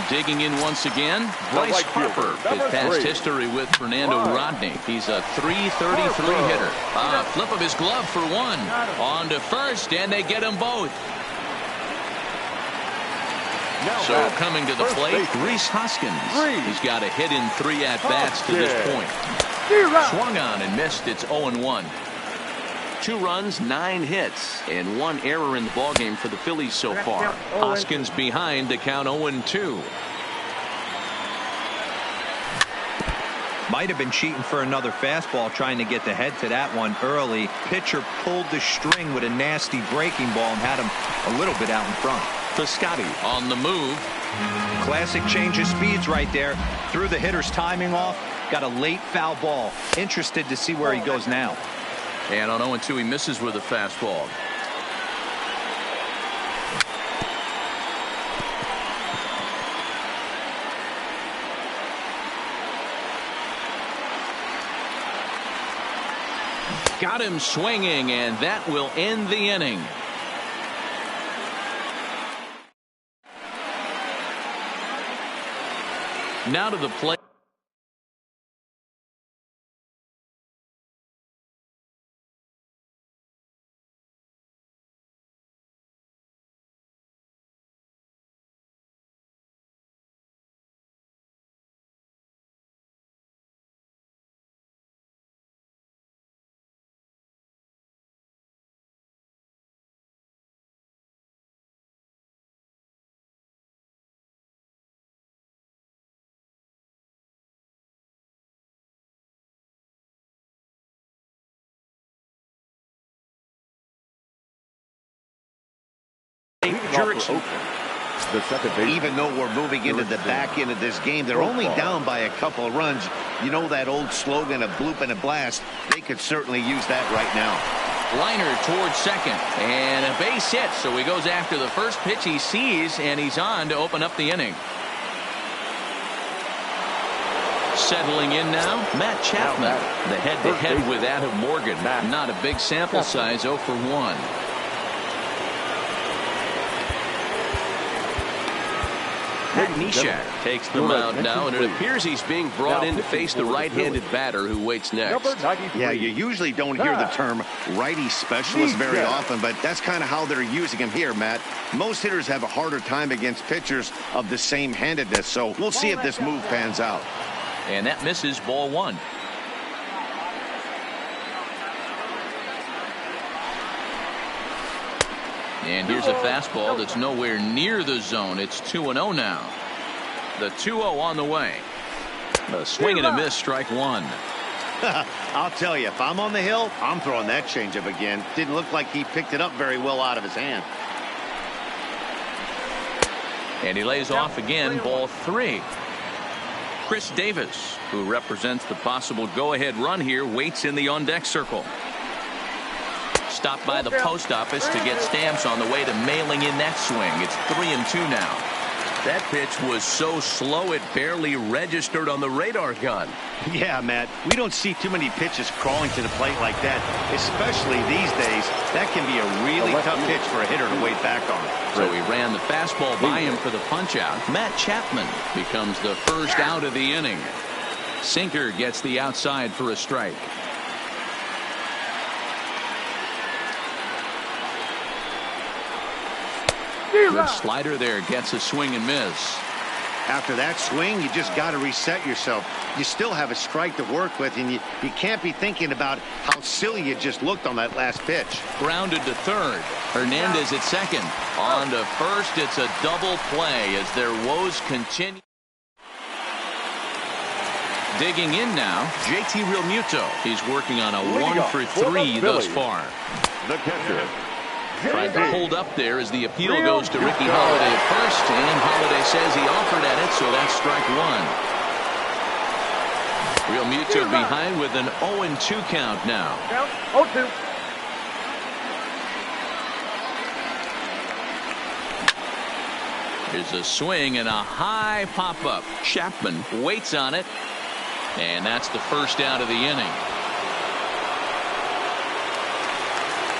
Digging in once again, Bryce Harper with past history with Fernando Rodney. He's a .333 hitter. Flip of his glove for one. On to first, and they get them both. So coming to the plate, Rhys Hoskins. He's got a hit in 3 at-bats to this point. Swung on and missed. It's 0-1. 2 runs, 9 hits, and 1 error in the ballgame for the Phillies so far. Hoskins behind to count 0-2. Might have been cheating for another fastball, trying to get the head to that one early. Pitcher pulled the string with a nasty breaking ball and had him a little bit out in front. Piscotty on the move. Classic change of speeds right there. Threw the hitter's timing off. Got a late foul ball. Interested to see where he goes now. And on 0-2, he misses with a fastball. Got him swinging, and that will end the inning. Now to the plate. Even though we're moving into the back end of this game, they're only down by a couple of runs. You know that old slogan, a bloop and a blast. They could certainly use that right now. Liner towards second, and a base hit. So he goes after the first pitch he sees, and he's on to open up the inning. Settling in now, Matt Chapman. The head-to-head with Adam Morgan. Not a big sample size, 0 for 1. Pat Neshek takes the mound now, and it appears he's being brought in to face the right-handed batter who waits next. Yeah, you usually don't hear the term righty specialist very often, but that's kind of how they're using him here, Matt. Most hitters have a harder time against pitchers of the same handedness, so we'll see if this move pans out. And that misses, ball 1. And here's a fastball that's nowhere near the zone. It's 2-0 now. The 2-0 on the way. A swing and a miss, strike 1. I'll tell you, if I'm on the hill, I'm throwing that changeup again. Didn't look like he picked it up very well out of his hand. And he lays off again, ball 3. Chris Davis, who represents the possible go-ahead run here, waits in the on-deck circle. Stopped by the post office to get stamps on the way to mailing in that swing. It's 3-2 now. That pitch was so slow it barely registered on the radar gun. Yeah, Matt, we don't see too many pitches crawling to the plate like that, especially these days. That can be a really tough pitch for a hitter to wait back on. So he ran the fastball by him for the punch-out. Matt Chapman becomes the first out of the inning. Sinker gets the outside for a strike. Good slider there, gets a swing and miss. After that swing, you just got to reset yourself. You still have a strike to work with, and you can't be thinking about how silly you just looked on that last pitch. Grounded to third. Hernandez at second. On to first. It's a double play as their woes continue. Digging in now, JT Realmuto. He's working on a 1 for 3 thus far. The catcher. Tried to hold up there as the appeal goes to Ricky Holiday at first, and Holiday says he offered at it, so that's strike 1. Realmuto behind with an 0-2 count now. 0-2. Here's a swing and a high pop-up. Chapman waits on it, and that's the first out of the inning.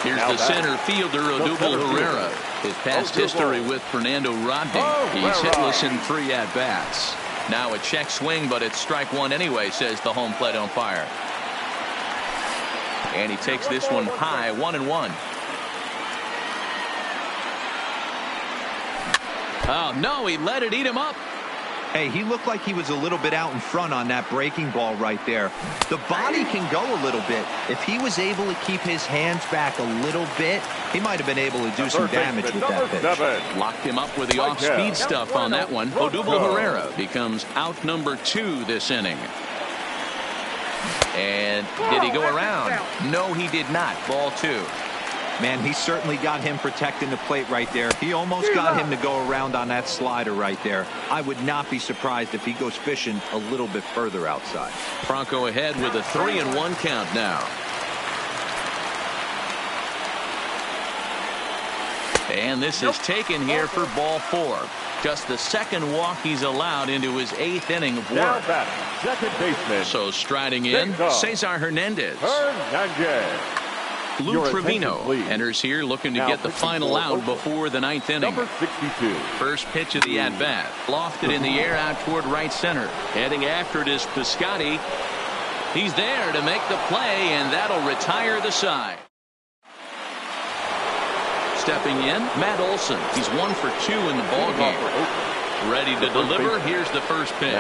Here's the center fielder, Odubel Herrera. His past history with Fernando Rodney. He's hitless in 3 at-bats. Now a check swing, but it's strike 1 anyway, says the home plate umpire. And he takes this one high, 1-1. Oh, no, he let it eat him up. Hey, he looked like he was a little bit out in front on that breaking ball right there. The body can go a little bit. If he was able to keep his hands back a little bit, he might have been able to do some damage with that pitch. Locked him up with the off-speed stuff on that one. Odubel Herrera becomes out number 2 this inning. And did he go around? No, he did not. Ball 2. Man, he certainly got him protecting the plate right there. He almost got him to go around on that slider right there. I would not be surprised if he goes fishing a little bit further outside. Franco ahead with a 3-1 count now. And this is taken here for ball 4. Just the second walk he's allowed into his 8th inning of work. Second baseman. So striding in, Cesar Hernandez. Lou Trevino enters here looking to get the final out before the 9th inning. Number 62. First pitch of the at-bat. Lofted in the air out toward right center. Heading after it is Piscotty. He's there to make the play, and that'll retire the side. Stepping in, Matt Olson. He's 1 for 2 in the ballgame. Ready to deliver. Here's the first pitch.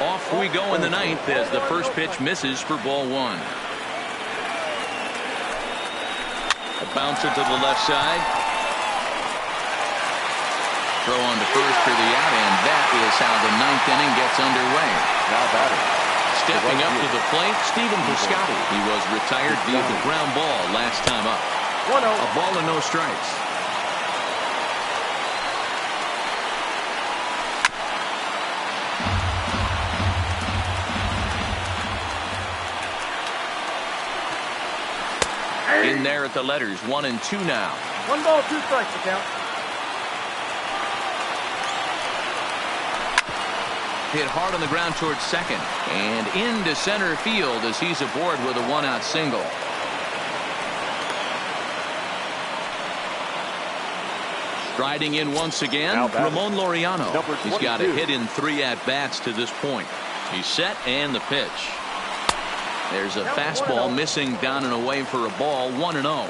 Off we go in the 9th as the first pitch misses for ball 1. A bouncer to the left side. Throw on to first for the out, and that is how the 9th inning gets underway. Now batting. Stepping up to the plate, Stephen Piscotty. He was retired via the ground ball last time up. 1-0. A ball and no strikes. In there at the letters, 1 and 2 now. 1 ball, 2 strikes to count. Hit hard on the ground towards second and into center field as he's aboard with a 1-out single. Striding in once again, Ramon Laureano. He's got a hit in 3 at-bats to this point. He's set and the pitch. There's a fastball missing down and away for a ball, 1-0.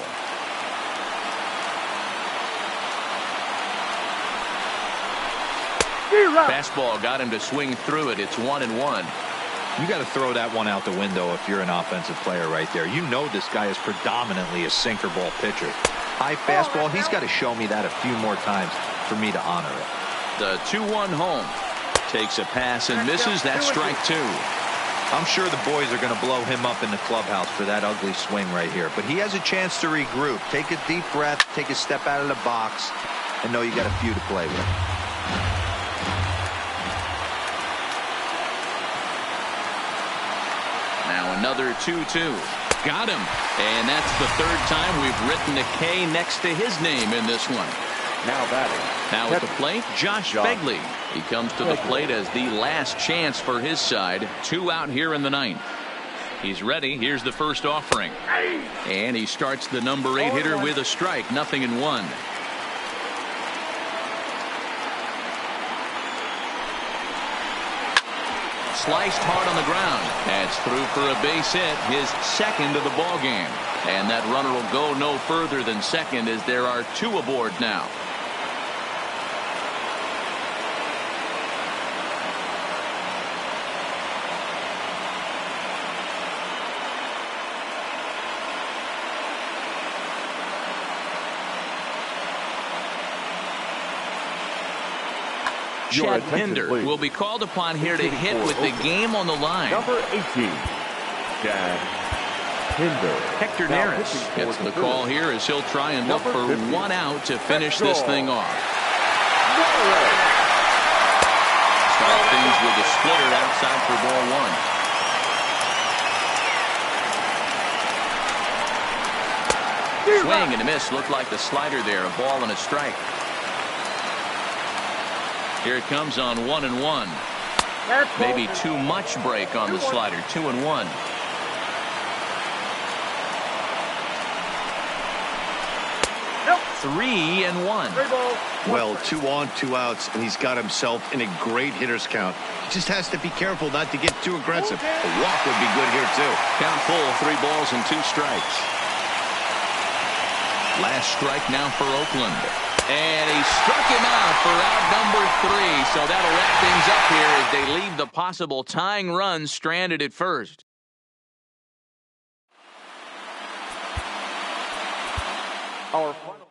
Fastball got him to swing through it. It's 1-1. You got to throw that one out the window if you're an offensive player right there. You know this guy is predominantly a sinker ball pitcher. High fastball, he's got to show me that a few more times for me to honor it. The 2-1 home. Takes a pass and misses. That's strike 2. I'm sure the boys are going to blow him up in the clubhouse for that ugly swing right here. But he has a chance to regroup. Take a deep breath, take a step out of the box, and know you got a few to play with. Now another 2-2. Got him. And that's the 3rd time we've written a K next to his name in this one. Now batting. Now at the plate, Josh Begley. He comes to the plate as the last chance for his side. 2 out here in the 9th. He's ready. Here's the first offering. And he starts the number 8 hitter with a strike. 0-1. Sliced hard on the ground. That's through for a base hit, his 2nd of the ball game. And that runner will go no further than second as there are 2 aboard now. Chad Pinder will be called upon here to hit with the game on the line. Number 18, Chad Pinder. Hector Neris gets the call here as he'll try and look for 1 out to finish this thing off. Start things with a splitter outside for ball 1. Swing and a miss. Looked like the slider there. A ball and a strike. Here it comes on 1-1. Maybe too much break on the slider. 2-1. 3-1. 3 balls. Well, 2 on, 2 outs, and he's got himself in a great hitter's count. He just has to be careful not to get too aggressive. A walk would be good here, too. Count full, 3 balls and 2 strikes. Last strike now for Oakland. And he struck him out for out number 3. So that'll wrap things up here as they leave the possible tying run stranded at first. Our final